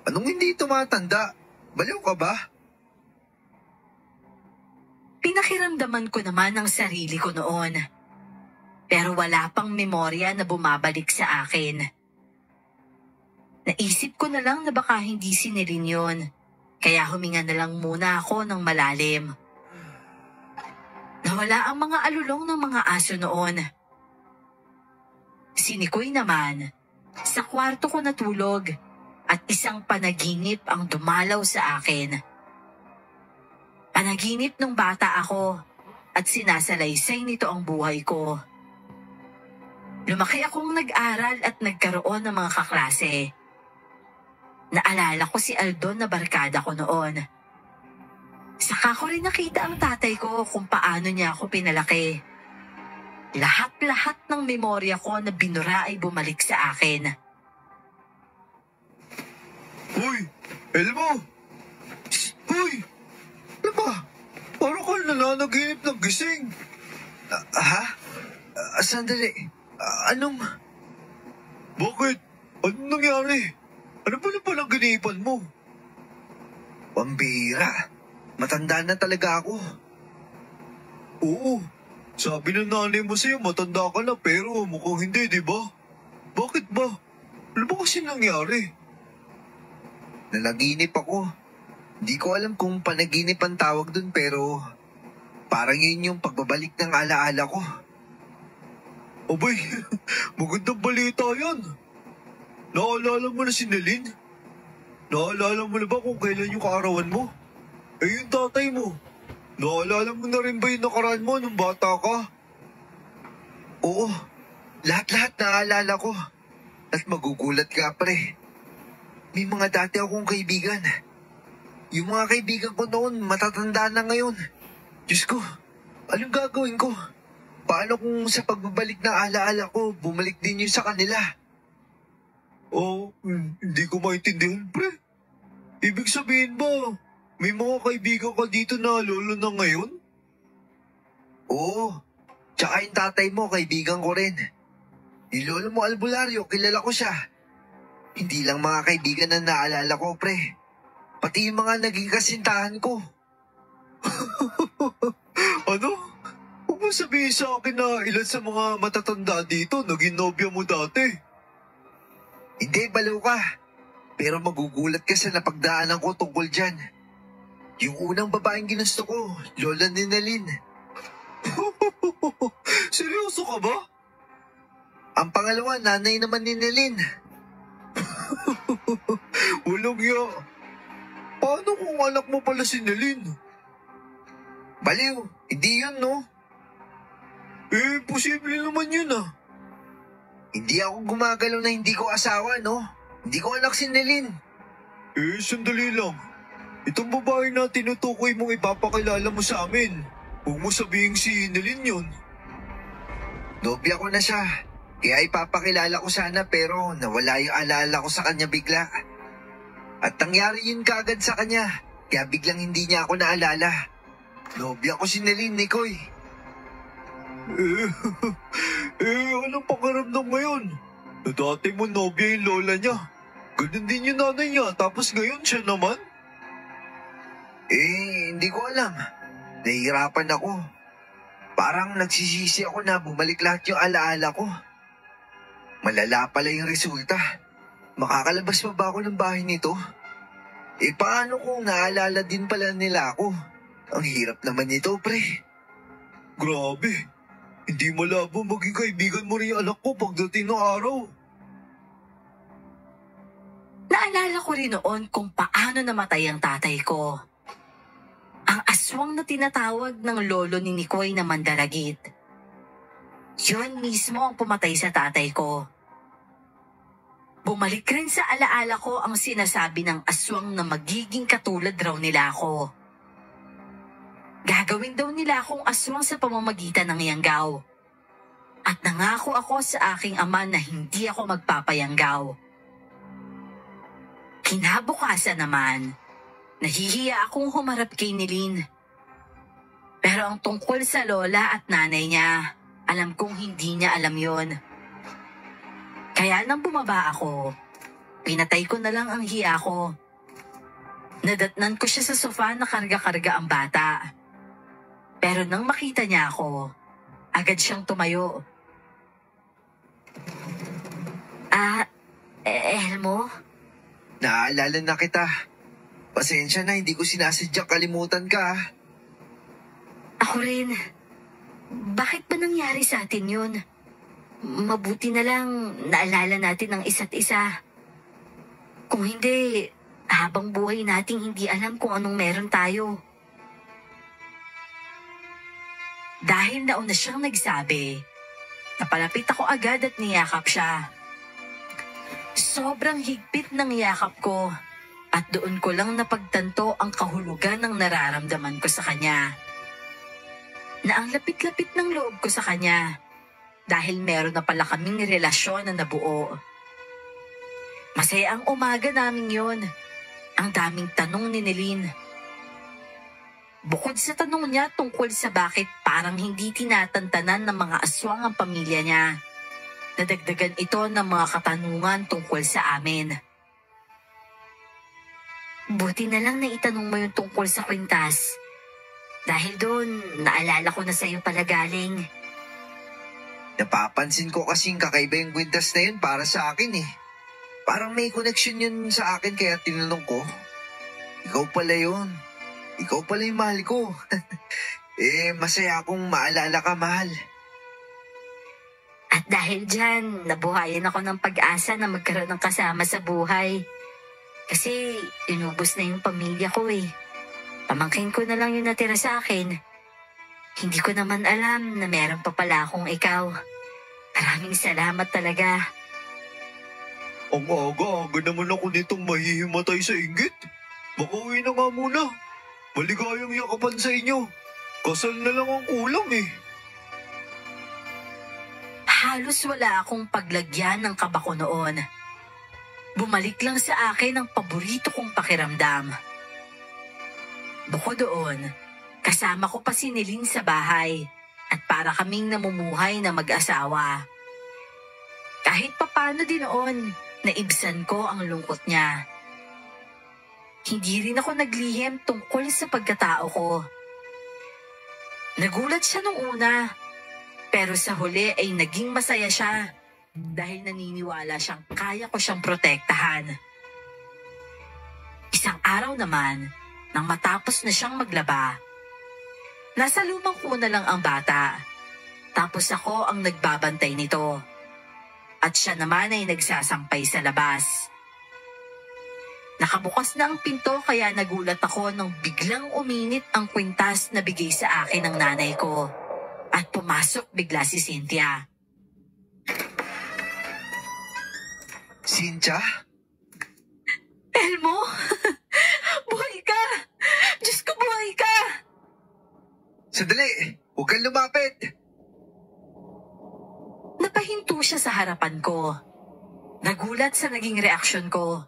Anong hindi tumatanda? Baliw ka ba?
Pinakiramdaman ko naman ang sarili ko noon. Pero wala pang memorya na bumabalik sa akin. Naisip ko na lang na baka hindi si Neline yun. Kaya huminga na lang muna ako ng malalim. Nawala ang mga alulong ng mga aso noon. Si Nikoy naman, sa kwarto ko natulog at isang panaginip ang dumalaw sa akin. Panaginip nung bata ako at sinasalaysay nito ang buhay ko. Lumaki akong nag-aral at nagkaroon ng mga kaklase. Naalala ko si Aldon na barkada ko noon. Saka ko rin nakita ang tatay ko kung paano niya ako pinalaki. Lahat-lahat ng memorya ko na binura ay bumalik sa akin.
Hoy! Elmo! Psst! Hoy! Ano ba? Parang ka nananaginip ng gising.
Sandali. Anong...
Bakit? Anong nangyari? Ano ba na palang ginipan mo?
Pambihira. Matanda na talaga ako.
Oo. Sabi ng nanay mo sa'yo, matanda ka na pero mukhang hindi, di ba? Bakit ba? Ano ba kasi nangyari?
Nalaginip ako. Hindi ko alam kung panaginip ang tawag dun pero parang yun yung pagbabalik ng alaala ko.
Abay, magandang balita yan. Naalala mo na si Neline? Naalala mo na ba kung kailan yung kaarawan mo? Eh yung tatay mo, naalala mo na rin ba yung nakaraan mo nung bata ka?
Oo, lahat-lahat naalala ko. At magugulat ka, pre. May mga dati akong kaibigan. Yung mga kaibigan ko noon, matatanda na ngayon. Diyos ko, anong gagawin ko? Paano kung sa pagbabalik na alaala ko, bumalik din yun sa kanila?
Oh, hindi ko maintindihan, pre. Ibig sabihin ba, may mga kaibigan ka dito na lolo na ngayon?
Oo, tsaka yung tatay mo, kaibigan ko rin. Yung lolo mo albularyo, kilala ko siya. Hindi lang mga kaibigan na naalala ko, pre. Pati yung mga naging kasintahan ko.
Ano? Huwag mo sabihin sa akin na ilan sa mga matatanda dito naging nobya mo dati.
Hindi, baliw ka. Pero magugulat ka sa napagdaanan ko tungkol dyan. Yung unang babaeng ginusto ko, lola ni Neline.
Seryoso ka ba?
Ang pangalawa, nanay naman ni Neline.
Walang ya. Paano kung anak mo pala si Neline?
Baliw, hindi yun, no?
Eh, posible naman yun ah.
Hindi ako gumagalaw na hindi ko asawa, no? Hindi ko anak si Neline.
Eh, sandali lang. Itong babae na tinutukoy mong ipapakilala mo sa amin. Huwag mo sabihin si Neline yun.
Nobya ko na siya. Kaya ipapakilala ko sana pero nawala yung alala ko sa kanya bigla. At nangyari yun kaagad sa kanya. Kaya biglang hindi niya ako naalala. Nobya ko si Neline, Nikoy.
Anong pakiramdam ngayon? Na dati mo nobya yung lola niya. Ganun din yung nanay niya, tapos ngayon siya naman?
Hindi ko alam. Nahihirapan ako. Parang nagsisisi ako na bumalik lahat yung alaala ko. Malala pala yung resulta. Makakalabas pa ba ako ng bahay nito? Paano kung naalala din pala nila ako? Ang hirap naman nito, pre.
Grabe. Hindi malabo maging kaibigan mo rin yung anak ko pagdating ng araw.
Naalala ko rin noon kung paano namatay ang tatay ko. Ang aswang na tinatawag ng lolo ni Nikoy na Mandaragit. Yun mismo ang pumatay sa tatay ko. Bumalik rin sa alaala ko ang sinasabi ng aswang na magiging katulad raw nila ako. Gagawin daw nila akong aswang sa pamamagitan ng yanggaw. At nangako ako sa aking ama na hindi ako magpapayanggaw. Kinabukasan naman, nahihiya akong humarap kay Neline. Pero ang tungkol sa lola at nanay niya, alam kong hindi niya alam yon. Kaya nang bumaba ako, pinatay ko na lang ang hiya ko. Nadatnan ko siya sa sofa na karga-karga ang bata. Pero nang makita niya ako, agad siyang tumayo. Elmo?
Naaalala na kita. Pasensya na, hindi ko sinasadyang kalimutan ka.
Ako rin. Bakit ba nangyari sa atin yun? Mabuti na lang naalala natin ang isa't isa. Kung hindi, habang buhay nating hindi alam kung anong meron tayo. Dahil nauna siyang nagsabi, napalapit ako agad at niyakap siya. Sobrang higpit ng yakap ko at doon ko lang napagtanto ang kahulugan ng nararamdaman ko sa kanya. Na ang lapit-lapit ng loob ko sa kanya dahil meron na pala kaming relasyon na nabuo. Masaya ang umaga namin yon. Ang daming tanong ni Nelin. Bukod sa tanong niya tungkol sa bakit parang hindi tinatantanan ng mga aswang ang pamilya niya, nadagdagan ito ng mga katanungan tungkol sa amin. Buti na lang na itanong mo yung tungkol sa kwintas. Dahil doon, naalala ko na sa'yo pala galing.
Napapansin ko kasing kakaiba yung kwintas na yun para sa akin eh. Parang may connection yun sa akin kaya tinanong ko. Ikaw pala yun. Ikaw pala yung mahal ko. Masaya akong maalala ka, mahal.
At dahil dyan, nabuhayan ako ng pag-asa na magkaroon ng kasama sa buhay. Kasi inubos na yung pamilya ko eh. Pamangkin ko na lang yung natira sa akin. Hindi ko naman alam na meron pa pala akong ikaw. Maraming salamat talaga.
Ang aga-aga naman ako nitong mahihimatay sa inggit. Makauwi na nga muna. Maligayang yakapan sa inyo. Kasal na lang ang kulang eh.
Halos wala akong paglagyan ng kaba ko noon. Bumalik lang sa akin ang paborito kong pakiramdam. Bukod doon, kasama ko pa si Nelin sa bahay at para kaming namumuhay na mag-asawa. Kahit papano din noon, naibsan ko ang lungkot niya. Hindi rin ako naglihim tungkol sa pagkatao ko. Nagulat siya nung una, pero sa huli ay naging masaya siya dahil naniniwala siyang kaya ko siyang protektahan. Isang araw naman, nang matapos na siyang maglaba, nasa lumang kuna lang ang bata, tapos ako ang nagbabantay nito. At siya naman ay nagsasampay sa labas. Nakabukas na ang pinto kaya nagulat ako nang biglang uminit ang kwintas na bigay sa akin ng nanay ko. At pumasok bigla si Cynthia.
Cynthia?
Elmo! Buhay ka! Diyos ko, buhay ka!
Sandali! Huwag kang lumapit!
Napahinto siya sa harapan ko. Nagulat sa naging reaksyon ko.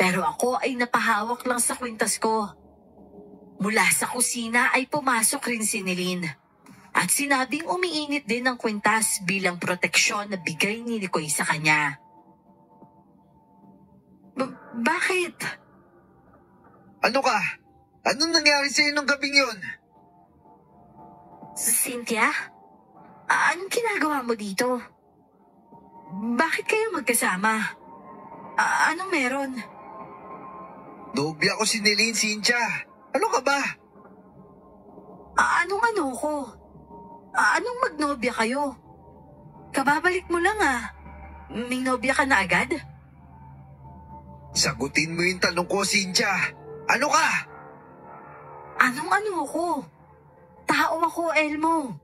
Pero ako ay napahawak lang sa kwintas ko. Mula sa kusina ay pumasok rin si Nelin. At sinabing umiinit din ang kwintas bilang proteksyon na bigay ni Nicoy sa kanya. Bakit?
Ano ka? Anong nangyari sa'yo nung gabing yun?
Cynthia? Anong ginagawa mo dito? Bakit kayo magkasama? Anong meron?
Nobya ko si Nelin, Cynthia. Ano ka ba?
Anong ano ko? Anong magnobya kayo? Kababalik mo lang May nobya ka na agad?
Sagutin mo yung tanong ko, Cynthia. Ano ka?
Anong ano ko? Tao ako, Elmo.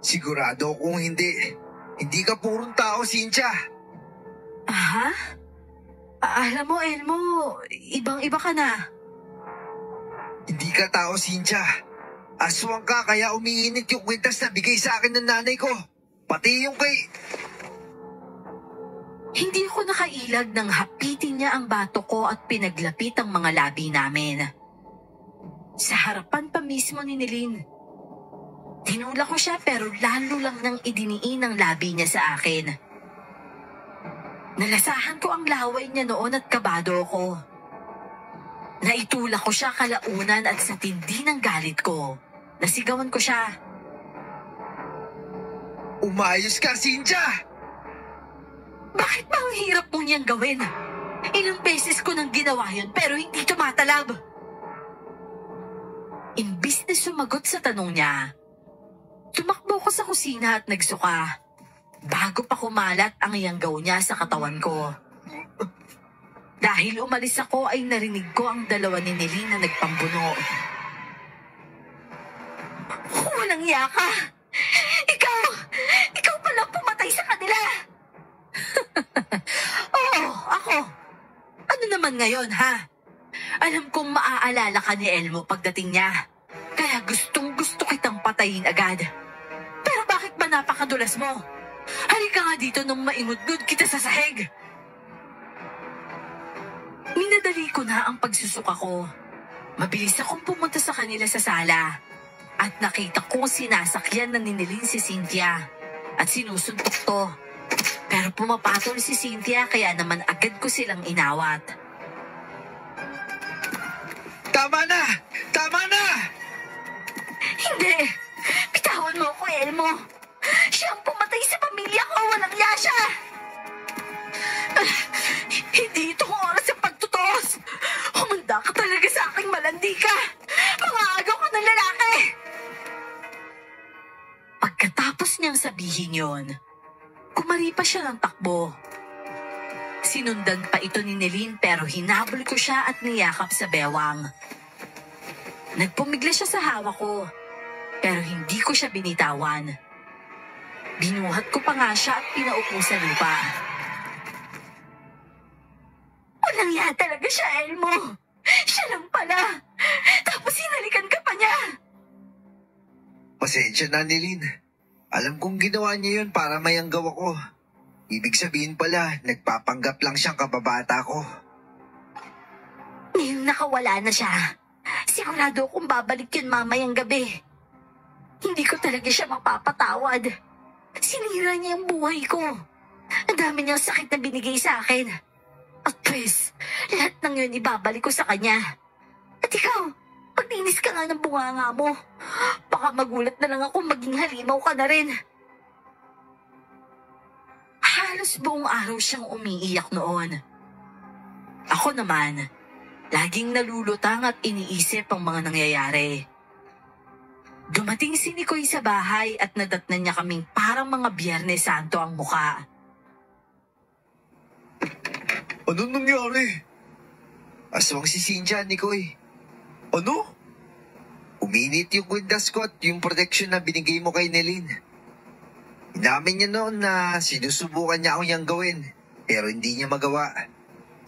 Sigurado kung hindi. Hindi ka purong tao, Cynthia.
Ha? Alam mo, Elmo, ibang-iba ka na.
Hindi ka tao, Cynthia. Aswang ka kaya umiinit yung kwintas na bigay sa akin ng nanay ko. Pati yung kay...
Hindi ako nakailag nang hapitin niya ang bato ko at pinaglapit ang mga labi namin. Sa harapan pa mismo ni Nelin. Tinula ko siya pero lalo lang nang idiniin ang labi niya sa akin. Nalasahan ko ang laway niya noon at kabado ko. Naitula ko siya kalaunan at sa tindi ng galit ko, nasigawan ko siya.
Umayos ka, Cynthia!
Bakit ba ang hirap mong niyang gawin? Ilang beses ko nang ginawa yun pero hindi tumatalab. Imbis na sumagot sa tanong niya, tumakbo ko sa kusina at nagsuka bago pa kumalat ang iyanggaw niya sa katawan ko. Dahil umalis ako ay narinig ko ang dalawa ni Nelin na nagpambuno. Walang yaka! Ikaw palang pumatay sa kanila! Oo, ako. Ano naman ngayon, ha? Alam kong maaalala ka ni Elmo pagdating niya. Kaya gustong-gusto kitang patayin agad. Pero bakit ba napakadulas mo? Halika nga dito nung maingudgod kita sa sahig. Minadali ko na ang pagsusuka ko. Mabilis akong pumunta sa kanila sa sala. At nakita kong sinasakyan na ninilin si Cynthia. At sinusuntok to. Pero pumapatol si Cynthia kaya naman agad ko silang inawat.
Tama na! Tama na!
Hindi! Bitawan mo ako, Elmo! Siya ang pumatay sa pamilya ko! Walang iya siya! Hindi ito ang oras sa pagtutos! Humanda ka talaga sa aking malandi ka! Mangaagaw ka ng lalaki! Pagkatapos niyang sabihin yon, kumaripa siya ng takbo. Sinundan pa ito ni Nelin pero hinabol ko siya at niyakap sa bewang. Nagpumigla siya sa hawak ko pero hindi ko siya binitawan. Binuhat ko pa nga siya at pinaupo sa lupa. Walang yan talaga siya, Elmo. Siya lang pala. Tapos hinalikan ka pa niya.
Pasensya na, Nelin. Alam kong ginawa niya yun para mayanggaw ako. Ibig sabihin pala, nagpapanggap lang siyang kababata ko.
Ngayong nakawala na siya, sigurado akong babalik yun mamayang gabi. Hindi ko talaga siya mapapatawad. Sinira niya ang buhay ko. Ang dami niyang sakit na binigay sa akin. At pwes, lahat ng yun ibabalik ko sa kanya. At ikaw, pagdinis ka nga ng bunganga mo. Baka magulat na lang ako maging halimaw ka na rin. Halos buong araw siyang umiiyak noon. Ako naman, laging nalulutang at iniisip ang mga nangyayari. Dumating si Nikoy sa bahay at nadatnan niya kaming parang mga Biyernes Santo ang muka.
Anong nangyari?
Aswang si Cynthia, Nikoy.
Ano?
Uminit yung windas ko at yung protection na binigay mo kay Nelin. Inamin niya noon na sinusubukan niya akong yang gawin, pero hindi niya magawa.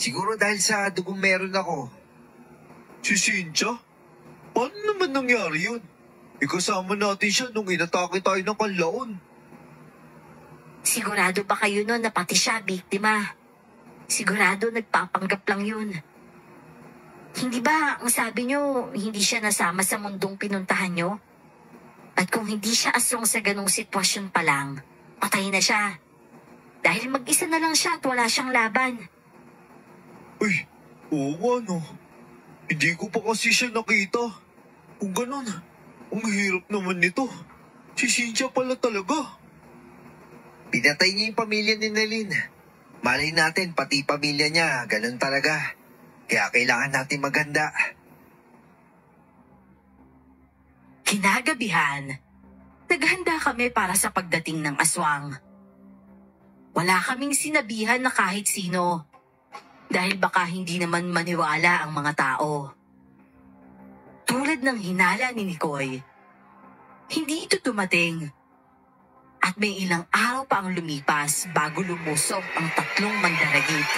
Siguro dahil sa dugong meron ako.
Si Cynthia? Paano naman nangyari yun? Ikasama natin siya nung inatake tayo ng kanlaon.
Sigurado ba kayo nun na pati siya biktima? Sigurado nagpapanggap lang yun. Hindi ba ang sabi niyo hindi siya nasama sa mundong pinuntahan niyo? At kung hindi siya aswang sa ganong sitwasyon pa lang, patay na siya. Dahil mag-isa na lang siya at wala siyang laban.
Uy, oo nga no. Hindi ko pa kasi siya nakita. Kung ganon, ang hirap naman nito. Si Cynthia pala talaga.
Pinatay niya yung pamilya ni Nelin. Malay natin, pati pamilya niya, ganun talaga. Kaya kailangan natin maghanda.
Kinagabihan, naghanda kami para sa pagdating ng aswang. Wala kaming sinabihan na kahit sino dahil baka hindi naman maniwala ang mga tao. Tulad ng hinala ni Nikoy, hindi ito dumating at may ilang araw pa ang lumipas bago lumusog ang 3 mandaragit.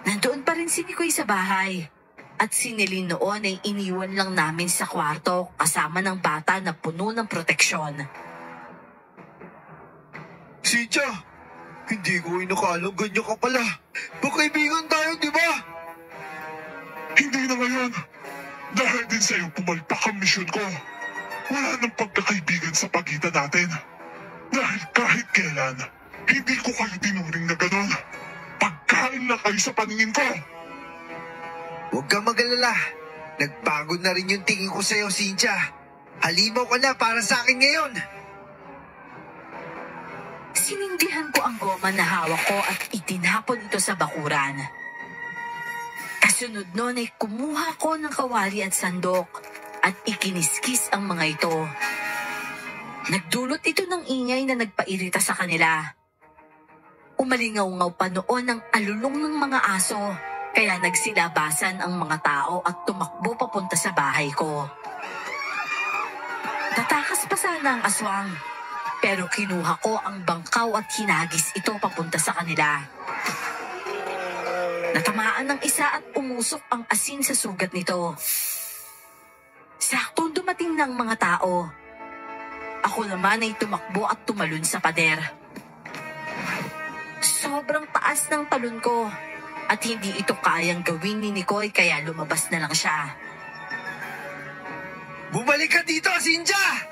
Nandoon pa rin si Nikoy sa bahay. At si Nelin noon ay iniwan lang namin sa kwarto kasama ng bata na puno ng proteksyon.
Cynthia, hindi ko inakalang ganyan ka pala. Magkaibigan tayo, di ba?
Hindi na ngayon. Dahil din sa'yo pumalpak ang misyon ko. Wala nang pagkakaibigan sa pagitan natin. Dahil kahit kailan, hindi ko kayo tinuring na ganon. Pagkain na kayo sa paningin ko.
Huwag kang mag-alala. Nagbago na rin yung tingin ko sa'yo, Cynthia. Halimaw ka na para sa akin ngayon.
Sinindihan ko ang goma na hawak ko at itinapon ito sa bakuran. Kasunod nun ay kumuha ko ng kawali at sandok at ikiniskis ang mga ito. Nagdulot ito ng ingay na nagpairita sa kanila. Umalingaw-ngaw pa noon ang alulong ng mga aso, kaya nagsilabasan ang mga tao at tumakbo papunta sa bahay ko. Tatakas pa sana ang aswang, pero kinuha ko ang bangkaw at hinagis ito papunta sa kanila. Natamaan ng isa at umusok ang asin sa sugat nito. Saktong dumating ng mga tao. Ako naman ay tumakbo at tumalon sa pader. Sobrang taas ng talon ko at hindi ito kayang gawin ni Nicoy kaya lumabas na lang siya.
Bumalik ka dito, Cynthia!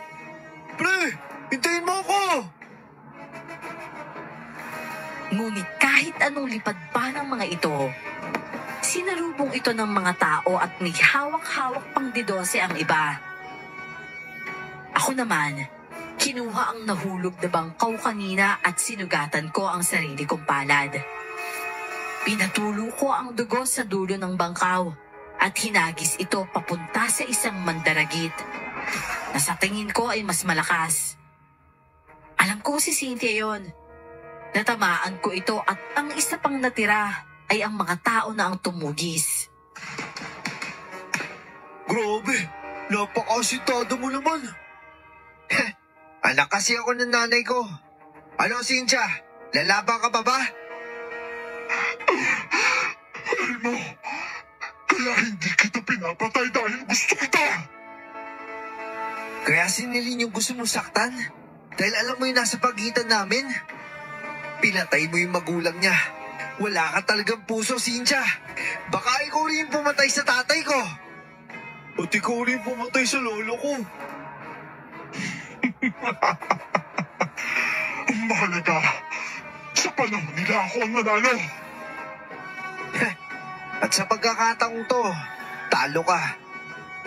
Pre, hintayin mo ako!
Ngunit kahit anong lipad pa ng mga ito, sinalubong ito ng mga tao at may hawak-hawak pang didose ang iba. Ako naman, kinuha ang nahulog na bangkaw kanina at sinugatan ko ang sarili kong palad. Pinatulo ko ang dugo sa dulo ng bangkaw at hinagis ito papunta sa isang mandaragit na sa tingin ko ay mas malakas. Alam ko si Cynthia yon. Natamaan ko ito at ang isa pang natira ay ang mga tao na ang tumugis.
Grabe, napakasitado mo naman.
Anak kasi ako ng nanay ko. Ano, Cynthia? Lalaban ka pa ba?
Alam mo, kaya hindi kita pinapatay dahil gusto kita.
Kaya sinilin yung gusto mong saktan? Dahil alam mo yung nasa pagitan namin? Pinatay mo yung magulang niya. Wala ka talagang puso, Cynthia. Baka ikaw rin yung pumatay sa tatay ko.
At ikaw rin pumatay sa lolo ko.
Ang mahalaga, sa panahon nila ako ang nanalo.
At sa pagkakataong to, talo ka.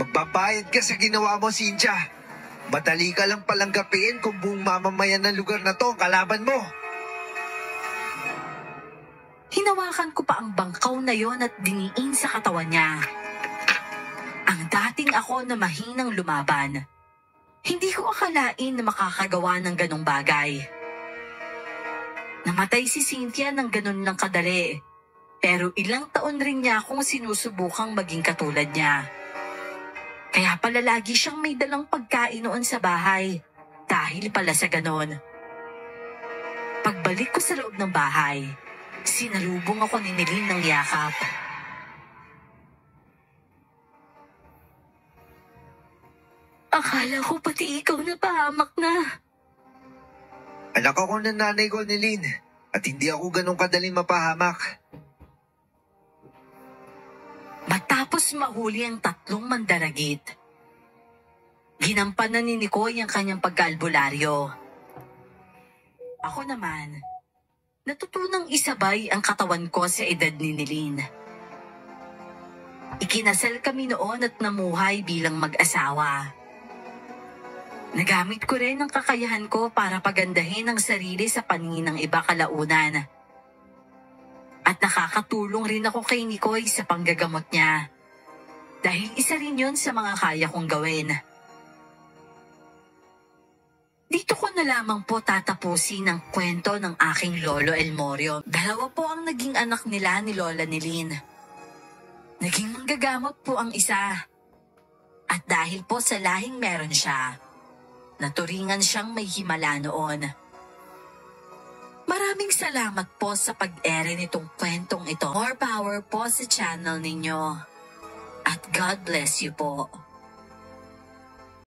Magbabayad ka sa ginawa mo, Cynthia. Madali ka lang palang gapiin kung buong mamamayan ng lugar na to kalaban mo.
Hinawakan ko pa ang bangkaw na yon at diniin sa katawan niya. Ang dating ako na mahinang lumaban, hindi ko akalain na makakagawa ng ganong bagay. Namatay si Cynthia ng ganon lang kadali, pero ilang taon rin niya akong sinusubukang maging katulad niya. Kaya pala lagi siyang may dalang pagkain noon sa bahay, dahil pala sa ganon. Pagbalik ko sa loob ng bahay, sinalubong ako ni Nilin ng yakap. Akala ko pati ikaw na pahamak na.
Anak ako ng nanay ko, Nilin. At hindi ako ganun kadaling mapahamak.
Matapos mahuli ang 3 mandaragit, ginampanan ni Nicoy ang kanyang pagkaalbularyo. Ako naman, natutunang isabay ang katawan ko sa edad ni Nilin. Ikinasal kami noon at namuhay bilang mag-asawa. Nagamit ko rin ang kakayahan ko para pagandahin ang sarili sa paningin ng iba kalaunan. At nakakatulong rin ako kay Nicoy sa panggagamot niya. Dahil isa rin yun sa mga kaya kong gawin. Dito ko na lamang po tatapusin ang kwento ng aking Lolo Elmorio. 2 po ang naging anak nila ni Lola Nilin. Naging manggagamot po ang isa. At dahil po sa lahing meron siya, naturingan siyang may himala noon. Maraming salamat po sa pag-ere nitong kwentong ito. More power po sa channel ninyo. At God bless you po.